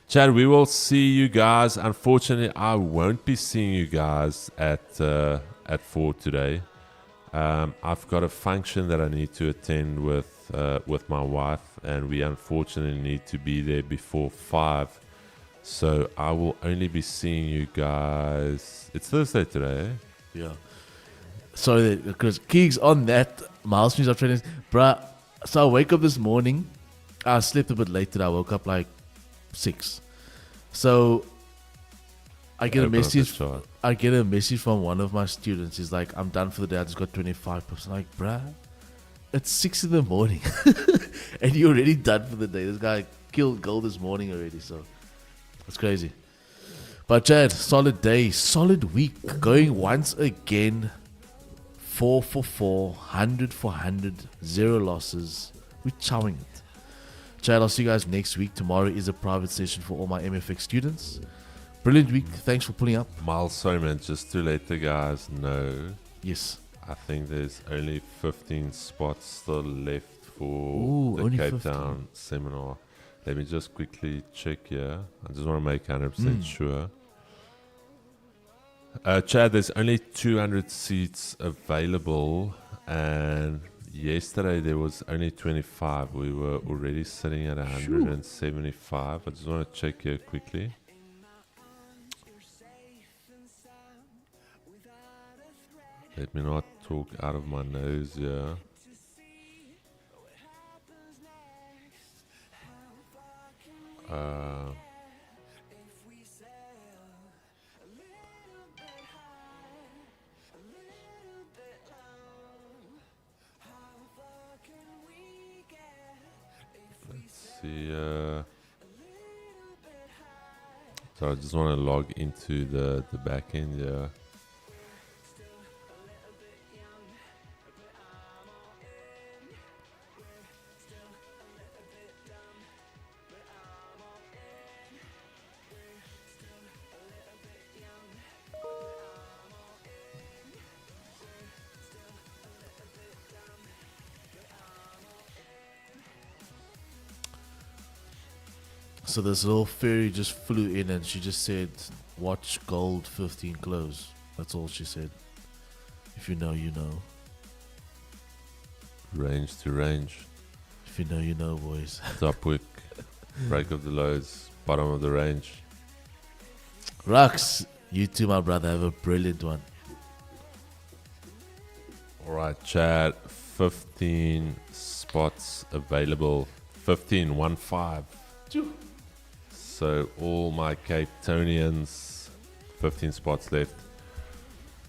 Chad, we will see you guys. Unfortunately, I won't be seeing you guys at 4 today. I've got a function that I need to attend with my wife. and we unfortunately need to be there before 5. So I will only be seeing you guys. It's Thursday today. Eh? Yeah. Sorry, because Keeks on that milestones of training, bruh. So I wake up this morning. I slept a bit late today. I woke up like 6. So I get a Open up the message. chart. I get a message from one of my students. He's like, "I'm done for the day. I just got 25%." I'm like, bruh, it's 6 in the morning, and you're already done for the day. This guy killed gold this morning already. So it's crazy. But Chad, solid day, solid week. Going once again. 4 for 4, 100 for 100, 0 losses. We're chowing it. Chad, I'll see you guys next week. Tomorrow is a private session for all my MFX students. Brilliant week. Thanks for pulling up. Miles, sorry man, just to let the guys know, Yes. I think there's only 15 spots still left for Ooh, the only Cape 15. Town seminar. Let me just quickly check here. I just want to make 100% sure. Chad, there's only 200 seats available, and yesterday there was only 25. We were already sitting at 175. I just want to check here quickly. Let me not talk out of my nose here. See, so I just want to log into the back end here. So this little fairy just flew in and she just said, "Watch gold 15 close." That's all she said. If you know, you know. Range to range. If you know, you know, boys. Top wick. Break of the lows. Bottom of the range. Rux, you too, my brother. Have a brilliant one. Alright, Chad. 15 spots available. 15, 1-5. So all my Cape Townians, 15 spots left.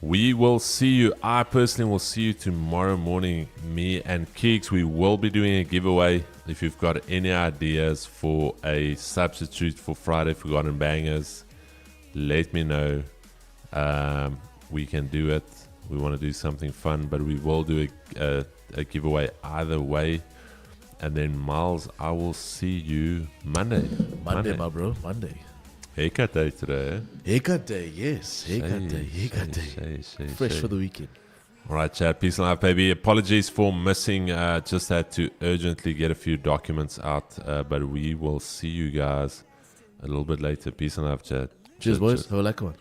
We will see you. I personally will see you tomorrow morning. Me and Keeks, we will be doing a giveaway. If you've got any ideas for a substitute for Friday Forgotten Bangers, let me know. We can do it. We want to do something fun, but we will do a giveaway either way. And then Miles, I will see you Monday. Monday, my bro. Monday. Haircut day today. Haircut day, yes. Haircut day. Haircut day. Fresh for the weekend. All right, chat. Peace and love, baby. Apologies for missing. Just had to urgently get a few documents out. But we will see you guys a little bit later. Peace and love, chat. Cheers, boys. Have a lekker one.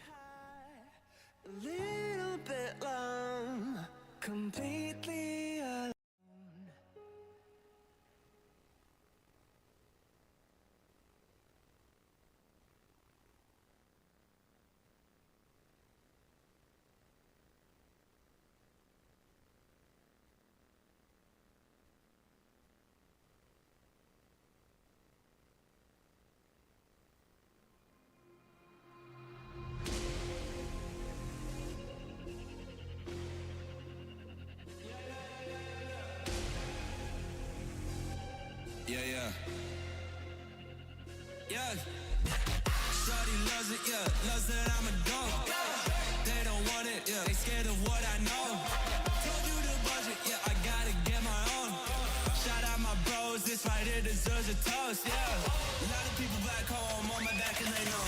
Yeah. Shawty loves it, yeah. Loves that I'm a dog. They don't want it, yeah. They scared of what I know. Told you the budget, yeah. I gotta get my own. Shout out my bros, this right here deserves a toast, yeah. A lot of people back home on my back and they know.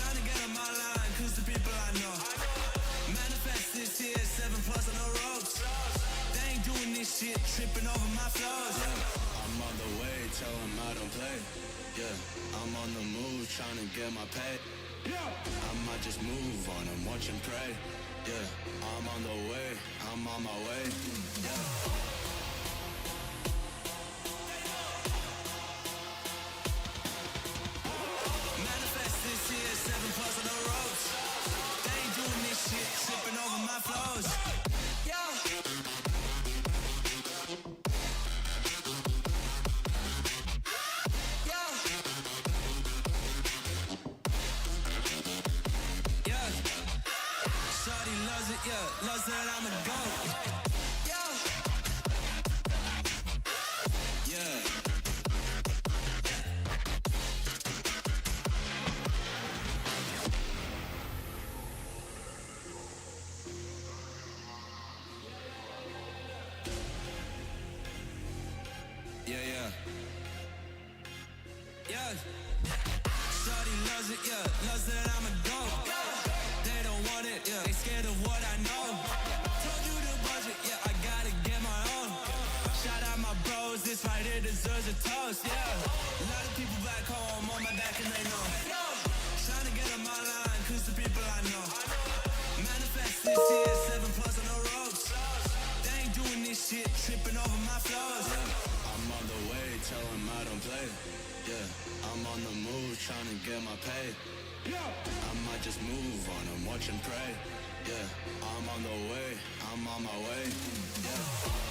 Trying to get on my line, cause the people I know. Manifest this here, 7+ on the ropes. They ain't doing this shit, tripping over my flows. Yeah. I'm on the way, tell them I don't play. Yeah, I'm on the move, trying to get my pay. I might just move on and watch and pray. Yeah, I'm on the way, I'm on my way. Yeah. Yeah. Shawty loves it, loves that I'm a dog. They don't want it, they scared of what I know. Told you the budget, I gotta get my own. Shout out my bros, this right here deserves a toast, A lot of people back home on my back and they know. Trying to get on my line, cause the people I know. Manifest this year, 7+ on the ropes. They ain't doing this shit, tripping over my flows. I'm on the way, tell them I don't play. I'm on the move, trying to get my pay. I might just move on and watch and pray. I'm on the way, I'm on my way.